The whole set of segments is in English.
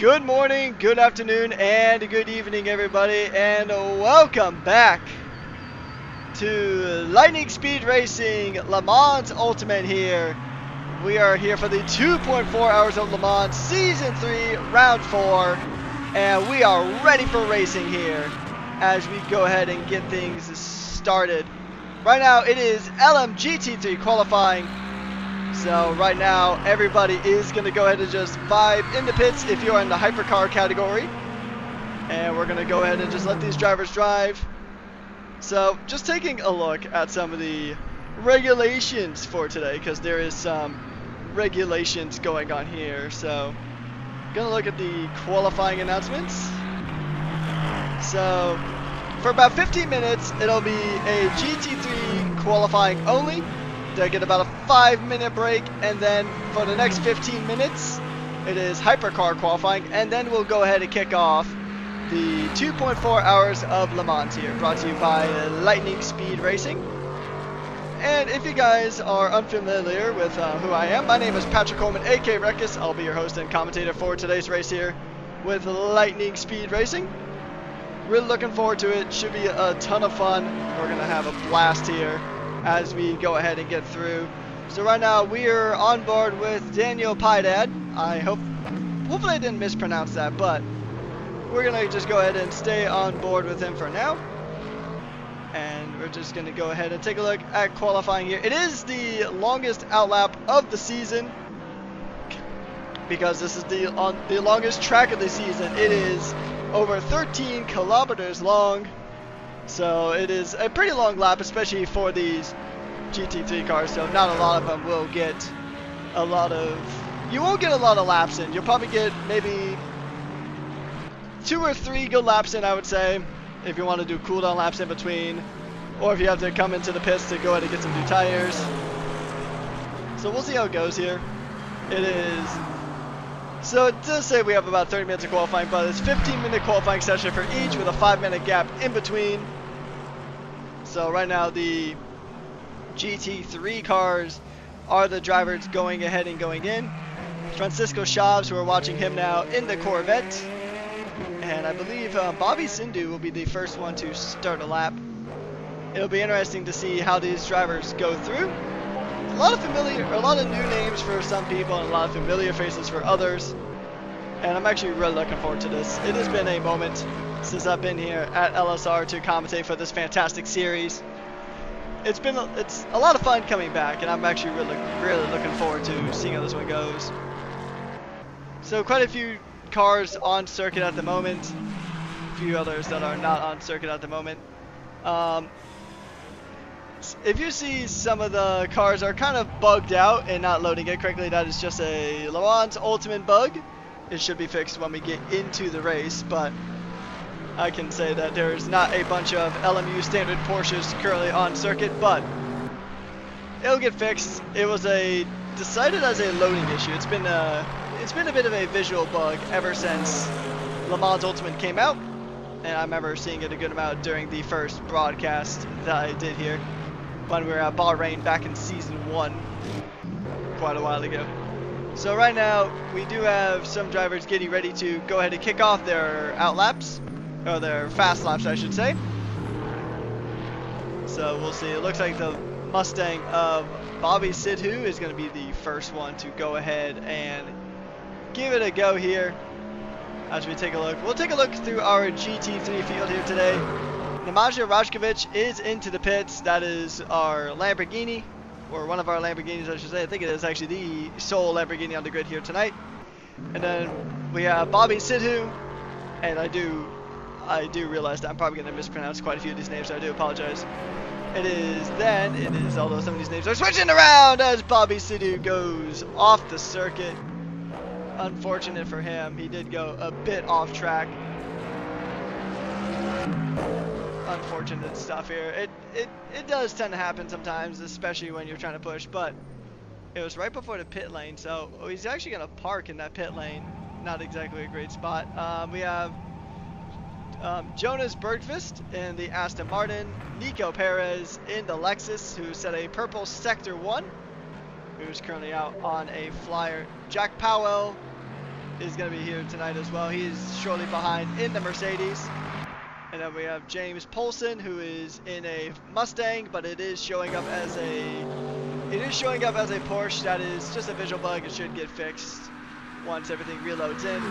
Good morning, good afternoon, and good evening, everybody, and welcome back to Lightning Speed Racing Le Mans Ultimate here. We are here for the 2.4 Hours of Le Mans Season 3, Round 4, and we are ready for racing here as we go ahead and get things started. Right now, it is LMGT3 qualifying. So right now, everybody is going to go ahead and just vibe in the pits if you're in the hypercar category. And we're going to go ahead and just let these drivers drive. So just taking a look at some of the regulations for today, because there is some regulations going on here. So going to look at the qualifying announcements. So for about 15 minutes, it'll be a GT3 qualifying only. They get about a 5-minute break, and then for the next 15 minutes it is hypercar qualifying, and then we'll go ahead and kick off the 2.4 Hours of Le Mans here, brought to you by Lightning Speed Racing. And if you guys are unfamiliar with who I am, my name is Patrick Coleman, aka Reckus. I'll be your host and commentator for today's race here with Lightning Speed Racing. Really looking forward to it. Should be a ton of fun. We're gonna have a blast here as we go ahead and get through. So right now we are on board with Daniel Piedad. Hopefully I didn't mispronounce that, but we're gonna just go ahead and stay on board with him for now. And we're just gonna go ahead and take a look at qualifying here. It is the longest outlap of the season because this is the longest track of the season. It is over 13 kilometers long. So it is a pretty long lap, especially for these GT3 cars. So not a lot of them will get a lot of... You won't get a lot of laps in. You'll probably get maybe 2 or 3 good laps in, I would say, if you want to do cooldown laps in between. Or if you have to come into the pits to go ahead and get some new tires. So we'll see how it goes here. It is... So it does say we have about 30 minutes of qualifying, but it's 15-minute qualifying session for each with a 5-minute gap in between. So right now the GT3 cars are the drivers going ahead and going in. Francisco Chaves, who are watching him now in the Corvette. And I believe Bobby Sindhu will be the first one to start a lap. It'll be interesting to see how these drivers go through. A lot of new names for some people and a lot of familiar faces for others. And I'm actually really looking forward to this. It has been a moment since I've been here at LSR to commentate for this fantastic series. It's a lot of fun coming back, and I'm actually really looking forward to seeing how this one goes. So quite a few cars on circuit at the moment. A few others that are not on circuit at the moment. If you see some of the cars are kind of bugged out and not loading it correctly, that is just a Le Mans Ultimate bug. It should be fixed when we get into the race, but I can say that there's not a bunch of LMU standard Porsches currently on circuit, but it'll get fixed. It was decided as a loading issue. It's been a bit of a visual bug ever since Le Mans Ultimate came out, and I remember seeing it a good amount during the first broadcast that I did here when we were at Bahrain back in Season 1 quite a while ago. So right now we do have some drivers getting ready to go ahead and kick off their outlaps, or their fast laps I should say. So we'll see. It looks like the Mustang of Bobby Sidhu is going to be the first one to go ahead and give it a go here as we take a look. We'll take a look through our GT3 field here today. Nemanja Rajkovic is into the pits. That is our Lamborghini, or one of our Lamborghinis I should say. I think it is actually the sole Lamborghini on the grid here tonight. And then we have Bobby Sidhu, and I do realize that I'm probably going to mispronounce quite a few of these names, so I do apologize. Although some of these names are switching around as Bobby Sidhu goes off the circuit. Unfortunate for him, he did go a bit off track. Unfortunate stuff here. It does tend to happen sometimes, especially when you're trying to push, but it was right before the pit lane, so he's actually going to park in that pit lane. Not exactly a great spot. We have Jonas Bergqvist in the Aston Martin, Nico Perez in the Lexus, who set a purple Sector 1, who's currently out on a flyer, Jack Powell is going to be here tonight as well. He's shortly behind in the Mercedes. And then we have James Polson, who is in a Mustang, but it is showing up as a Porsche. That is just a visual bug. It should get fixed once everything reloads in.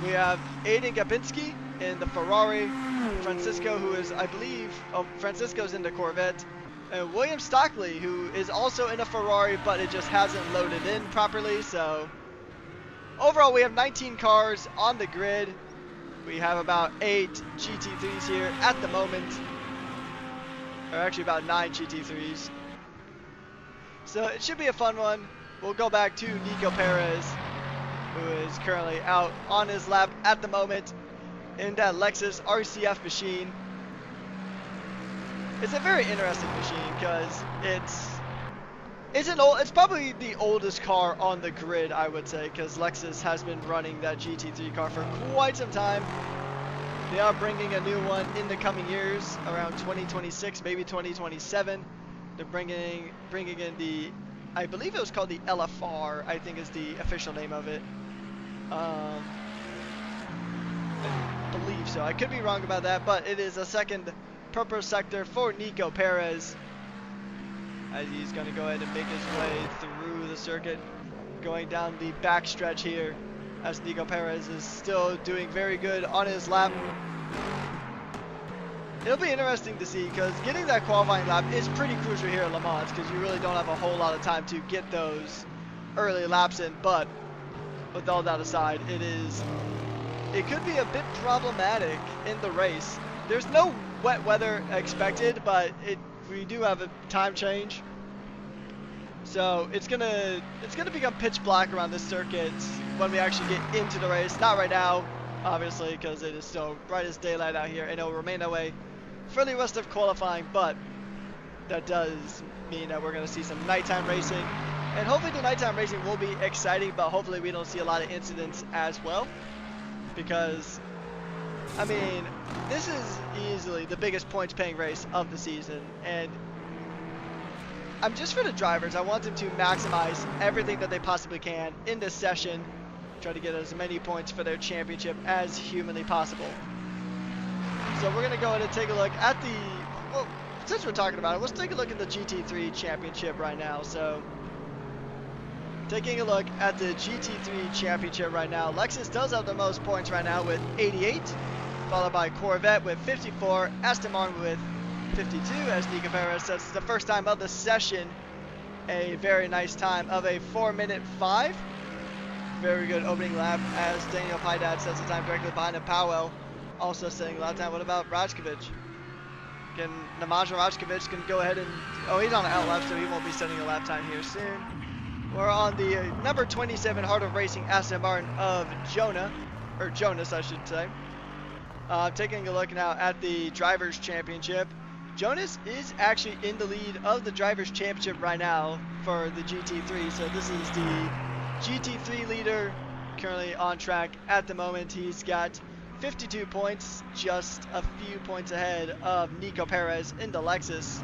We have Aiden Gabinski in the Ferrari. Francisco, who is, I believe, Francisco's in the Corvette. And William Stockley, who is also in a Ferrari, but it just hasn't loaded in properly. So overall, we have 19 cars on the grid. We have about 8 GT3s here at the moment. Or actually about 9 GT3s. So it should be a fun one. We'll go back to Nico Perez, who is currently out on his lap at the moment in that Lexus RCF machine. It's a very interesting machine because it's probably the oldest car on the grid, I would say, because Lexus has been running that GT3 car for quite some time. They are bringing a new one in the coming years, around 2026, maybe 2027. They're bringing in the, I believe it was called the LSR, I think is the official name of it. I believe so. I could be wrong about that, but it is a second purple sector for Nico Perez, as he's going to go ahead and make his way through the circuit, going down the back stretch here, as Nico Perez is still doing very good on his lap. It'll be interesting to see, because getting that qualifying lap is pretty crucial here at Le Mans, because you really don't have a whole lot of time to get those early laps in. But with all that aside, it could be a bit problematic in the race. There's no wet weather expected, but we do have a time change, so it's gonna become pitch black around this circuit when we actually get into the race. Not right now, obviously, because it is still bright as daylight out here, and it will remain that way for the rest of qualifying. But that does mean that we're gonna see some nighttime racing, and hopefully the nighttime racing will be exciting, but hopefully we don't see a lot of incidents as well, because I mean, this is easily the biggest points-paying race of the season, and I'm just for the drivers. I want them to maximize everything that they possibly can in this session, try to get as many points for their championship as humanly possible. So we're going to go ahead and take a look at well, since we're talking about it, let's take a look at the GT3 championship right now. So taking a look at the GT3 championship right now, Lexus does have the most points right now with 88, followed by Corvette with 54, Aston Martin with 52, as Nico Perez says it's the first time of the session, a very nice time of a 4:05. Very good opening lap, as Daniel Pydad sets the time directly behind him. Powell also setting lap time. What about Rajkovic? Can Namaja Rajkovic can go ahead and, oh, he's on an out lap, so he won't be setting a lap time here soon. We're on the number 27 Heart of Racing Aston Martin of Jonas, I should say. Taking a look now at the Drivers' Championship. Jonas is actually in the lead of the Drivers' Championship right now for the GT3. So this is the GT3 leader currently on track at the moment. He's got 52 points, just a few points ahead of Nico Perez in the Lexus.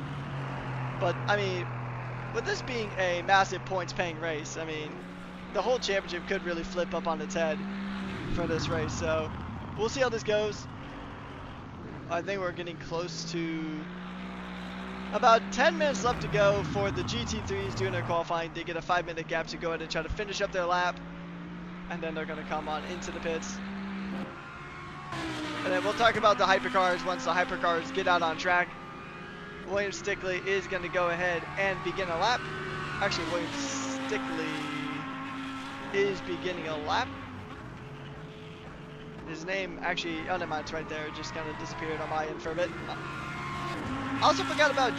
But, I mean, with this being a massive points-paying race, I mean, the whole championship could really flip up on its head for this race. So we'll see how this goes. I think we're getting close to about 10 minutes left to go for the GT3s doing their qualifying. They get a 5-minute gap to go ahead and try to finish up their lap, and then they're going to come on into the pits. And then we'll talk about the hypercars once the hypercars get out on track. William Stickley is going to go ahead and begin a lap. Actually, William Stickley is beginning a lap. His name actually, oh, never mind, it's right there. It just kind of disappeared on my end for a bit. I also forgot about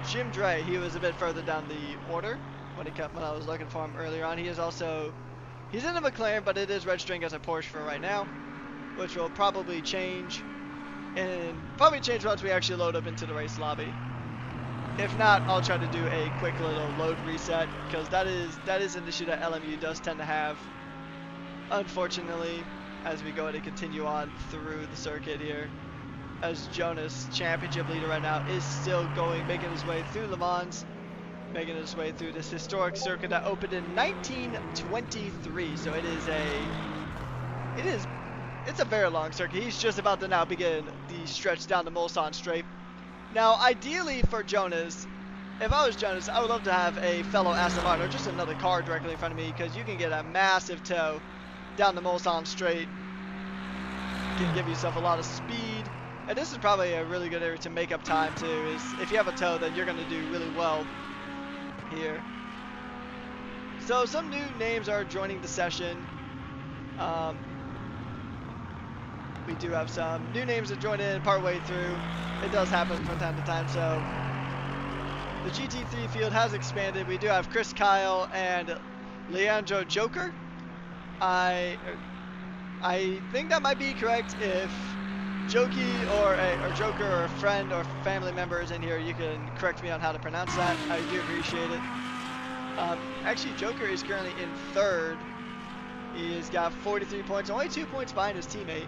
Jim Dre. He was a bit further down the order when I was looking for him earlier on. He's in a McLaren, but it is registering as a Porsche for right now, which will probably change, and probably change once we actually load up into the race lobby. If not, I'll try to do a quick little load reset, because that is an issue that LMU does tend to have, unfortunately, as we go ahead and continue on through the circuit here. As Jonas, championship leader right now, is still making his way through Le Mans, making his way through this historic circuit that opened in 1923. So it is a it's a very long circuit. He's just about to now begin the stretch down the Mulsanne straight. Now, ideally for Jonas, if I was Jonas, I would love to have a fellow Aston Martin or just another car directly in front of me, because you can get a massive tow down the Mulsanne straight. You can give yourself a lot of speed. And this is probably a really good area to make up time too, is if you have a tow, then you're going to do really well here. So some new names are joining the session. We do have some new names that join in partway through. It does happen from time to time. So the GT3 field has expanded. We do have Chris Kyle and Leandro Joker. I think that might be correct. If Jokey or Joker or a friend or family member is in here, you can correct me on how to pronounce that. I do appreciate it. Actually, Joker is currently in third. He's got 43 points, only 2 points behind his teammate.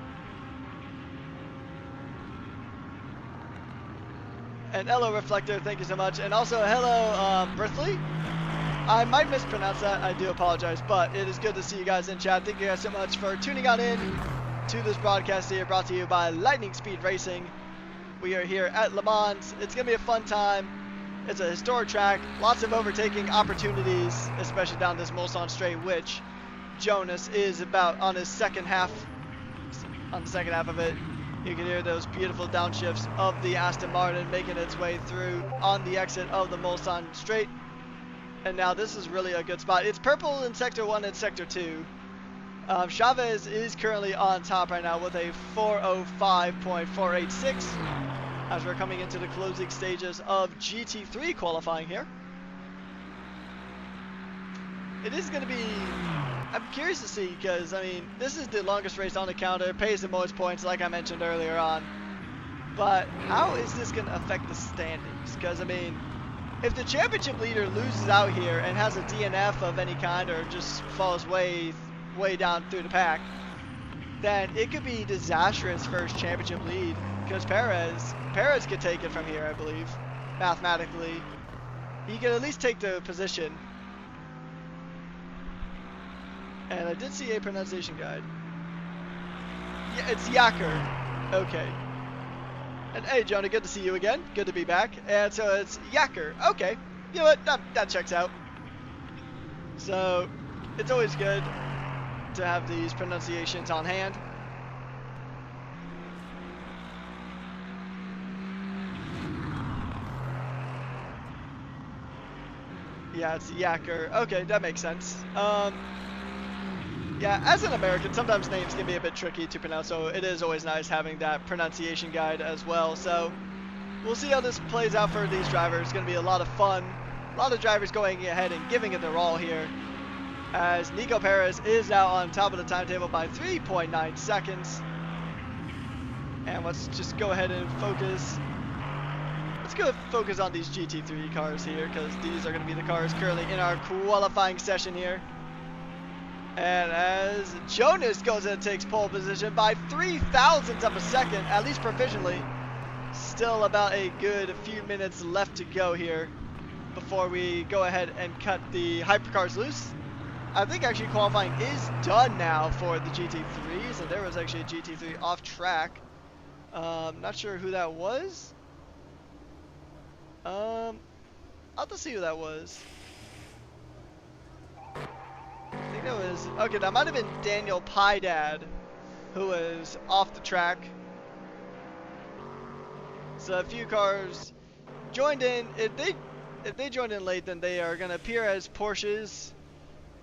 And hello, Reflector, thank you so much. And also, hello, Berthley. I might mispronounce that, I do apologize, but it is good to see you guys in chat. Thank you guys so much for tuning on in to this broadcast here, brought to you by Lightning Speed Racing. We are here at Le Mans. It's going to be a fun time. It's a historic track, lots of overtaking opportunities, especially down this Mulsanne straight, which Jonas is about on his second half. On the second half of it, you can hear those beautiful downshifts of the Aston Martin making its way through on the exit of the Mulsanne straight. And now this is really a good spot. It's purple in Sector 1 and Sector 2. Chavez is currently on top right now with a 4:05.486 as we're coming into the closing stages of GT3 qualifying here. It is going to be... I'm curious to see, because, I mean, this is the longest race on the calendar, pays the most points like I mentioned earlier on. But how is this going to affect the standings? Because, I mean, if the championship leader loses out here and has a DNF of any kind or just falls way down through the pack, then it could be disastrous for his championship lead, because Perez could take it from here, I believe, mathematically. He could at least take the position. And I did see a pronunciation guide. Yeah, it's Yacker. Okay. And hey, Jonah, good to see you again. Good to be back. And so it's Yacker. Okay. You know what? That checks out. So it's always good to have these pronunciations on hand. Yeah, it's Yacker. Okay, that makes sense. Yeah, as an American, sometimes names can be a bit tricky to pronounce, so it is always nice having that pronunciation guide as well. So we'll see how this plays out for these drivers. It's going to be a lot of fun. A lot of drivers going ahead and giving it their all here, as Nico Perez is now on top of the timetable by 3.9 seconds. And let's just go ahead and focus. Let's go focus on these GT3 cars here, because these are going to be the cars currently in our qualifying session here. And as Jonas goes in and takes pole position by 0.003 of a second, at least provisionally. Still about a good few minutes left to go here before we go ahead and cut the hypercars loose. I think actually qualifying is done now for the GT3s, and there was actually a GT3 off track. Not sure who that was. I'll have to see who that was. I think that was, okay, that might have been Daniel Pydad, who was off the track. So a few cars joined in. If they joined in late, then they are going to appear as Porsches,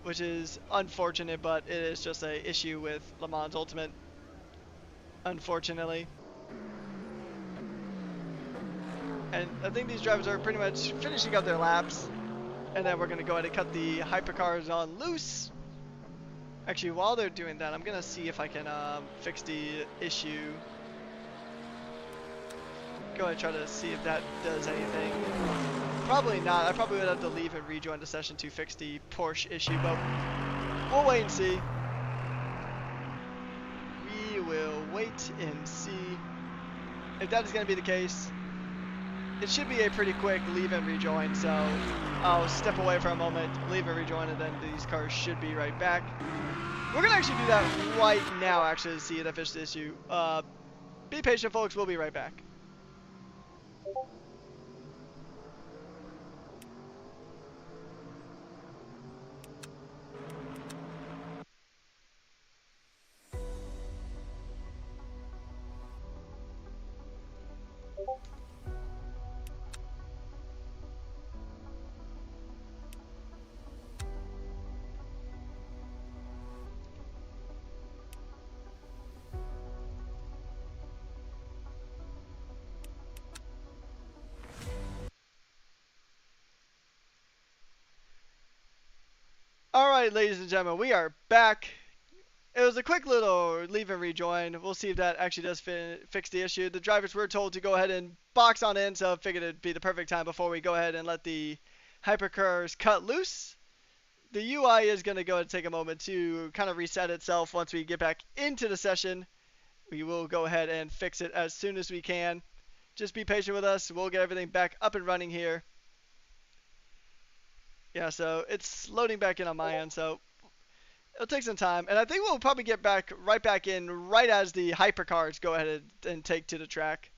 which is unfortunate, but it is just a issue with Le Mans Ultimate, unfortunately. And I think these drivers are pretty much finishing up their laps. And then we're going to go ahead and cut the hypercars on loose. Actually, while they're doing that, I'm going to see if I can fix the issue. Go ahead and try to see if that does anything. Probably not. I probably would have to leave and rejoin the session to fix the Porsche issue, but we'll wait and see. We will wait and see if that is going to be the case. it should be a pretty quick leave and rejoin, so I'll step away for a moment, leave and rejoin, and then these cars should be right back. We're gonna actually do that right now, actually, to see if it's the issue. Be patient, folks, we'll be right back. Alright, ladies and gentlemen, we are back. It was a quick little leave and rejoin. We'll see if that actually does fix the issue. The drivers were told to go ahead and box on in, so I figured it'd be the perfect time before we go ahead and let the hypercars cut loose. The UI is going to go ahead and take a moment to kind of reset itself once we get back into the session. We will go ahead and fix it as soon as we can. Just be patient with us. We'll get everything back up and running here. Yeah, so it's loading back in on my end, so it'll take some time. And I think we'll probably get right back in right as the hypercars go ahead and take to the track.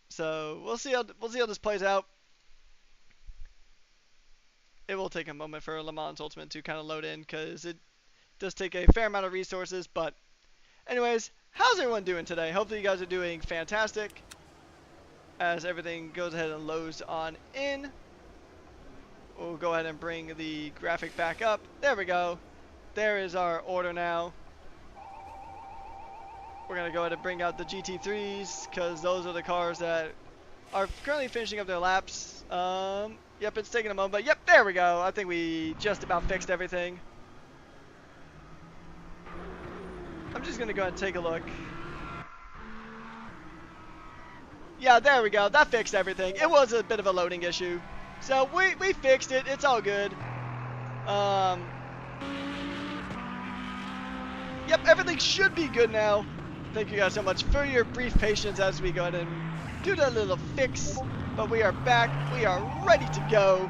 So we'll see how this plays out. It will take a moment for Le Mans Ultimate to kind of load in because it does take a fair amount of resources. But anyways, how's everyone doing today? Hopefully you guys are doing fantastic as everything goes ahead and loads on in. We'll go ahead and bring the graphic back up. There we go. There is our order now. We're going to go ahead and bring out the GT3s because those are the cars that are currently finishing up their laps. Yep, it's taking a moment, but yep, there we go. I think we just about fixed everything. I'm just going to go ahead and take a look. Yeah, there we go. That fixed everything. It was a bit of a loading issue. So we fixed it. It's all good. Yep, everything should be good now. Thank you guys so much for your brief patience as we go ahead and do that little fix. But we are back. We are ready to go.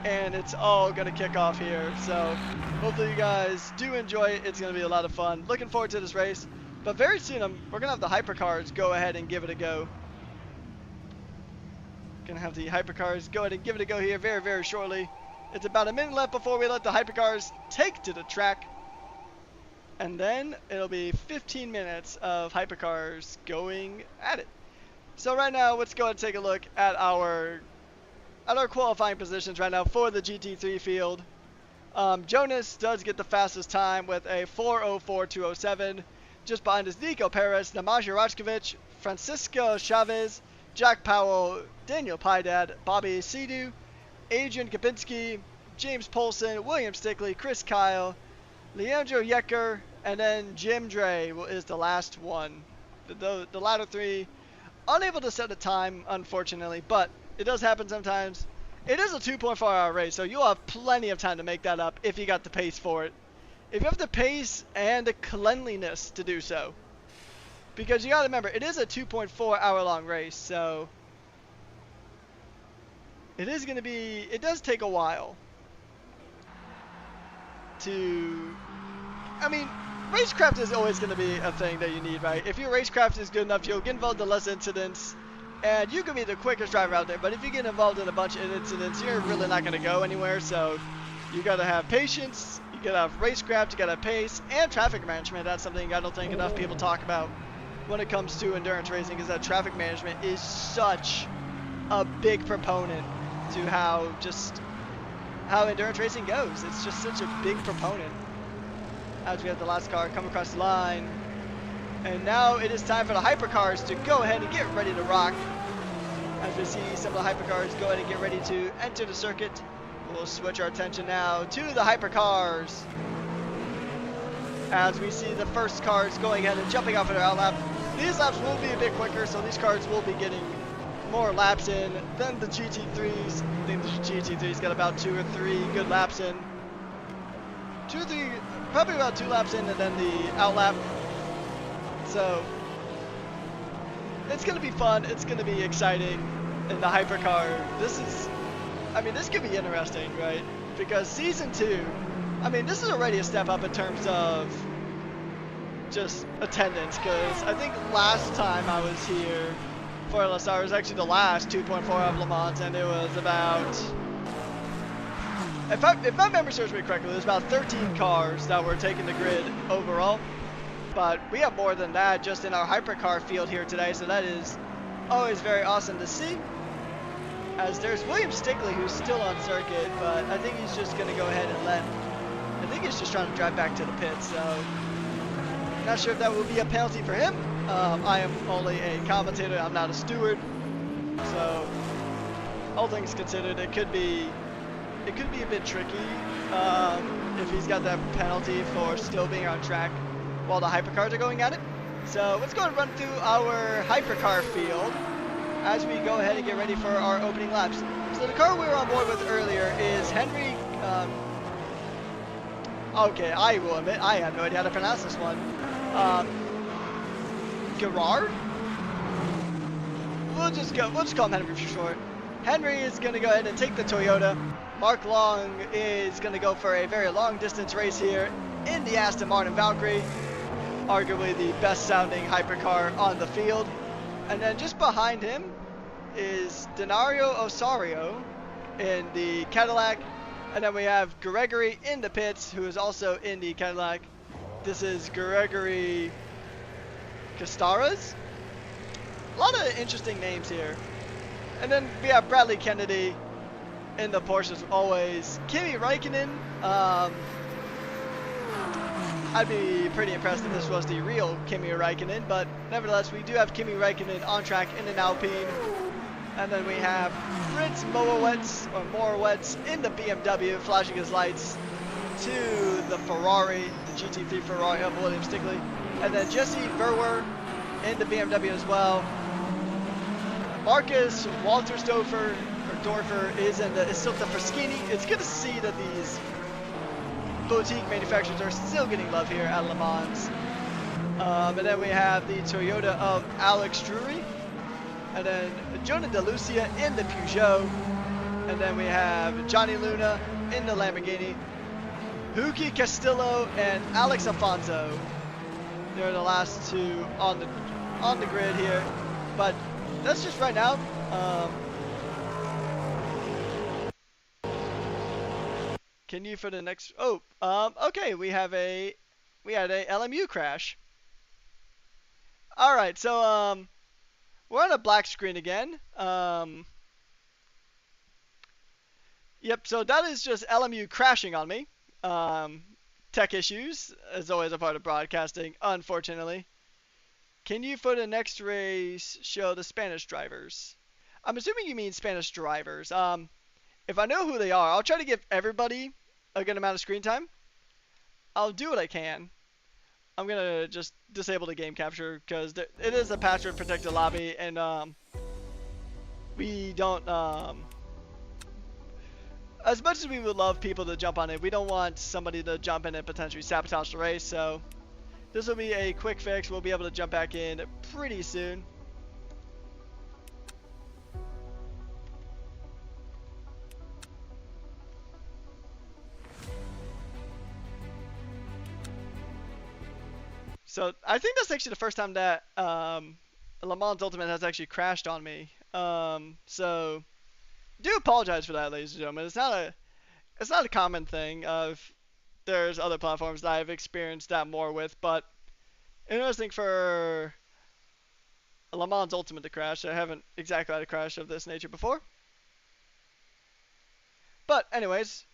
And it's all going to kick off here. So hopefully you guys do enjoy it. It's going to be a lot of fun. Looking forward to this race. But very soon we're going to have the hypercars go ahead and give it a go. Gonna have the hypercars go ahead and give it a go here very, very shortly. It's about a minute left before we let the hypercars take to the track. And then it'll be 15 minutes of hypercars going at it. So right now, let's go ahead and take a look at our qualifying positions right now for the GT3 field. Jonas does get the fastest time with a 4:04.207. Just behind is Nico Perez, Namaja Rajkovic, Francisco Chavez, Jack Powell, Daniel Pydad, Bobby Sidu, Adrian Kapinski, James Polson, William Stickley, Chris Kyle, Leandro Yecker, and then Jim Dre is the last one. The latter three unable to set a time, unfortunately, but it does happen sometimes. It is a 2.4-hour race, so you'll have plenty of time to make that up if you got the pace for it. If you have the pace and the cleanliness to do so. Because you got to remember, it is a 2.4-hour long race, so it does take a while to, I mean, racecraft is always going to be a thing that you need, right? If your racecraft is good enough, you'll get involved in less incidents, and you can be the quickest driver out there, but if you get involved in a bunch of incidents, you're really not going to go anywhere, so you got to have patience, you got to have racecraft, you got to have pace, and traffic management. That's something I don't think enough people talk about when it comes to endurance racing, is that traffic management is such a big proponent to how endurance racing goes. It's just such a big proponent. As we have the last car come across the line. And now it is time for the hypercars to go ahead and get ready to rock. As we see some of the hypercars go ahead and get ready to enter the circuit. We'll switch our attention now to the hypercars. As we see the first cars going ahead and jumping off of their outlap. These laps will be a bit quicker, so these cars will be getting more laps in than the GT3s. I think the GT3s got about 2 or 3 good laps in. 2 or 3, probably about 2 laps in, and then the outlap. So it's going to be fun. It's going to be exciting in the hypercar. This could be interesting, right? Because season 2, this is already a step up in terms of just attendance. Because I think last time I was here for LSR was actually the last 2.4 of Le Mans, and it was about, if my memory serves me correctly, there's about 13 cars that were taking the grid overall. But we have more than that just in our hypercar field here today, so that is always very awesome to see. As there's William Stickley, who's still on circuit, but I think he's just going to go ahead and I think he's just trying to drive back to the pit, so not sure if that will be a penalty for him. I am only a commentator, I'm not a steward, so all things considered, it could be a bit tricky if he's got that penalty for still being on track while the hypercars are going at it. So let's go and run through our hypercar field as we go ahead and get ready for our opening laps. So the car we were on board with earlier is Henry, okay, I will admit, I have no idea how to pronounce this one. Gerard? We'll just call him Henry for short. Henry is going to go ahead and take the Toyota. Mark Long is going to go for a very long distance race here in the Aston Martin Valkyrie, arguably the best sounding hypercar on the field. And then just behind him is Denario Osario in the Cadillac. And then we have Gregory in the pits, who is also in the Cadillac. This is Gregory Castaras. A lot of interesting names here. And then we have Bradley Kennedy in the Porsche as always. Kimi Räikkönen. I'd be pretty impressed if this was the real Kimi Räikkönen, but nevertheless, we do have Kimi Räikkönen on track in an Alpine. And then we have Fritz Morawetz in the BMW, flashing his lights to the Ferrari, the GT3 Ferrari of William Stickley. And then Jesse Verwer in the BMW as well. Marcus Waltersdorfer is in the Isilta Fraschini. It's good to see that these boutique manufacturers are still getting love here at Le Mans. And then we have the Toyota of Alex Drury. And then Jonah De Lucia in the Peugeot. And then we have Johnny Luna in the Lamborghini. Huki Castillo and Alex Afonso. They're the last two on the grid here. But that's just right now. Can you for the next? Oh, okay. We had a LMU crash. All right, so we're on a black screen again. Yep. So that is just LMU crashing on me. Tech issues, as always, a part of broadcasting, unfortunately. Can you for the next race show the Spanish drivers? I'm assuming you mean Spanish drivers. If I know who they are, I'll try to give everybody a good amount of screen time. I'll do what I can. I'm gonna just disable the game capture because it is a password protected lobby, and we don't as much as we would love people to jump on it, we don't want somebody to jump in and potentially sabotage the race. So this will be a quick fix. We'll be able to jump back in pretty soon. So I think that's actually the first time that Le Mans Ultimate has actually crashed on me. So do apologize for that, ladies and gentlemen. It's not a common thing. There's other platforms that I've experienced that more with, but interesting for Le Mans Ultimate to crash. I haven't exactly had a crash of this nature before. But anyways,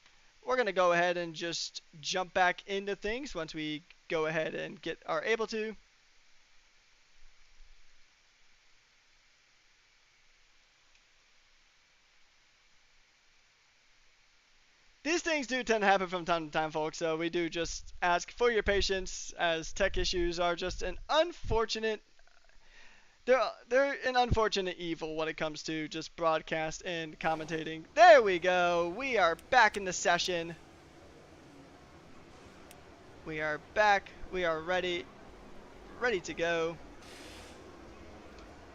we're gonna go ahead and just jump back into things once we go ahead and are able to. These things do tend to happen from time to time, folks, so we do just ask for your patience, as tech issues are just an unfortunate, they're an unfortunate evil when it comes to just broadcast and commentating. There we go. We are back in the session. We are back. We are ready to go.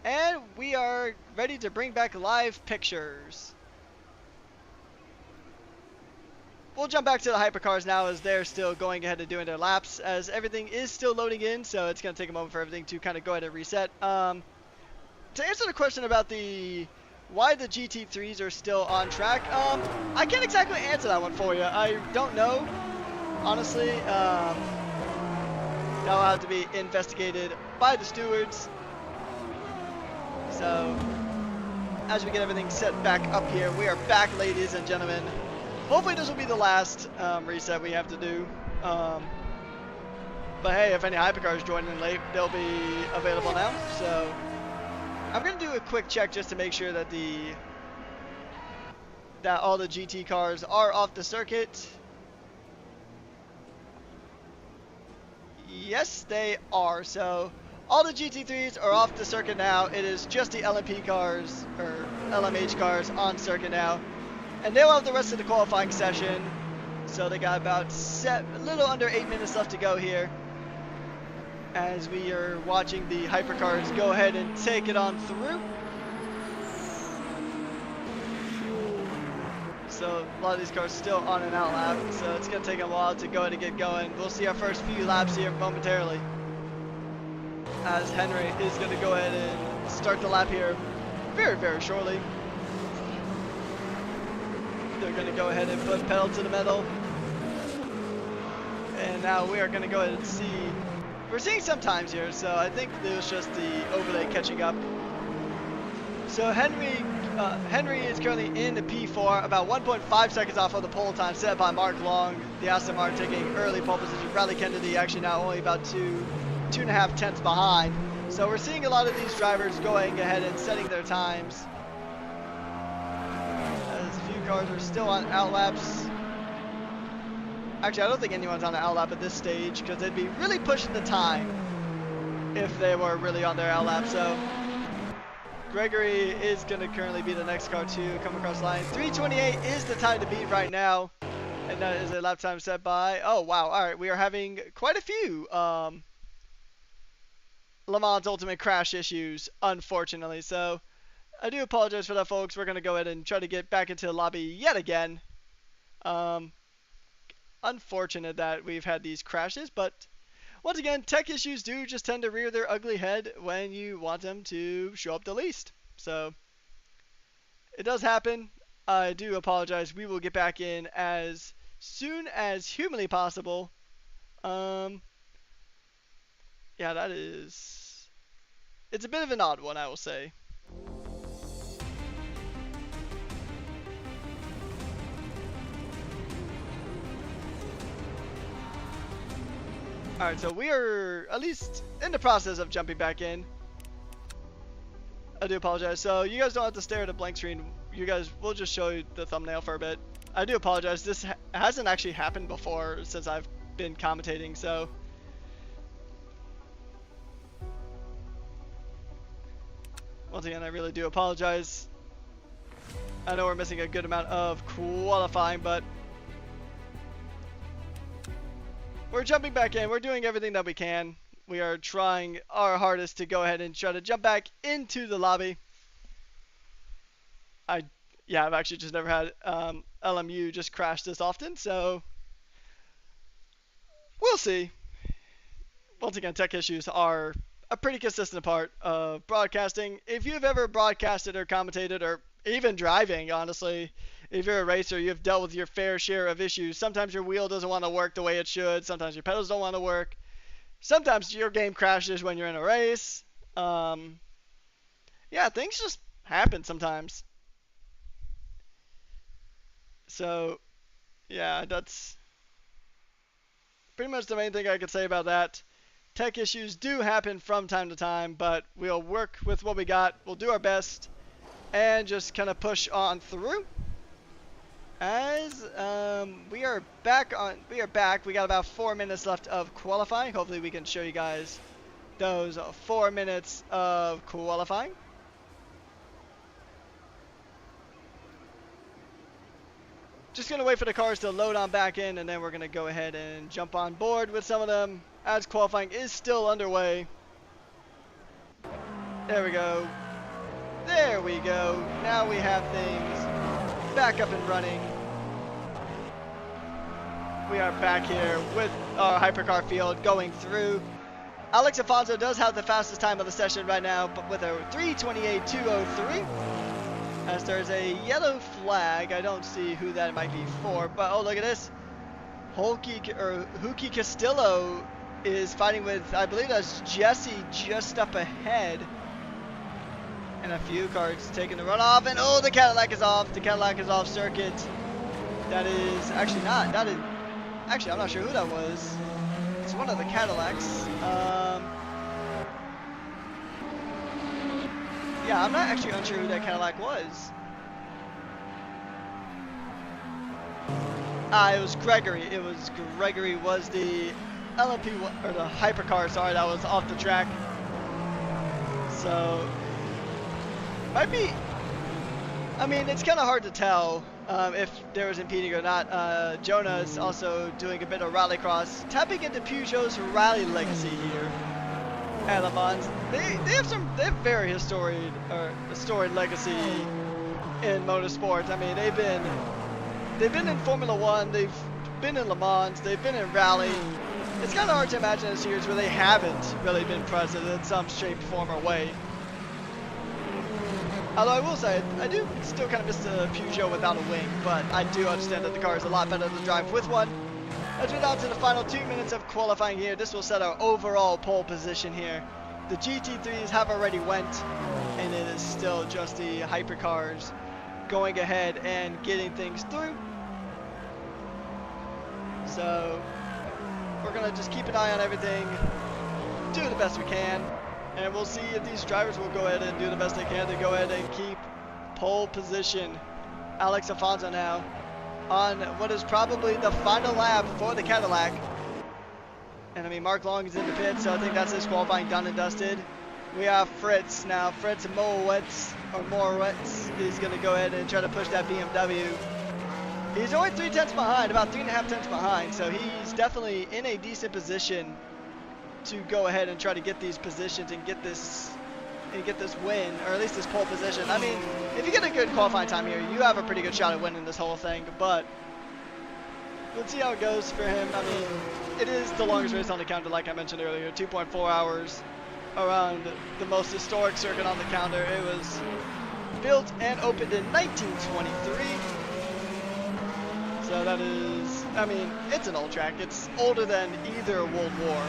And we are ready to bring back live pictures. We'll jump back to the hypercars now as they're still going ahead and doing their laps, as everything is still loading in, so it's going to take a moment for everything to kind of go ahead and reset. To answer the question about why the GT3s are still on track, I can't exactly answer that one for you. I don't know, honestly. That'll have to be investigated by the stewards. So, as we get everything set back up here, we are back, ladies and gentlemen. Hopefully this will be the last reset we have to do. But hey, if any hypercars join in late, they'll be available now. So I'm gonna do a quick check just to make sure that all the GT cars are off the circuit. Yes, they are. So all the GT3s are off the circuit now. It is just the LMP cars, or LMH cars, on circuit now. And they'll have the rest of the qualifying session. So they got about a little under 8 minutes left to go here, as we are watching the hypercars go ahead and take it on through. So a lot of these cars still on and out lap, so it's going to take a while to go ahead and get going. We'll see our first few laps here momentarily, as Henry is going to go ahead and start the lap here very, very shortly. They're going to go ahead and put pedal to the metal. And now we are going to go ahead and see. We're seeing some times here, so I think it was just the overlay catching up. So Henry is currently in the P4, about 1.5 seconds off of the pole time set by Mark Long. The Aston Martin taking early pole position. Bradley Kennedy actually now only about 2.5 tenths behind. So we're seeing a lot of these drivers going ahead and setting their times. As a few cars are still on outlaps. Actually, I don't think anyone's on an outlap at this stage, because they'd be really pushing the time if they were really on their outlap. So Gregory is going to currently be the next car to come across the line. 3:28 is the time to beat right now, and that is a lap time set by. Oh wow! All right, we are having quite a few Le Mans Ultimate crash issues, unfortunately. So I do apologize for that, folks. We're going to go ahead and try to get back into the lobby yet again. Unfortunate that we've had these crashes, but once again, tech issues do just tend to rear their ugly head when you want them to show up the least. So it does happen. I do apologize. We will get back in as soon as humanly possible. Yeah, it's a bit of an odd one, I will say. Alright, so we are at least in the process of jumping back in. I do apologize. So you guys don't have to stare at a blank screen. You guys, we'll just show you the thumbnail for a bit. I do apologize. This hasn't actually happened before since I've been commentating, so. Once again, I really do apologize. I know we're missing a good amount of qualifying, but we're jumping back in. We're doing everything that we can. We are trying our hardest to go ahead and try to jump back into the lobby. I've actually just never had LMU just crash this often, so we'll see. Once again, tech issues are a pretty consistent part of broadcasting. If you've ever broadcasted or commentated or even driving, honestly, if you're a racer, you've dealt with your fair share of issues. Sometimes your wheel doesn't want to work the way it should. Sometimes your pedals don't want to work. Sometimes your game crashes when you're in a race. Yeah, things just happen sometimes. So, yeah, that's pretty much the main thing I could say about that. Tech issues do happen from time to time, but we'll work with what we got. We'll do our best and just kind of push on through. As we are back. We got about 4 minutes left of qualifying. Hopefully we can show you guys those 4 minutes of qualifying. Just going to wait for the cars to load on back in, and then we're going to go ahead and jump on board with some of them as qualifying is still underway. There we go. There we go. Now we have things back up and running. We are back here with our hypercar field going through. Alex Afonso does have the fastest time of the session right now, but with a 3:28.203. As there's a yellow flag. I don't see who that might be for, but oh, look at this. Huki Castillo is fighting with, I believe that's Jesse just up ahead. And a few cars taking the run off, and oh, the Cadillac is off. The Cadillac is off circuit. That is actually not. That is actually, I'm not sure who that was. It's one of the Cadillacs. Yeah, I'm not actually unsure who that Cadillac was. It was Gregory. It was Gregory was the LMP or the hypercar. Sorry, that was off the track. So might be. I mean, it's kind of hard to tell if there was impeding or not. Jonah is also doing a bit of rallycross, tapping into Peugeot's rally legacy here at Le Mans. They have very storied legacy in motorsports. I mean, they've been in Formula One, they've been in Le Mans, they've been in rally. It's kind of hard to imagine a series where they haven't really been present in some shape, form, or way. Although I will say, I do still kind of miss the Peugeot without a wing, but I do understand that the car is a lot better to drive with one. As we're down to the final 2 minutes of qualifying here, this will set our overall pole position here. The GT3s have already went, and it is still just the hypercars going ahead and getting things through. So we're going to just keep an eye on everything, do the best we can. And we'll see if these drivers will go ahead and do the best they can to go ahead and keep pole position. Alex Afonso now on what is probably the final lap for the Cadillac. And I mean, Mark Long is in the pit, so I think that's his qualifying done and dusted. We have Fritz now. Fritz Morawetz is going to go ahead and try to push that BMW. He's only 3 tenths behind, about 3.5 tenths behind, so he's definitely in a decent position to go ahead and try to get these positions and get this win, or at least this pole position. I mean, if you get a good qualifying time here, you have a pretty good shot at winning this whole thing, but we'll see how it goes for him. I mean, it is the longest race on the calendar, like I mentioned earlier, 2.4 hours around the most historic circuit on the calendar. It was built and opened in 1923. So that is, I mean, it's an old track. It's older than either World War.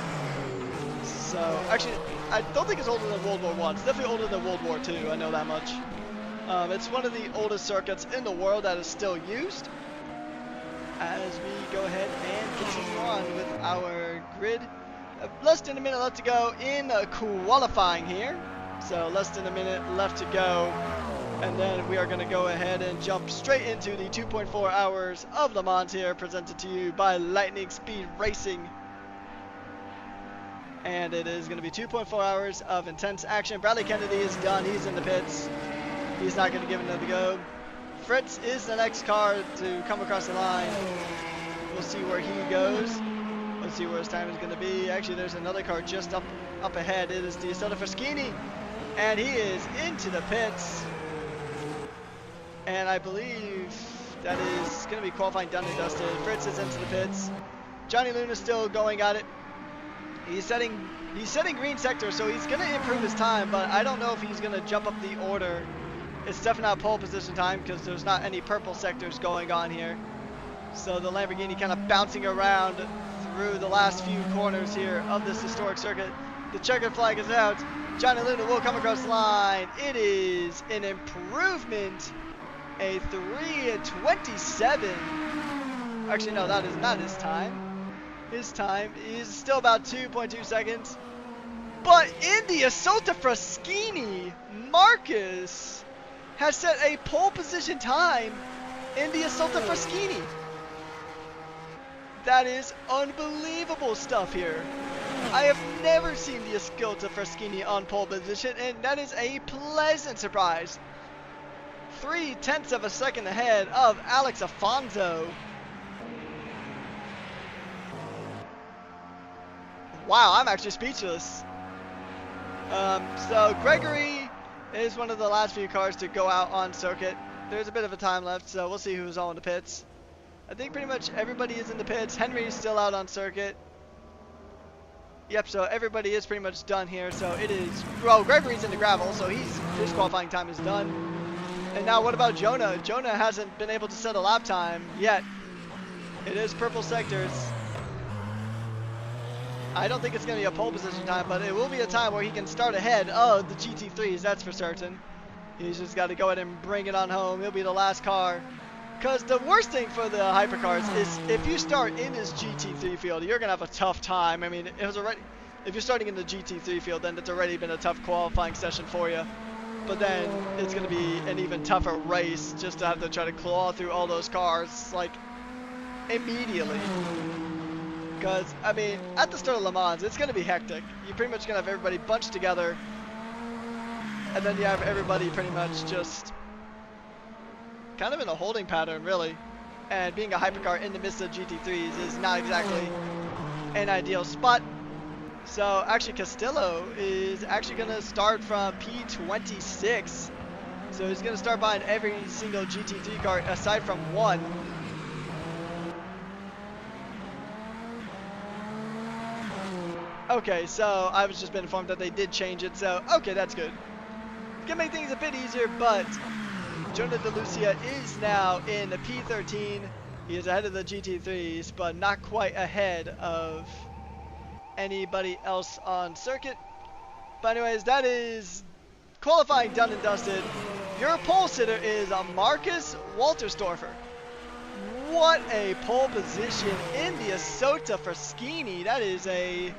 So, actually, I don't think it's older than World War I. It's definitely older than World War II, I know that much. It's one of the oldest circuits in the world that is still used. As we go ahead and continue on with our grid. Less than a minute left to go in qualifying here. So, less than a minute left to go. And then we are going to go ahead and jump straight into the 2.4 hours of Le Mans here, presented to you by Lightning Speed Racing. And it is going to be 2.4 hours of intense action. Bradley Kennedy is done. He's in the pits. He's not going to give it another go. Fritz is the next car to come across the line. We'll see where he goes. Let's see where his time is going to be. Actually, there's another car just up ahead. It is D'Assota Fraschini. And he is into the pits. And I believe that is going to be qualifying done and dusted. Fritz is into the pits. Johnny Luna is still going at it. He's setting green sector, so he's going to improve his time, but I don't know if he's going to jump up the order. It's definitely not pole position time because there's not any purple sectors going on here. So the Lamborghini kind of bouncing around through the last few corners here of this historic circuit. The checkered flag is out. Johnny Luna will come across the line. It is an improvement. A 3:27. Actually, no, that is not his time. His time is still about 2.2 seconds. But in the D'Assota Fraschini, Marcus has set a pole position time in the D'Assota Fraschini. That is unbelievable stuff here. I have never seen the D'Assota Fraschini on pole position, and that is a pleasant surprise. 0.3 of a second ahead of Alex Afonso. Wow, I'm actually speechless. So Gregory is one of the last few cars to go out on circuit. There's a bit of a time left, so we'll see who's all in the pits. I think pretty much everybody is in the pits. Henry's still out on circuit. Yep, so everybody is pretty much done here. So it is, well, Gregory's in the gravel, so his qualifying time is done. And now what about Jonah? Jonah hasn't been able to set a lap time yet. It is purple sectors. I don't think it's going to be a pole position time, but it will be a time where he can start ahead of the GT3s, that's for certain. He's just got to go ahead and bring it on home. He'll be the last car. Because the worst thing for the hypercars is if you start in this GT3 field, you're going to have a tough time. I mean, it was already, if you're starting in the GT3 field, then it's already been a tough qualifying session for you. But then it's going to be an even tougher race just to have to try to claw through all those cars, like, immediately. Because, I mean, at the start of Le Mans, it's going to be hectic. You're pretty much going to have everybody bunched together. And then you have everybody pretty much just kind of in a holding pattern, really. And being a hypercar in the midst of GT3s is not exactly an ideal spot. So, actually, Castillo is actually going to start from P26. So, he's going to start buying every single GT3 car aside from one. Okay, so I was just been informed that they did change it, so okay, that's good. Can make things a bit easier, but Jonah DeLucia is now in the P13. He is ahead of the GT3s, but not quite ahead of anybody else on circuit. But anyways, that is qualifying done and dusted. Your pole sitter is Marcus Walterstorfer. What a pole position in the Isota for Skeeny. That is a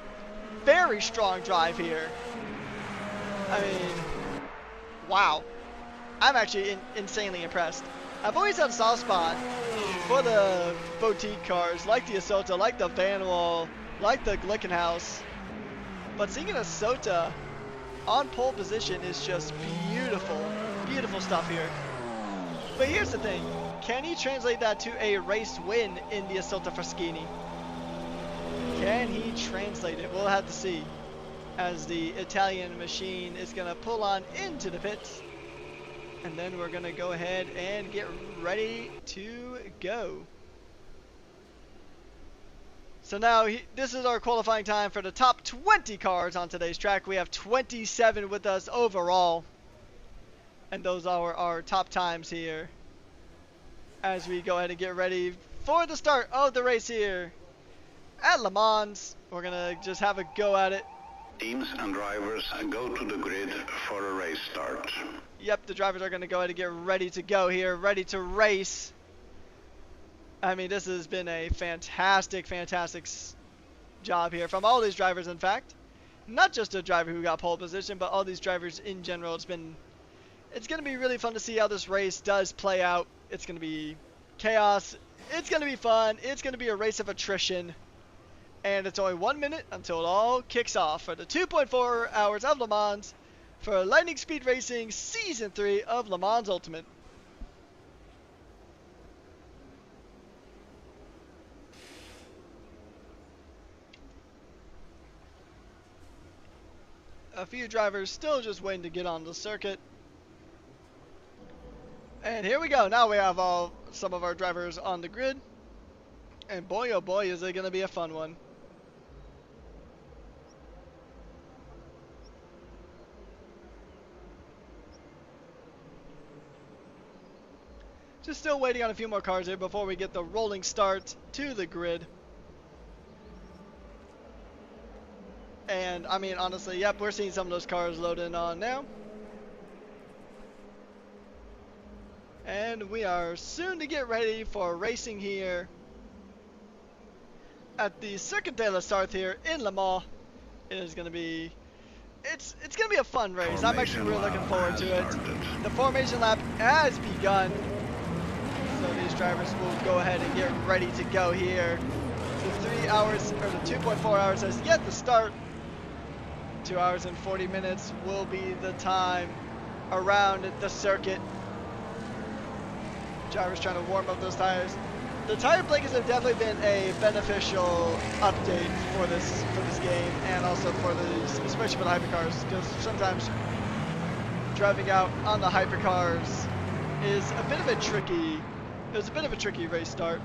very strong drive here. I mean, wow. I'm actually insanely impressed. I've always had a soft spot for the boutique cars, like the Isota, like the Vanwall, like the Glickenhaus. But seeing an Isota on pole position is just beautiful. Beautiful stuff here. But here's the thing. Can he translate that to a race win in the Isota Fraschini? Can he translate it? We'll have to see as the Italian machine is going to pull on into the pits. And then we're going to go ahead and get ready to go. So now this is our qualifying time for the top 20 cars on today's track. We have 27 with us overall. And those are our top times here as we go ahead and get ready for the start of the race here at Le Mans. We're going to just have a go at it. Teams and drivers go to the grid for a race start. Yep, the drivers are going to go ahead and get ready to go here, ready to race. I mean, this has been a fantastic job here from all these drivers, in fact. Not just a driver who got pole position, but all these drivers in general. It's going to be really fun to see how this race does play out. It's going to be chaos. It's going to be fun. It's going to be a race of attrition. And it's only 1 minute until it all kicks off for the 2.4 hours of Le Mans for Lightning Speed Racing Season 3 of Le Mans Ultimate. A few drivers still just waiting to get on the circuit. And here we go. Now we have some of our drivers on the grid. And boy, oh boy, is it going to be a fun one. Just still waiting on a few more cars here before we get the rolling start to the grid. And, I mean, honestly, yep, we're seeing some of those cars loading on now. And we are soon to get ready for racing here at the Circuit de la Sarthe here in Le Mans. It is going to be, it's going to be a fun race. I'm actually really looking forward to it. The formation lap has begun. So these drivers will go ahead and get ready to go here. The 3 hours, or the 2.4 hours has yet to start. 2 hours and 40 minutes will be the time around the circuit. Drivers trying to warm up those tires. the tire blankets have definitely been a beneficial update for this game, and also for these, especially for the hypercars, because sometimes driving out on the hypercars is a bit of a tricky. It was a bit of a tricky race start.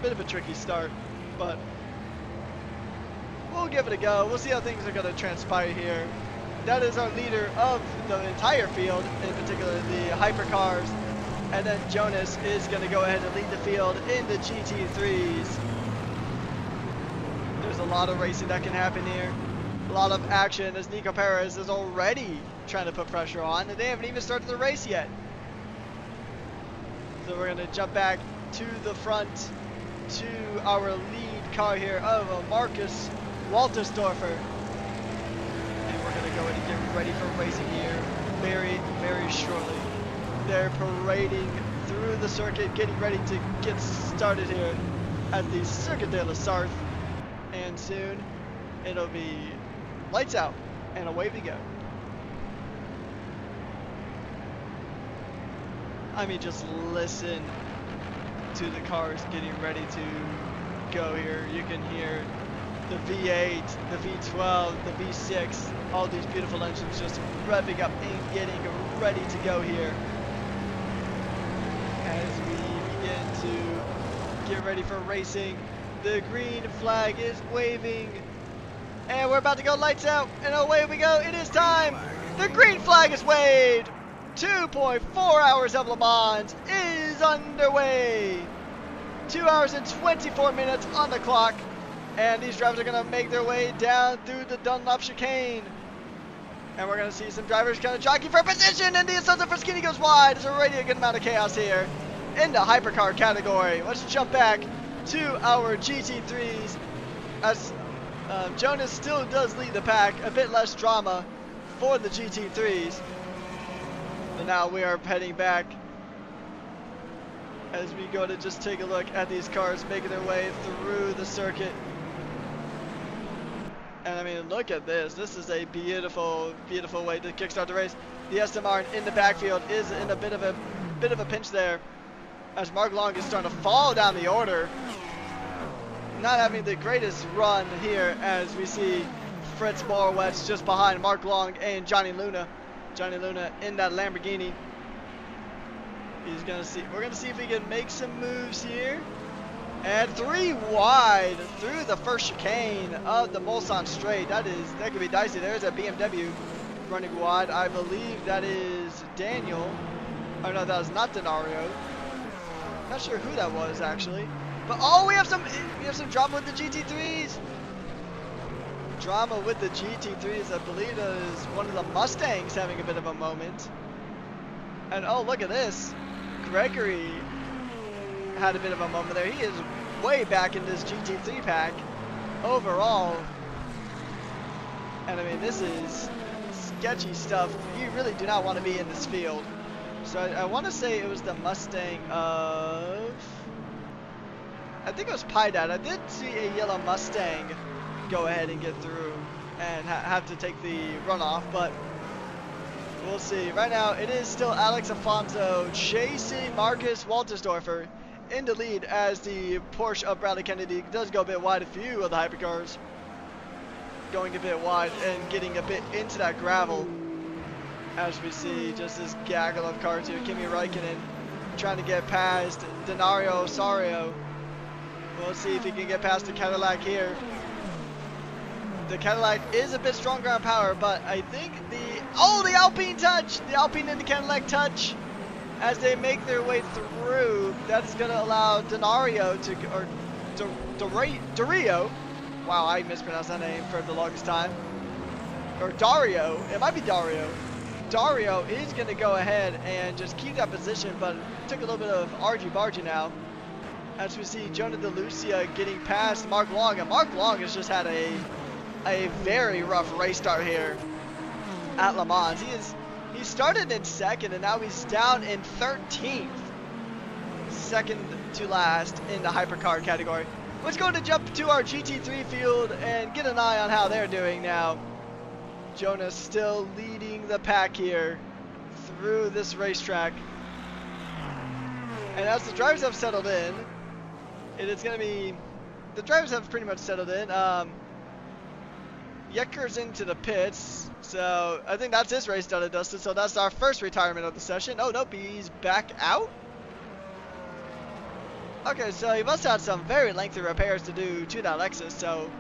Bit of a tricky start, but we'll give it a go. We'll see how things are going to transpire here. That is our leader of the entire field, in particular the hypercars. And then Jonas is going to go ahead and lead the field in the GT3s. There's a lot of racing that can happen here. A lot of action as Nico Perez is already trying to put pressure on, and they haven't even started the race yet. So we're going to jump back to the front to our lead car here of Marcus Waltersdorfer. And we're going to go ahead and get ready for racing here very, very shortly. They're parading through the circuit, getting ready to get started here at the Circuit de la Sarthe. And soon it'll be lights out and away we go. I mean, just listen to the cars getting ready to go here. You can hear the V8, the V12, the V6, all these beautiful engines just revving up and getting ready to go here. As we begin to get ready for racing, the green flag is waving, and we're about to go lights out, and away we go. It is time. The green flag is waved. 2.4 hours of Le Mans is underway. 2 hours and 24 minutes on the clock, and these drivers are going to make their way down through the Dunlop chicane. And we're going to see some drivers kind of jockeying for position, and the Assunta Fraschini goes wide. There's already a good amount of chaos here in the hypercar category. Let's jump back to our GT3s as Jonas still does lead the pack. A bit less drama for the GT3s. And now we are heading back as we go to just take a look at these cars making their way through the circuit. And I mean, look at this. This is a beautiful, beautiful way to kickstart the race. The SMR in the backfield is in a bit of a pinch there, as Mark Long is starting to fall down the order. Not having the greatest run here, as we see Fritz Borwetz just behind Mark Long and Johnny Luna. Johnny Luna in that Lamborghini. He's gonna see. We're gonna see if he can make some moves here. And 3 wide through the first chicane of the Mulsanne Straight. That could be dicey. There's a BMW running wide. I believe that is Daniel. Oh no, that was not Denario. Not sure who that was actually. But oh, we have some drama with the GT3s. Drama with the GT3s. I believe that is one of the Mustangs having a bit of a moment. And oh, look at this. Gregory had a bit of a moment there. He is way back in this GT3 pack overall. And I mean, this is sketchy stuff. You really do not want to be in this field. So I want to say it was the Mustang of, I think it was Pydad. I did see a yellow Mustang go ahead and get through and have to take the runoff, but we'll see. Right now, it is still Alex Afonso chasing Marcus Waltersdorfer in the lead, as the Porsche of Bradley Kennedy does go a bit wide. A few of the hypercars going a bit wide and getting a bit into that gravel, as we see just this gaggle of cars here. Kimi Räikkönen trying to get past Denario Osario. We'll see if he can get past the Cadillac here. The Cadillac is a bit stronger on power, but I think the Alpine touch, the Alpine and the Cadillac touch, as they make their way through, that's going to allow Denario to, or Dario, wow, I mispronounced that name for the longest time, or Dario, it might be Dario. Dario is going to go ahead and just keep that position, but took a little bit of argy-bargy now, as we see Jonah DeLucia getting past Mark Long, and Mark Long has just had a very rough race start here at Le Mans. He started in second, and now he's down in 13th. Second to last in the hypercar category. Let's go to jump to our GT3 field and get an eye on how they're doing now. Jonas still leading the pack here through this racetrack. And as the drivers have settled in, it is going to be, the drivers have pretty much settled in. Yecker's into the pits, so I think that's his race done and dusted. So that's our first retirement of the session. Oh nope, he's back out. Okay, so he must have had some very lengthy repairs to do to that Lexus. So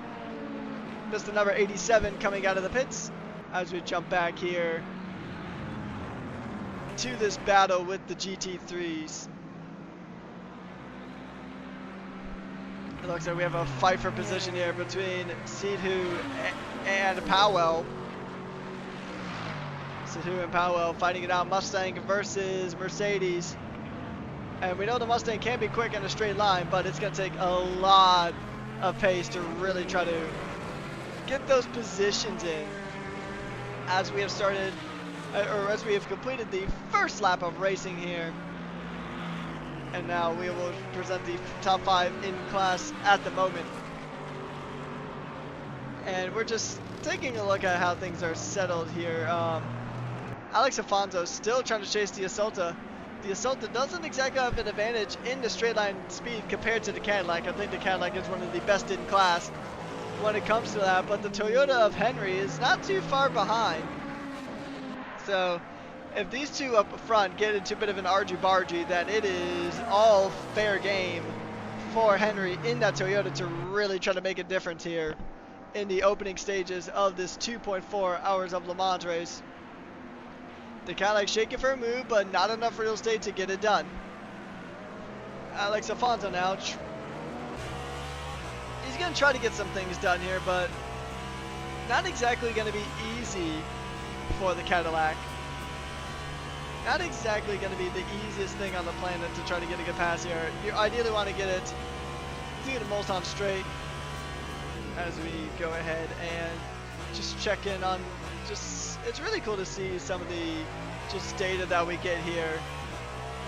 Mr. number 87 coming out of the pits as we jump back here to this battle with the GT3s. It looks like we have a fight for position here between Sidhu and Powell. Sidhu and Powell fighting it out. Mustang versus Mercedes. And we know the Mustang can be quick in a straight line, but it's going to take a lot of pace to really try to get those positions in. As we have started, or as we have completed the first lap of racing here. And now we will present the top 5 in class at the moment. And we're just taking a look at how things are settled here. Alex Afonso still trying to chase the Asalta. The Asalta doesn't exactly have an advantage in the straight line speed compared to the Cadillac. I think the Cadillac is one of the best in class when it comes to that. But the Toyota of Henry is not too far behind. So if these two up front get into a bit of an argy-bargy, then it is all fair game for Henry in that Toyota to really try to make a difference here in the opening stages of this 2.4 hours of Le Mans race. The Cadillac shaking for a move, but not enough real estate to get it done. Alex Afonso now. He's going to try to get some things done here, but not exactly going to be easy for the Cadillac. Not exactly going to be the easiest thing on the planet to try to get a good pass here. You ideally want to get it through the Mulsanne straight as we go ahead and just check in on it's really cool to see some of the just data that we get here.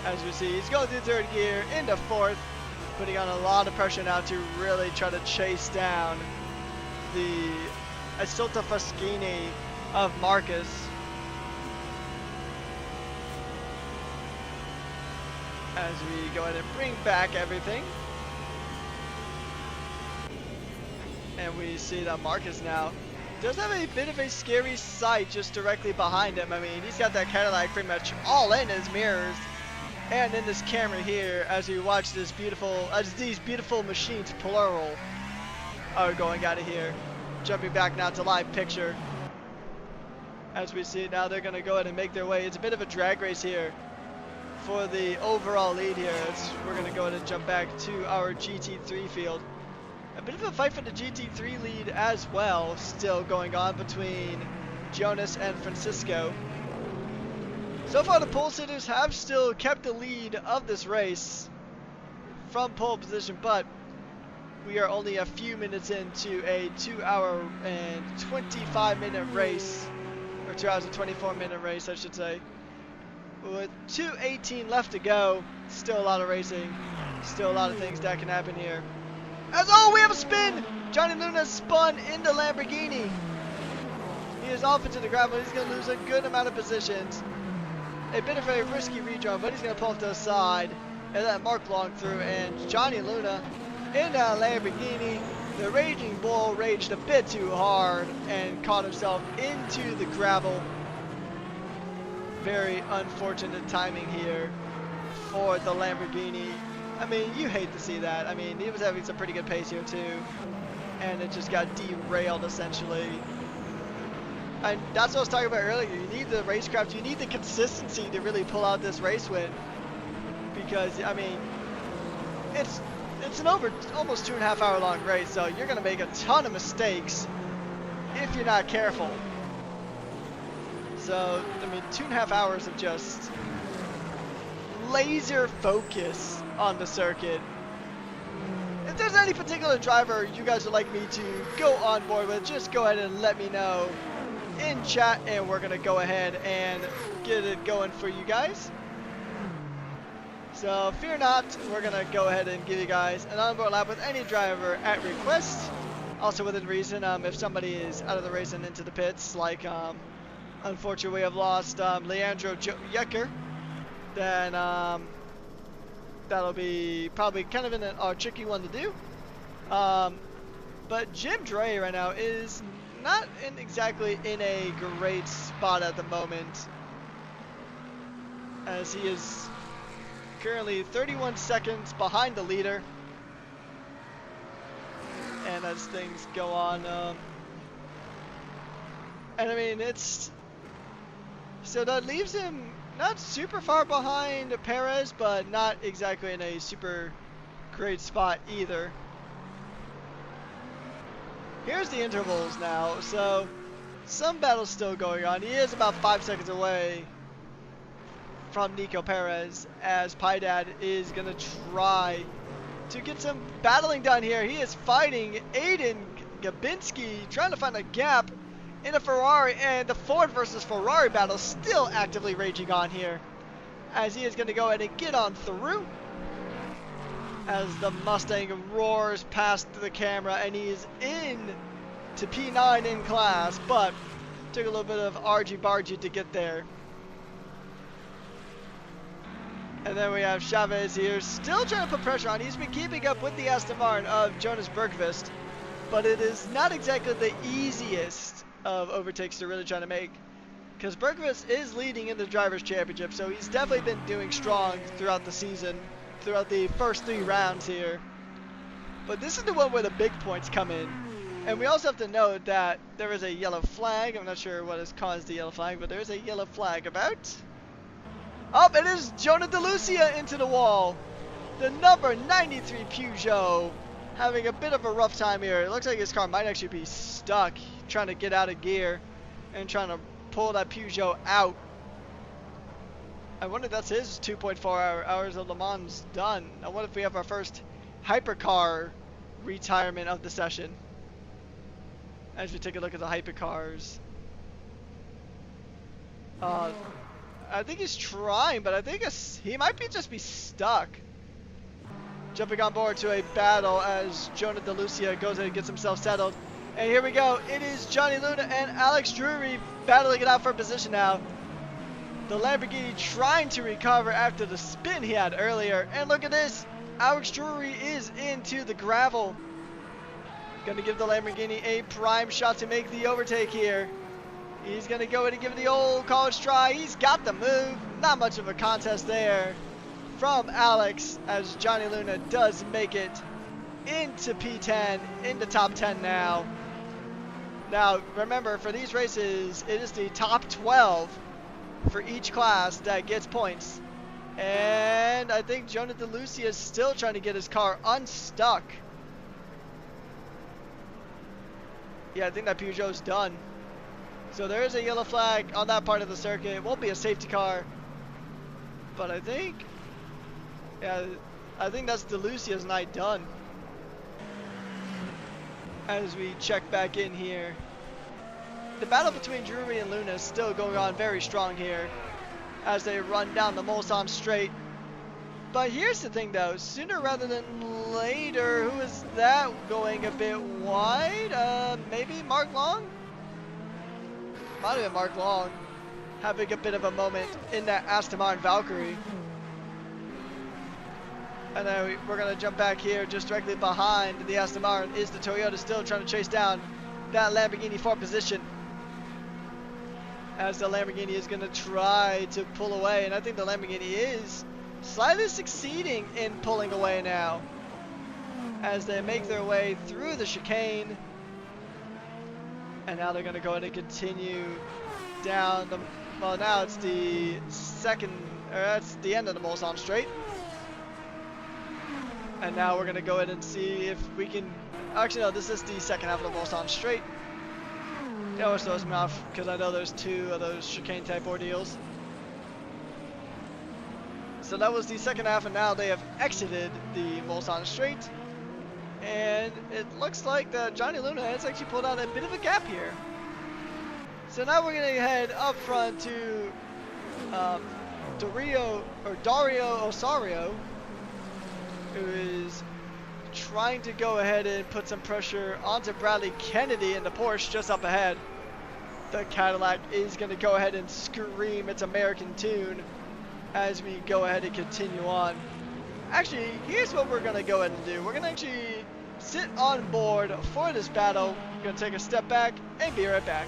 As we see, he's going through third gear into fourth, putting on a lot of pressure now to really try to chase down the Asalta Faschini of Marcus. As we go ahead and bring back everything. And we see that Marcus now does have a bit of a scary sight just directly behind him. I mean, he's got that Cadillac pretty much all in his mirrors and in this camera here as we watch this beautiful, as these beautiful machines, plural, are going out of here. Jumping back now to live picture. As we see now they're going to go ahead and make their way. It's a bit of a drag race here for the overall lead here. We're going to go ahead and jump back to our GT3 field. A bit of a fight for the GT3 lead as well, still going on between Jonas and Francisco. So far the pole sitters have still kept the lead of this race from pole position, but we are only a few minutes into a 2 hour and 25 minute race, or 2 hours and 24 minute race I should say. With 2:18 left to go, still a lot of racing, still a lot of things that can happen here. We have a spin! Johnny Luna spun in the Lamborghini. He is off into the gravel. He's going to lose a good amount of positions. A bit of a risky rejoin, but he's going to pull to the side and let Mark Long through. And Johnny Luna in that Lamborghini. The Raging Bull raged a bit too hard and caught himself into the gravel. Very unfortunate timing here for the Lamborghini. I mean, you hate to see that. I mean, he was having some pretty good pace here too, and it just got derailed essentially. And that's what I was talking about earlier. You need the racecraft, you need the consistency to really pull out this race win. Because, I mean, it's an almost 2.5 hour long race, so you're going to make a ton of mistakes if you're not careful. So, I mean, 2.5 hours of just laser focus on the circuit. If there's any particular driver you guys would like me to go on board with, just go ahead and let me know in chat, and we're gonna go ahead and get it going for you guys. So fear not, we're gonna go ahead and give you guys an onboard lap with any driver at request. Also within reason, if somebody is out of the race and into the pits, like unfortunately we have lost Leandro Yecker, then that'll be probably kind of a tricky one to do. But Jim Dre right now is not exactly in a great spot at the moment, as he is currently 31 seconds behind the leader. And as things go on, and I mean, so that leaves him not super far behind Perez, but not exactly in a super great spot either. Here's the intervals now, so some battle's still going on. He is about 5 seconds away from Nico Perez, as Pydad is going to try to get some battling done here. He is fighting Aiden Gabinski, trying to find a gap in a Ferrari, and the Ford versus Ferrari battle still actively raging on here, as he is going to go ahead and get on through, as the Mustang roars past the camera, and he is in to P9 in class, but took a little bit of argy-bargy to get there. And then we have Chavez here, still trying to put pressure on. He's been keeping up with the Aston Martin of Jonas Bergqvist, but it is not exactly the easiest of overtakes to really try to make, because Bergqvist is leading in the Drivers' Championship, so he's definitely been doing strong throughout the season, throughout the first 3 rounds here. But this is the one where the big points come in. And we also have to note that there is a yellow flag. I'm not sure what has caused the yellow flag, but there is a yellow flag about. Oh, it is Jonah DeLucia into the wall. The number 93 Peugeot having a bit of a rough time here. It looks like his car might actually be stuck, trying to get out of gear and trying to pull that Peugeot out. I wonder if that's his 2.4 hours of Le Mans done. I wonder if we have our first hypercar retirement of the session, as we take a look at the hypercars. I think he's trying, but I think he might just be stuck. Jumping on board to a battle as Jonah DeLucia goes in and gets himself settled. And here we go. It is Johnny Luna and Alex Drury battling it out for position now. The Lamborghini trying to recover after the spin he had earlier. And look at this. Alex Drury is into the gravel. Going to give the Lamborghini a prime shot to make the overtake here. He's going to go in and give it the old college try. He's got the move. Not much of a contest there from Alex, as Johnny Luna does make it into P10, in the top 10 now. Now, remember, for these races, it is the top 12 for each class that gets points. And I think Jonah DeLucia is still trying to get his car unstuck. Yeah, I think that Peugeot's done. So there is a yellow flag on that part of the circuit. It won't be a safety car, but I think, yeah, I think that's DeLucia's night done. As we check back in here, the battle between Drury and Luna is still going on very strong here as they run down the Mulsanne straight. But here's the thing though, sooner rather than later, who is that going a bit wide? Maybe Mark Long? Might have been Mark Long having a bit of a moment in that Aston Martin Valkyrie. And then we're going to jump back here. Just directly behind the Aston Martin is the Toyota, still trying to chase down that Lamborghini for position, as the Lamborghini is going to try to pull away. And I think the Lamborghini is slightly succeeding in pulling away now, as they make their way through the chicane. And now they're going to go ahead and continue down the, well, now it's the second, or that's the end of the Mulsanne straight. And now we're going to go ahead and see if we can, actually no, this is the second half of the Mulsanne straight. They always throws me off because I know there's 2 of those chicane type ordeals. So that was the second half, and now they have exited the Mulsanne straight. And it looks like that Johnny Luna has actually pulled out a bit of a gap here. So now we're going to head up front to Dario Osario, who is trying to go ahead and put some pressure onto Bradley Kennedy in the Porsche just up ahead. The Cadillac is going to go ahead and scream its American tune as we go ahead and continue on. Actually, here's what we're gonna go ahead and do. We're gonna actually sit on board for this battle. We're gonna take a step back and be right back.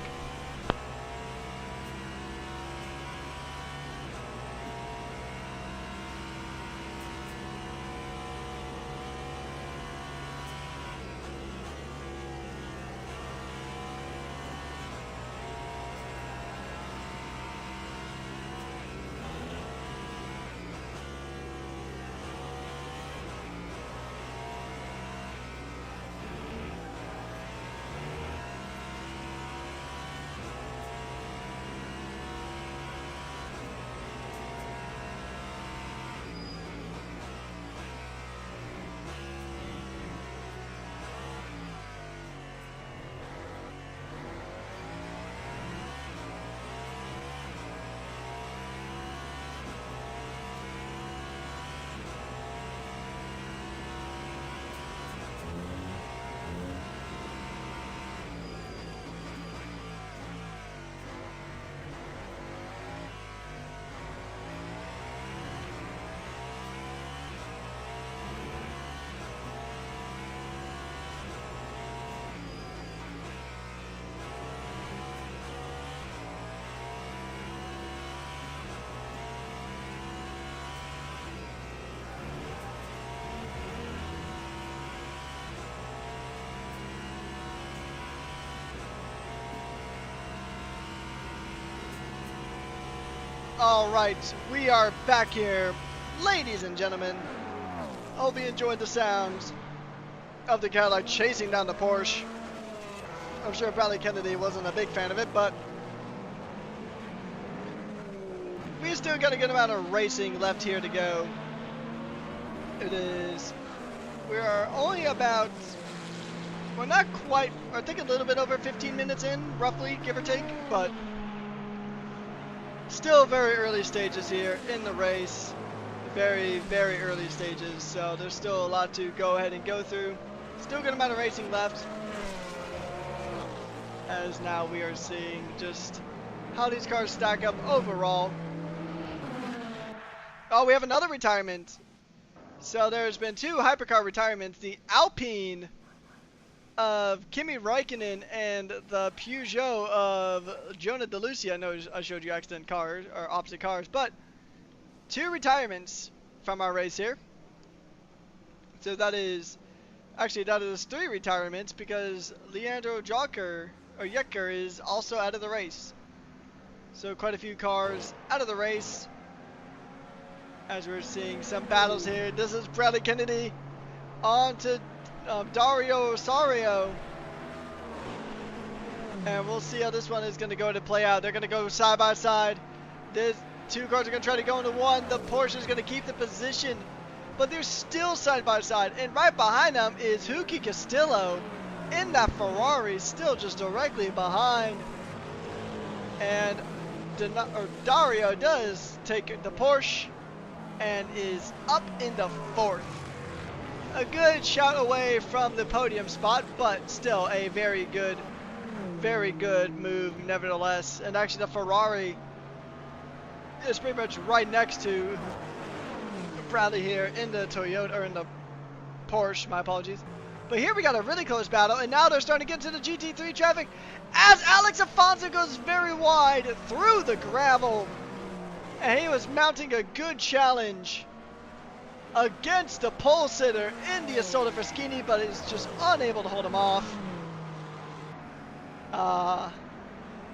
Alright, we are back here, ladies and gentlemen. Hope you enjoyed the sounds of the Cadillac chasing down the Porsche. I'm sure Bradley Kennedy wasn't a big fan of it, but we still got a good amount of racing left here to go. We are only about, we're not quite, I think a little bit over 15 minutes in, roughly, give or take, but still very early stages here in the race. Very, very early stages, so there's still a lot to go ahead and go through. Still a good amount of racing left, as now we are seeing just how these cars stack up overall. Oh, we have another retirement. So there's been two hypercar retirements. The Alpine of Kimi Räikkönen and the Peugeot of Jonah DeLucia. I know I showed you accident cars, or opposite cars, but two retirements from our race here. So that is, actually that is three retirements because Leandro Jocker, or Yecker, is also out of the race. So quite a few cars out of the race. As we're seeing some battles here. This is Bradley Kennedy on to Dario Osario. And we'll see how this one is going to go to play out. They're going to go side by side. There's two cars are going to try to go into one. The Porsche is going to keep the position. But they're still side by side. And right behind them is Huki Castillo in that Ferrari, still just directly behind. And Dario does take the Porsche and is up in the fourth. A good shot away from the podium spot, but still a very good move nevertheless. And actually the Ferrari is pretty much right next to Bradley here in the Toyota, or in the Porsche, my apologies. But here we got a really close battle, and now they're starting to get into the GT3 traffic as Alex Afonso goes very wide through the gravel. And he was mounting a good challenge against the pole sitter in the Isotta Fraschini, but is just unable to hold him off.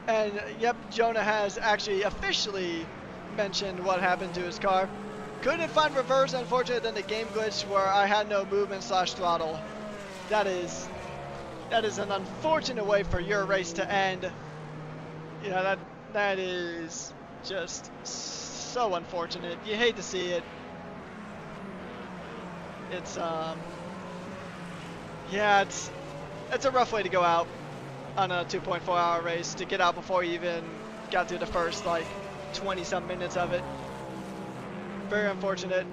And yep, Jonah has actually officially mentioned what happened to his car. Couldn't find reverse, unfortunately, then the game glitched where I had no movement / throttle. That is an unfortunate way for your race to end. You know, that is just so unfortunate. You hate to see it. It's yeah, it's a rough way to go out on a 2.4 hour race, to get out before you even got through the first like 20 some minutes of it. Very unfortunate.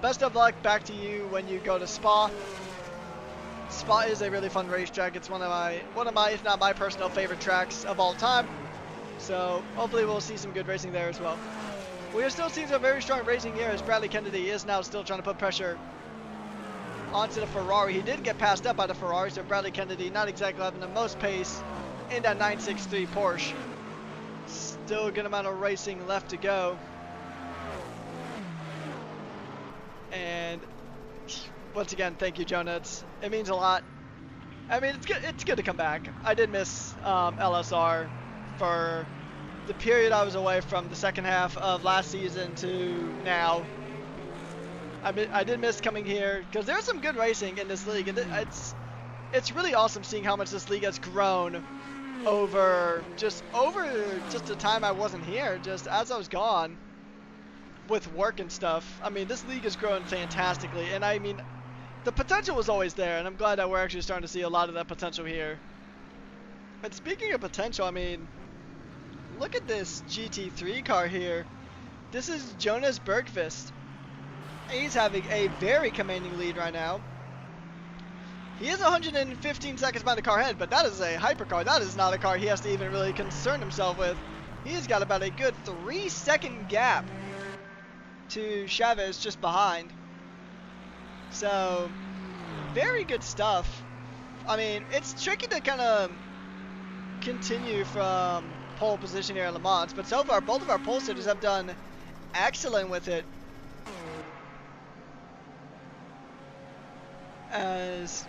Best of luck back to you when you go to Spa. Spa is a really fun racetrack. It's one of my, if not my personal favorite tracks of all time. So hopefully we'll see some good racing there as well. We are still seeing some very strong racing here as Bradley Kennedy is now still trying to put pressure onto the Ferrari. He did get passed up by the Ferrari, so Bradley Kennedy not exactly having the most pace in that 963 Porsche. Still a good amount of racing left to go. And once again, thank you, Jonah. It means a lot. I mean, it's good to come back. I did miss LSR for the period I was away from the second half of last season to now. I did miss coming here because there's some good racing in this league, and it's really awesome seeing how much this league has grown over just the time I wasn't here, just as I was gone with work and stuff. I mean, this league has grown fantastically, and I mean, the potential was always there, and I'm glad that we're actually starting to see a lot of that potential here. And speaking of potential, I mean, look at this GT3 car here. This is Jonas Bergqvist. He's having a very commanding lead right now. He is 115 seconds behind the car ahead, but that is a hypercar. That is not a car he has to even really concern himself with. He's got about a good 3-second gap to Chavez just behind. So, very good stuff. I mean, it's tricky to kind of continue from pole position here at Le Mans, but so far both of our pole sitters have done excellent with it. As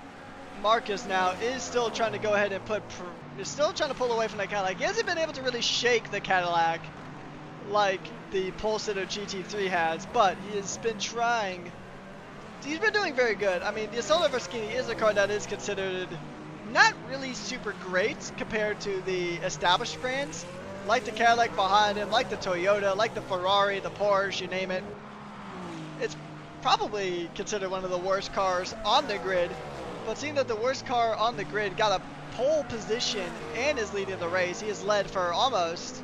Marcus now is still trying to go ahead and is still trying to pull away from that Cadillac. He hasn't been able to really shake the Cadillac like the pole sitter GT3 has, but he has been trying. He's been doing very good. I mean, the Asolo Verschini is a car that is considered not really super great compared to the established brands, like the Cadillac behind him, like the Toyota, like the Ferrari, the Porsche, you name it. It's probably considered one of the worst cars on the grid, but seeing that the worst car on the grid got a pole position and is leading the race, he has led for almost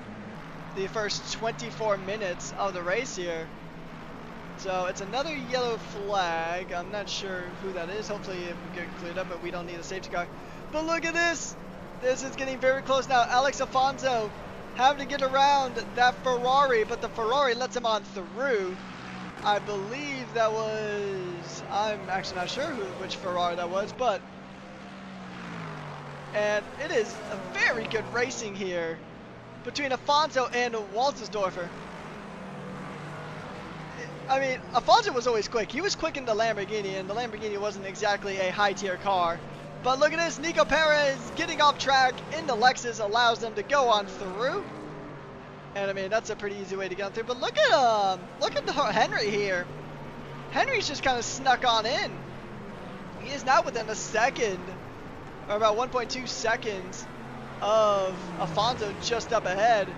the first 24 minutes of the race here. So it's another yellow flag. I'm not sure who that is. Hopefully it will get cleared up, but we don't need a safety car. But look at this. This is getting very close now. Alex Afonso having to get around that Ferrari, but the Ferrari lets him on through. I believe that was, I'm actually not sure which Ferrari that was, but, and it is a very good racing here between Afonso and Waltersdorfer. I mean, Afonso was always quick. He was quick in the Lamborghini, and the Lamborghini wasn't exactly a high-tier car. But look at this, Nico Perez getting off track in the Lexus allows them to go on through. And I mean, that's a pretty easy way to get on through. But look at Henry here. Henry's just kind of snuck on in. He is now within a second, or about 1.2 seconds of Afonso just up ahead.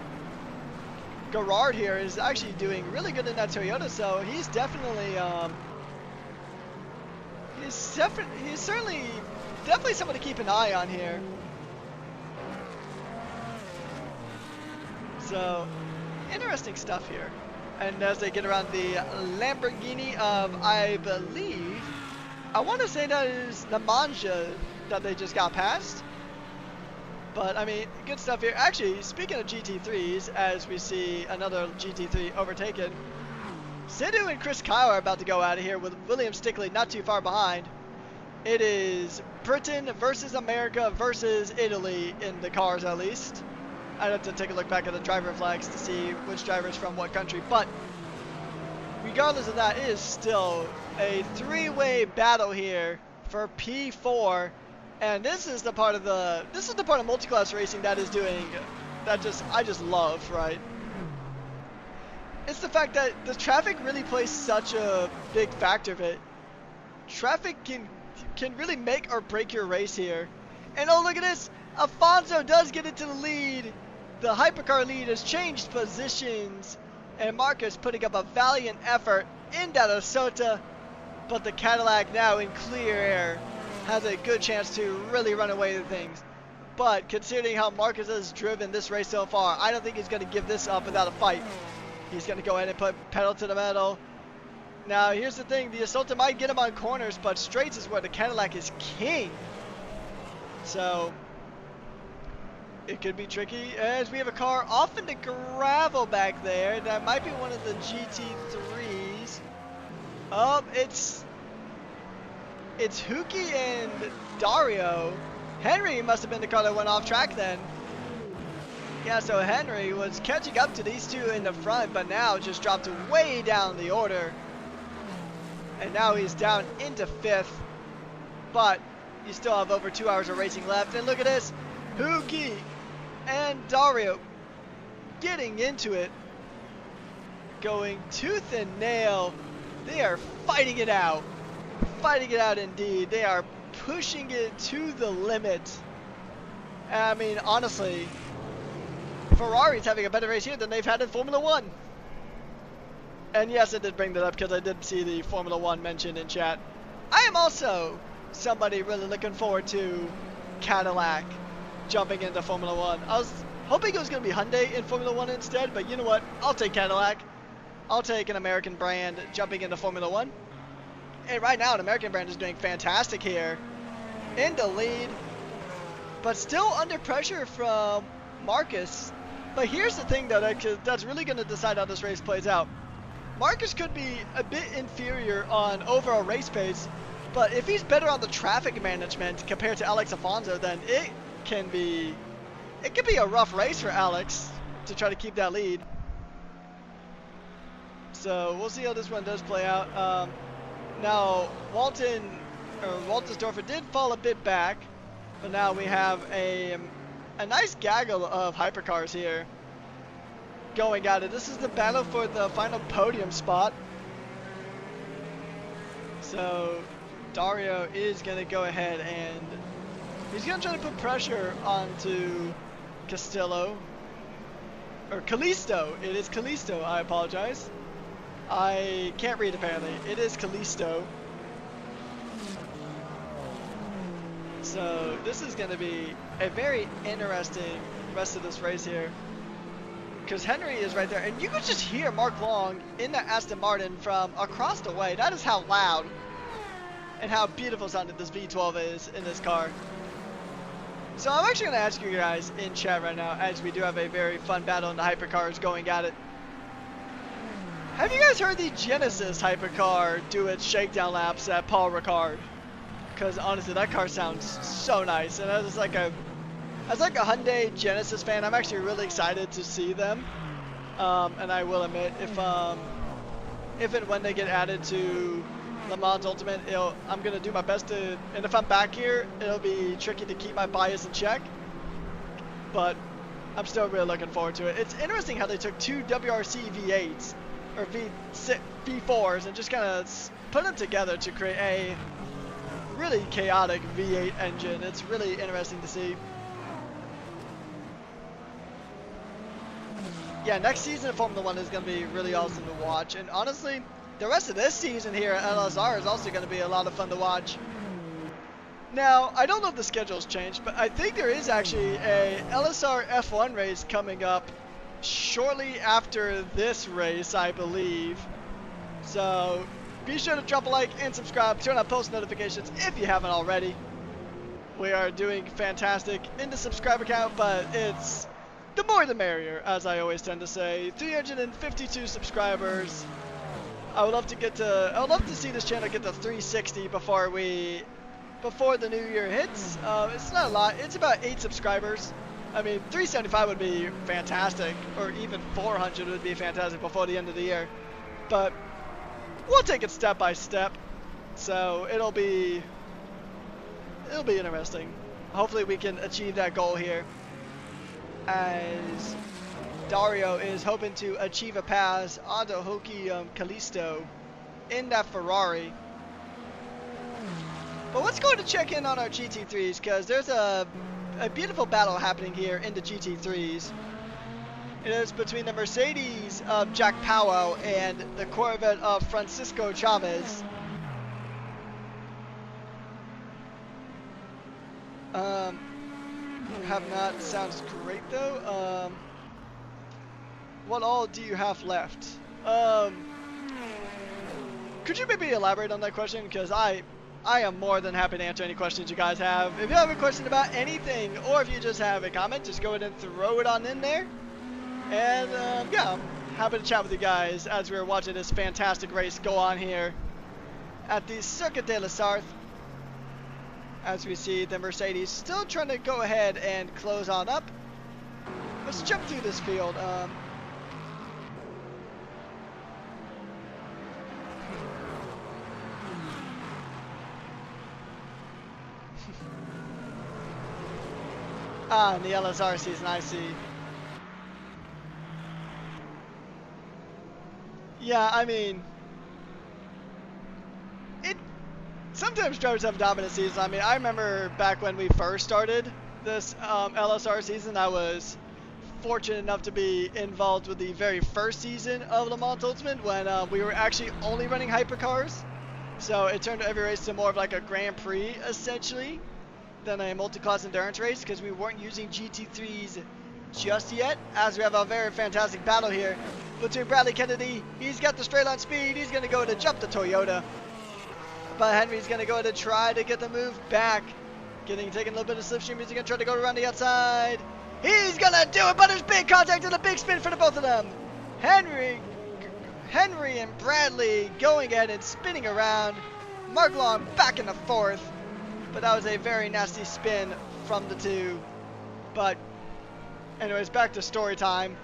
Gerard here is actually doing really good in that Toyota, so he's definitely, he's certainly someone to keep an eye on here. So, interesting stuff here. And as they get around the Lamborghini of, I believe, I want to say that is the Manja that they just got past. But, I mean, good stuff here. Actually, speaking of GT3s, as we see another GT3 overtaken, Sidhu and Chris Kyle are about to go out of here with William Stickley not too far behind. It is Britain versus America versus Italy in the cars, at least. I'd have to take a look back at the driver flags to see which driver is from what country. But regardless of that, it is still a three-way battle here for P4. And this is the part of multi-class racing that is doing, I just love, right? It's the fact that the traffic really plays such a big factor of it. Traffic can really make or break your race here. And oh, look at this, Afonso does get into the lead. The hypercar lead has changed positions, and Marcus putting up a valiant effort in that Asota, but the Cadillac now in clear air has a good chance to really run away with things. But considering how Marcus has driven this race so far, I don't think he's going to give this up without a fight. He's going to go ahead and put pedal to the metal. Now here's the thing, the Assaulta might get him on corners, but straights is where the Cadillac is king. So It could be tricky as we have a car off into gravel back there. That might be one of the GT3s. Oh, it's Huki and Dario. Henry must have been the car that went off track then. Yeah, so Henry was catching up to these two in the front, but now just dropped way down the order. And now he's down into 5th. But you still have over 2 hours of racing left. And look at this. Huki and Dario getting into it. Going tooth and nail. They are fighting it out. Fighting it out indeed. They are pushing it to the limit. I mean, honestly, Ferrari's having a better race here than they've had in Formula 1. And yes, I did bring that up because I did see the Formula 1 mentioned in chat. I am also somebody really looking forward to Cadillac jumping into Formula 1. I was hoping it was going to be Hyundai in Formula 1 instead, but you know what? I'll take Cadillac. I'll take an American brand jumping into Formula 1. And right now, an American brand is doing fantastic here. In the lead, but still under pressure from Marcus. But here's the thing that's really going to decide how this race plays out. Marcus could be a bit inferior on overall race pace, but if he's better on the traffic management compared to Alex Afonso, then it could be a rough race for Alex to try to keep that lead. So we'll see how this one does play out. Now Waltersdorfer did fall a bit back, but now we have a nice gaggle of hypercars here going at it. This is the battle for the final podium spot. So Dario is going to go ahead and he's going to try to put pressure onto Castillo. Or Callisto. It is Callisto. I apologize. I can't read apparently. It is Callisto. So this is going to be a very interesting rest of this race here. Because Henry is right there. And you could just hear Mark Long in the Aston Martin from across the way. That is how loud and how beautiful sounded this V12 is in this car. So I'm actually going to ask you guys in chat right now, as we do have a very fun battle in the hypercars going at it. Have you guys heard the Genesis hypercar do its shakedown laps at Paul Ricard? Because honestly, that car sounds so nice. And as like a Hyundai Genesis fan, I'm actually really excited to see them. And I will admit, if and when they get added to Le Mans Ultimate, I'm gonna do my best to. And if I'm back here, it'll be tricky to keep my bias in check. But I'm still really looking forward to it. It's interesting how they took two WRC V8s or V4s and just kind of put them together to create a really chaotic V8 engine. It's really interesting to see. Yeah, next season of Formula 1 is going to be really awesome to watch. And honestly, the rest of this season here at LSR is also going to be a lot of fun to watch. Now, I don't know if the schedule's changed, but I think there is actually a LSR F1 race coming up shortly after this race, I believe. So be sure to drop a like and subscribe, turn on post notifications if you haven't already. We are doing fantastic in the subscriber count, but it's the more the merrier, as I always tend to say. 352 subscribers. I would love to see this channel get to 360 before the new year hits. It's not a lot. It's about 8 subscribers. I mean, 375 would be fantastic, or even 400 would be fantastic before the end of the year. But we'll take it step by step. So it'll be interesting. Hopefully we can achieve that goal here, as Dario is hoping to achieve a pass onto Hoki Callisto in that Ferrari. But let's go to check in on our GT3s, because there's a beautiful battle happening here in the GT3s. It is between the Mercedes of Jack Powell and the Corvette of Francisco Chavez. Have not. Sounds great though. What all do you have left? Could you maybe elaborate on that question? Because I I am more than happy to answer any questions you guys have. If you have a question about anything, or if you just have a comment, just go ahead and throw it on in there. And yeah, I'm happy to chat with you guys as we're watching this fantastic race go on here at the Circuit de la Sarthe. As we see the Mercedes still trying to go ahead and close on up. Let's jump through this field. In the LSR season, I see. Yeah, I mean, sometimes drivers have dominant seasons. I mean, I remember back when we first started this LSR season, I was fortunate enough to be involved with the very first season of Le Mans Ultimate when we were actually only running hypercars. So it turned every race to more of like a Grand Prix, essentially, than a multi-class endurance race because we weren't using GT3s just yet. As we have a very fantastic battle here between Bradley Kennedy. He's got the straight line speed. He's going to go to jump the Toyota. But Henry's going to go to try to get the move back. Taking a little bit of slipstream. He's going to try to go around the outside. He's going to do it, but there's big contact and a big spin for the both of them. Henry and Bradley going ahead and spinning around. Mark Long back in the fourth. But that was a very nasty spin from the two. But anyways, back to story time.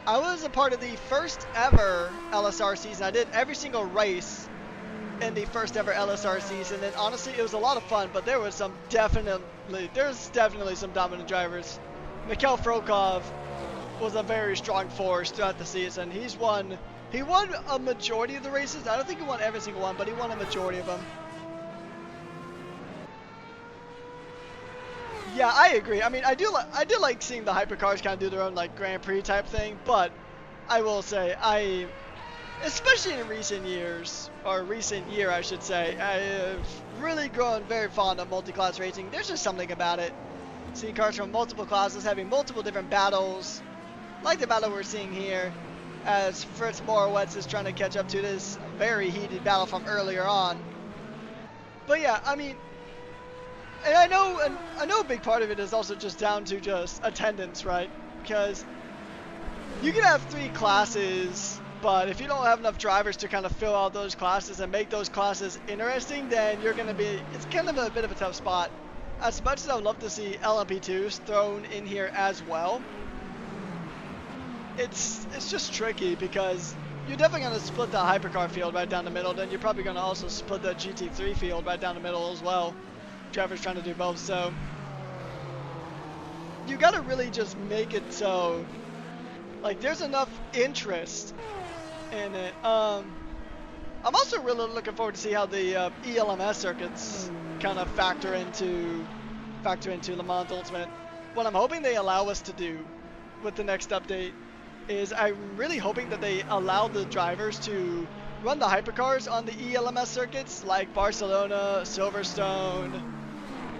I was a part of the first ever LSR season. I did every single race in the first ever LSR season, and honestly it was a lot of fun, but there's definitely some dominant drivers. Mikhail Frolkov was a very strong force throughout the season. He won a majority of the races. I don't think he won every single one, but he won a majority of them. Yeah, I agree. I mean, I do like seeing the hypercars kind of do their own like Grand Prix type thing, but I will say especially in recent years, or recent year I should say, I have really grown very fond of multi-class racing. There's just something about it. Seeing cars from multiple classes having multiple different battles, like the battle we're seeing here, as Fritz Morawetz is trying to catch up to this very heated battle from earlier on. But yeah, I mean, and I know a big part of it is also just down to just attendance, right? Because you can have 3 classes, but if you don't have enough drivers to kind of fill out those classes and make those classes interesting, then it's kind of a bit of a tough spot. As much as I would love to see LMP2s thrown in here as well, it's just tricky because you're definitely going to split the hypercar field right down the middle, then you're probably going to also split the GT3 field right down the middle as well. Drivers trying to do both, so you got to really just make it so like there's enough interest in it. I'm also really looking forward to see how the ELMS circuits kind of factor into Le Mans Ultimate. What I'm hoping they allow us to do with the next update is I'm really hoping that they allow the drivers to run the hypercars on the ELMS circuits like Barcelona, Silverstone,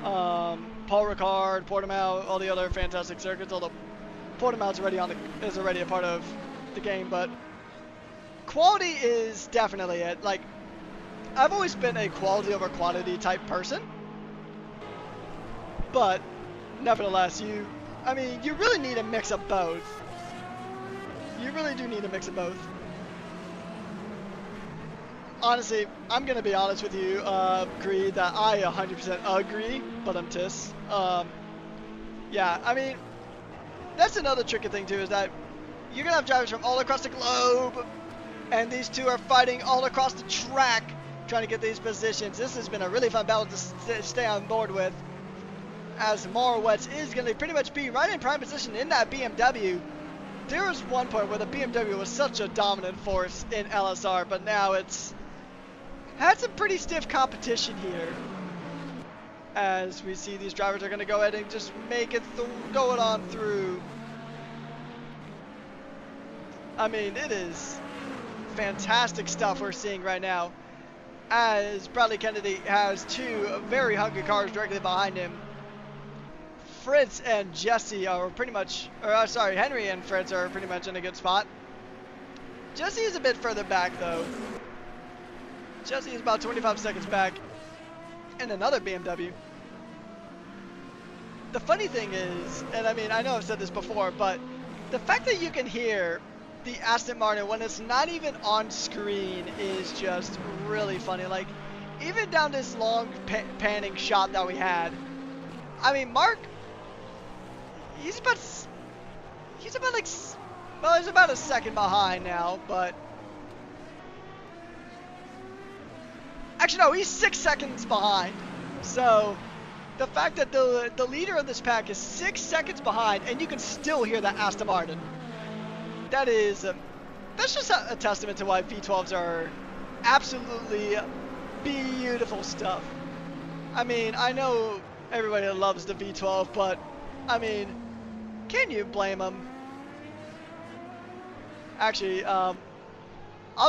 Paul Ricard, Portimao, all the other fantastic circuits. Although Portimao's is already a part of the game, but quality is definitely it. Like, I've always been a quality over quantity type person, but nevertheless, you really need a mix of both. You really do need a mix of both. Honestly, I'm going to be honest with you, Greed, that I 100% agree, but I'm tis. Yeah, I mean, that's another tricky thing too, is that you're going to have drivers from all across the globe, and these two are fighting all across the track, trying to get these positions. This has been a really fun battle to stay on board with, as Morawetz is going to pretty much be right in prime position in that BMW. There was one point where the BMW was such a dominant force in LSR, but now it's had some pretty stiff competition here. As we see these drivers are going to go ahead and just make it go it on through. I mean, it is fantastic stuff we're seeing right now, as Bradley Kennedy has 2 very hungry cars directly behind him. Fritz and Jesse are pretty much, Henry and Fritz are pretty much in a good spot. Jesse is a bit further back though. Jesse is about 25 seconds back. and another BMW. The funny thing is, and I mean, I know I've said this before, but the fact that you can hear the Aston Martin when it's not even on screen is just really funny. Like, even down this long panning shot that we had, I mean, Mark, he's about like, well, he's about a second behind now, but actually no, he's 6 seconds behind. So the fact that the leader of this pack is 6 seconds behind, and you can still hear that Aston Martin, that's just a testament to why V12s are absolutely beautiful stuff. I mean, I know everybody loves the V12, but I mean, can you blame them? Actually, I'll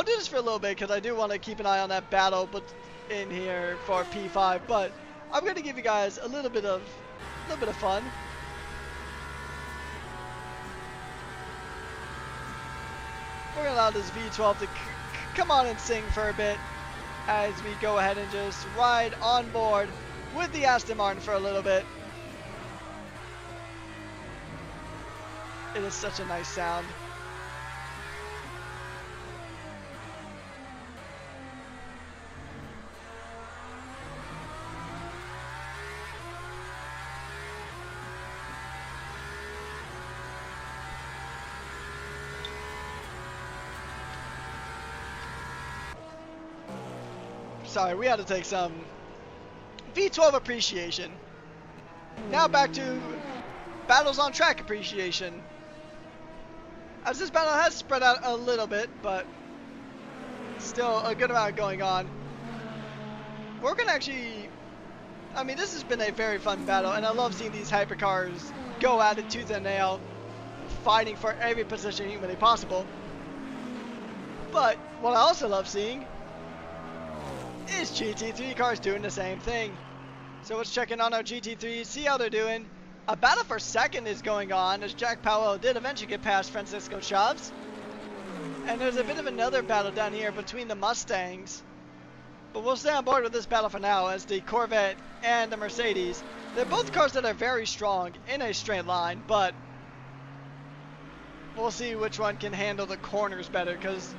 do this for a little bit because I do want to keep an eye on that battle, but in here for P5. But I'm going to give you guys a little bit of fun. We're going to allow this V12 to come on and sing for a bit as we go ahead and just ride on board with the Aston Martin for a little bit. It is such a nice sound. Sorry, we had to take some V12 appreciation. Now back to battles on track appreciation. As this battle has spread out a little bit, but still a good amount going on. We're gonna actually, I mean, this has been a very fun battle, and I love seeing these hypercars go at it tooth and nail, fighting for every position humanly possible. But what I also love seeing is GT3 cars doing the same thing. So let's check in on our GT3s, see how they're doing. A battle for second is going on as Jack Powell did eventually get past Francisco Chavez. And there's a bit of another battle down here between the Mustangs. But we'll stay on board with this battle for now as the Corvette and the Mercedes. They're both cars that are very strong in a straight line, but we'll see which one can handle the corners better, because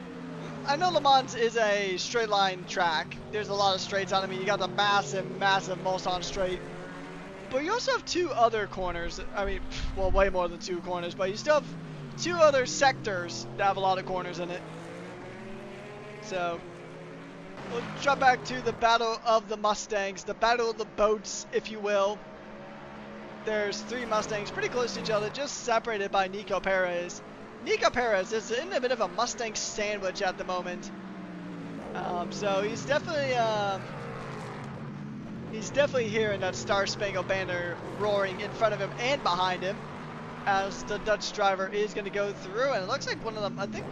I know Le Mans is a straight line track. There's a lot of straights on it. I mean, you got the massive Mulsanne straight. But you also have two other corners. I mean, well, way more than two corners, but you still have two other sectors that have a lot of corners in it. So we'll drop back to the battle of the Mustangs, the battle of the boats, if you will. There's three Mustangs pretty close to each other, just separated by Nico Perez. Nico Perez is in a bit of a Mustang sandwich at the moment. So he's definitely hearing that Star Spangled Banner roaring in front of him and behind him as the Dutch driver is going to go through. And it looks like one of them, I think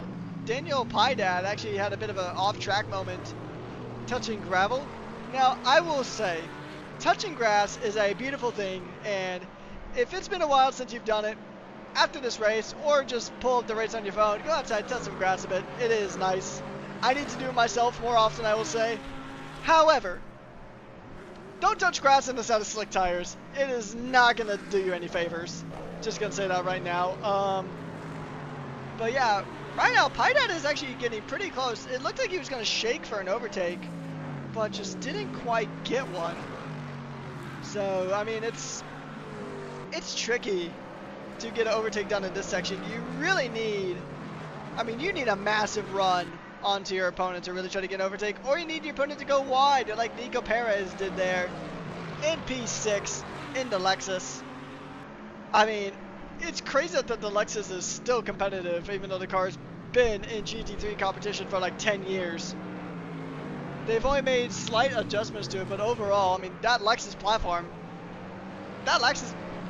Daniel Piedad actually had a bit of an off-track moment touching gravel. Now, I will say, touching grass is a beautiful thing, and if it's been a while since you've done it, after this race, or just pull up the race on your phone, go outside, touch some grass a bit. It is nice. I need to do it myself more often, I will say. However, don't touch grass in the set of slick tires. It is not going to do you any favors. Just going to say that right now. But yeah, right now, Piedad is actually getting pretty close. It looked like he was going to shake for an overtake, but just didn't quite get one. So, I mean, it's tricky to get an overtake done in this section. You really need, I mean, you need a massive run onto your opponent to really try to get an overtake, or you need your opponent to go wide, like Nico Perez did there in P6 in the Lexus. I mean, it's crazy that the Lexus is still competitive, even though the car's been in GT3 competition for like 10 years. They've only made slight adjustments to it, but overall, I mean, that Lexus platform,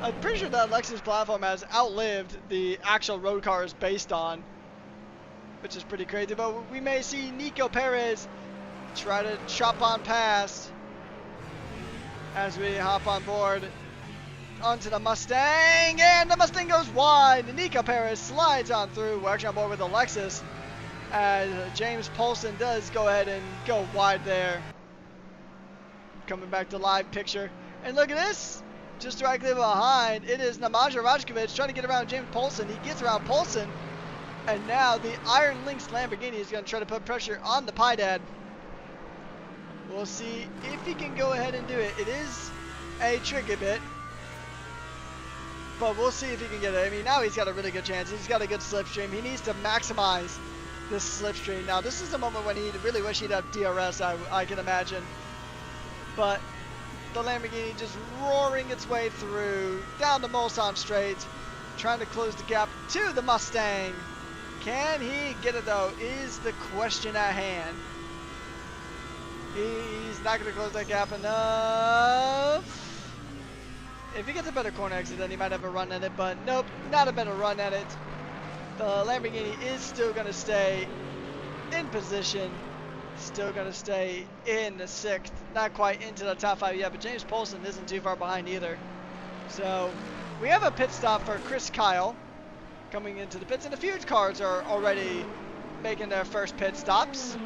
I'm pretty sure that Lexus platform has outlived the actual road cars based on, which is pretty crazy. But we may see Nico Perez try to chop on past as we hop on board onto the Mustang, and the Mustang goes wide. Nico Perez slides on through. We're actually on board with the Lexus as James Polson does go ahead and go wide there. coming back to live picture. And look at this. Just directly behind, it is Nemanja Rajkovic trying to get around James Poulsen. He gets around Poulsen. And now the Iron Lynx Lamborghini is going to try to put pressure on the Piedad. We'll see if he can go ahead and do it. It is a tricky bit. But we'll see if he can get it. I mean, now he's got a really good chance. He's got a good slipstream. He needs to maximize this slipstream. Now, this is a moment when he'd really wish he'd have DRS, I can imagine. But the Lamborghini just roaring its way through, down the Mulsanne Straight, trying to close the gap to the Mustang. Can he get it, though, is the question at hand. He's not going to close that gap enough. If he gets a better corner exit, then he might have a run at it, but nope, not a better run at it. The Lamborghini is still going to stay in position, still going to stay in the 6th, not quite into the top 5 yet, but James Poulsen isn't too far behind either. So we have a pit stop for Chris Kyle coming into the pits, and a few cars are already making their first pit stops.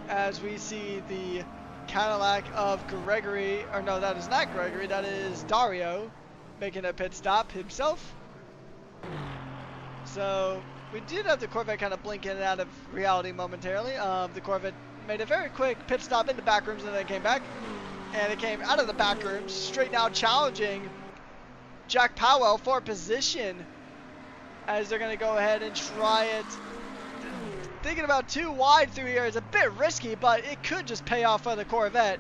As we see the Cadillac of Gregory, or no, that is not Gregory, that is Dario making a pit stop himself. So we did have the Corvette kind of blink in and out of reality momentarily. The Corvette made a very quick pit stop in the back rooms and then came back. And it came out of the back rooms, straight now challenging Jack Powell for position. As they're going to go ahead and try it. Thinking about too wide through here is a bit risky, but it could just pay off for the Corvette.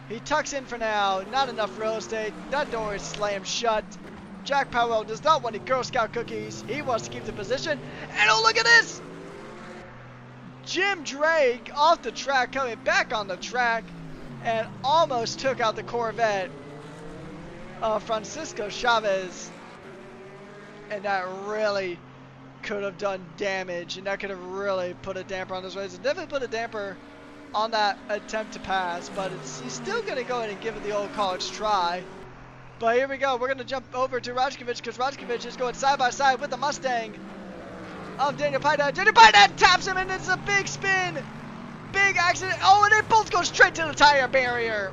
He tucks in for now, not enough real estate. That door is slammed shut. Jack Powell does not want any Girl Scout cookies. He wants to keep the position. And oh, look at this! Jim Drake off the track, coming back on the track, and almost took out the Corvette of Francisco Chavez. And that really could have done damage, and that could have really put a damper on this race. It definitely put a damper on that attempt to pass, but he's still going to go ahead and give it the old college try. But here we go. We're going to jump over to Rajkovic, because Rajkovic is going side by side with the Mustang of Daniel Piedad. Daniel Piedad taps him, and it's a big spin. Big accident. Oh, and they both go straight to the tire barrier.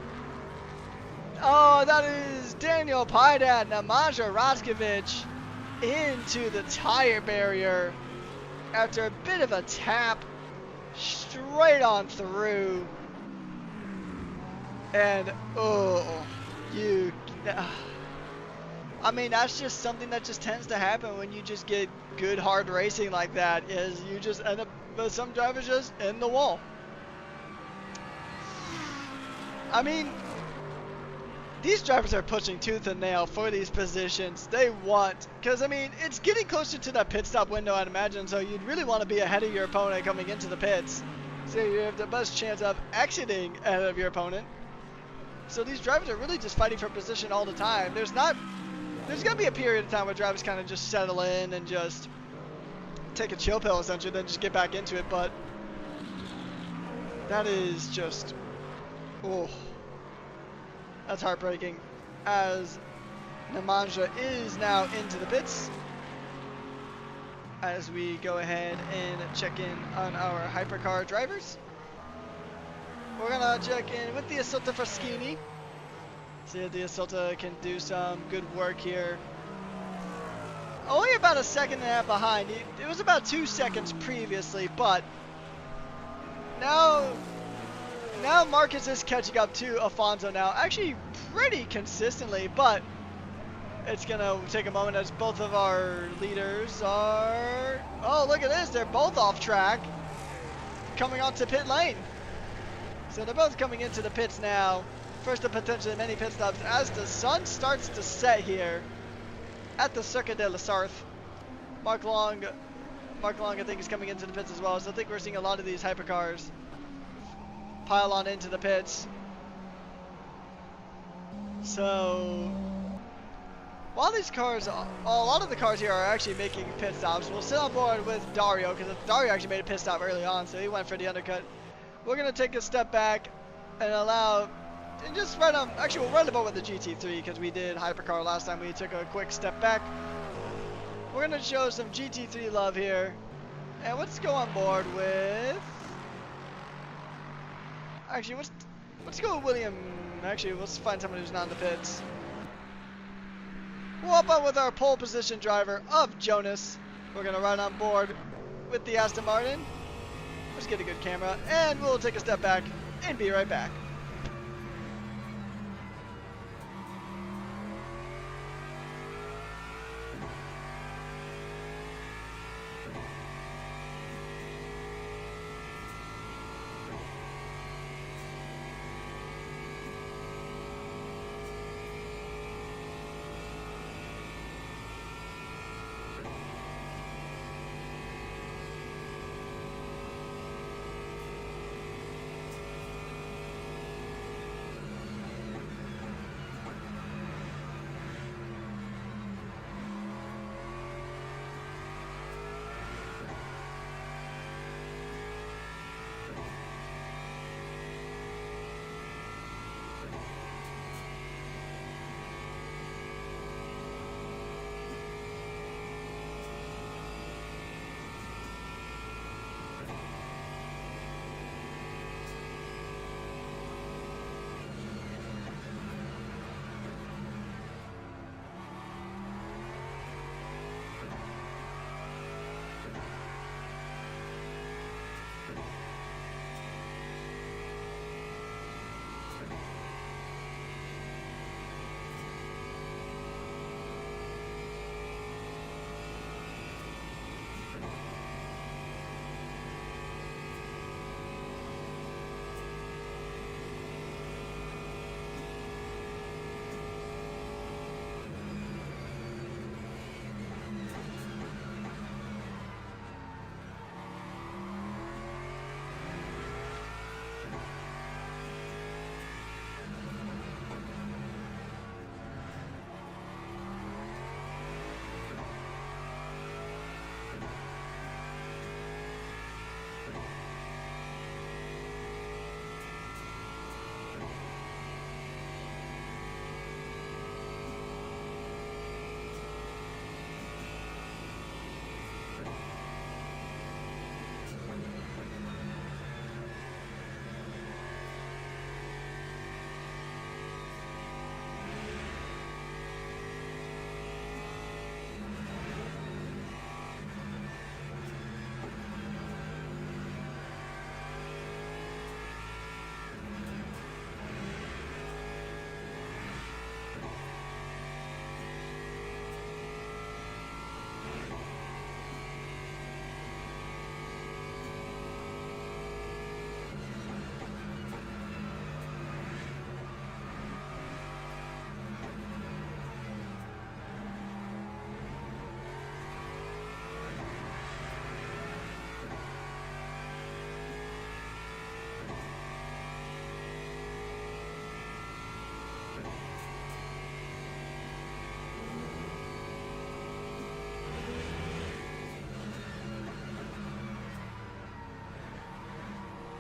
Oh, that is Daniel Piedad, Nemanja Rajkovic into the tire barrier after a bit of a tap straight on through. And I mean, that's just something that just tends to happen when you just get good hard racing like that, is you just end up with some drivers just in the wall. I mean, these drivers are pushing tooth and nail for these positions. They want, because I mean, it's getting closer to that pit stop window, I'd imagine, so you'd really want to be ahead of your opponent coming into the pits, so you have the best chance of exiting ahead of your opponent. So these drivers are really just fighting for position all the time. There's going to be a period of time where drivers kind of just settle in and just take a chill pill, essentially, then just get back into it, but that is just, that's heartbreaking, as Nemanja is now into the pits. As we go ahead and check in on our hypercar drivers. We're going to check in with the Isilta Fraschini. See if the Isilta can do some good work here. Only about a second and a half behind. It was about 2 seconds previously, but now Marcus is catching up to Afonso now, actually pretty consistently, but it's going to take a moment as both of our leaders are, oh, look at this, they're both off track, coming onto pit lane. So they're both coming into the pits now, first of potentially many pit stops, as the sun starts to set here at the Circuit de la Sarthe. Mark Long, I think, is coming into the pits as well, so I think we're seeing a lot of these hypercars pile on into the pits. So while these cars, a lot of the cars here are actually making pit stops, we'll sit on board with Dario, because Dario actually made a pit stop early on, so he went for the undercut. We're going to take a step back and just run on, actually we'll run the boat with the GT3, because we did hypercar last time. We took a quick step back. We're going to show some GT3 love here, and let's go on board with, actually Let's go with William. Actually, let's find someone who's not in the pits. We'll hop on with our pole position driver of Jonas. We're going to run on board with the Aston Martin. Let's get a good camera, and we'll take a step back and be right back.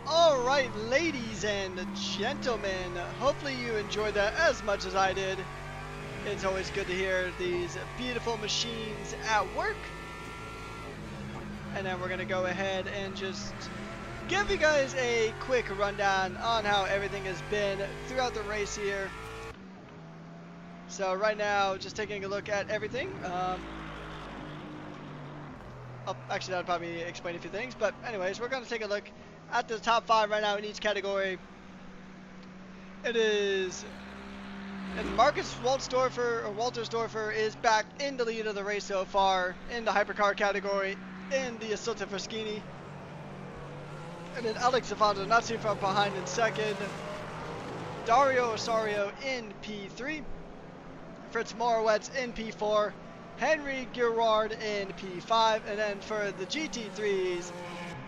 Alright, ladies and gentlemen, hopefully you enjoyed that as much as I did. It's always good to hear these beautiful machines at work. And then we're going to go ahead and just give you guys a quick rundown on how everything has been throughout the race here. So right now, just taking a look at everything. Actually, that would probably explain a few things. But anyways, we're going to take a look at the top 5 right now in each category. It is, and Marcus Waltersdorfer is back in the lead of the race so far in the hypercar category in the Assunta Fraschini. And then Alex Zavanzo not too far behind in second. Dario Osorio in P3. Fritz Morawetz in P4. Henry Girard in P5. And then for the GT3s,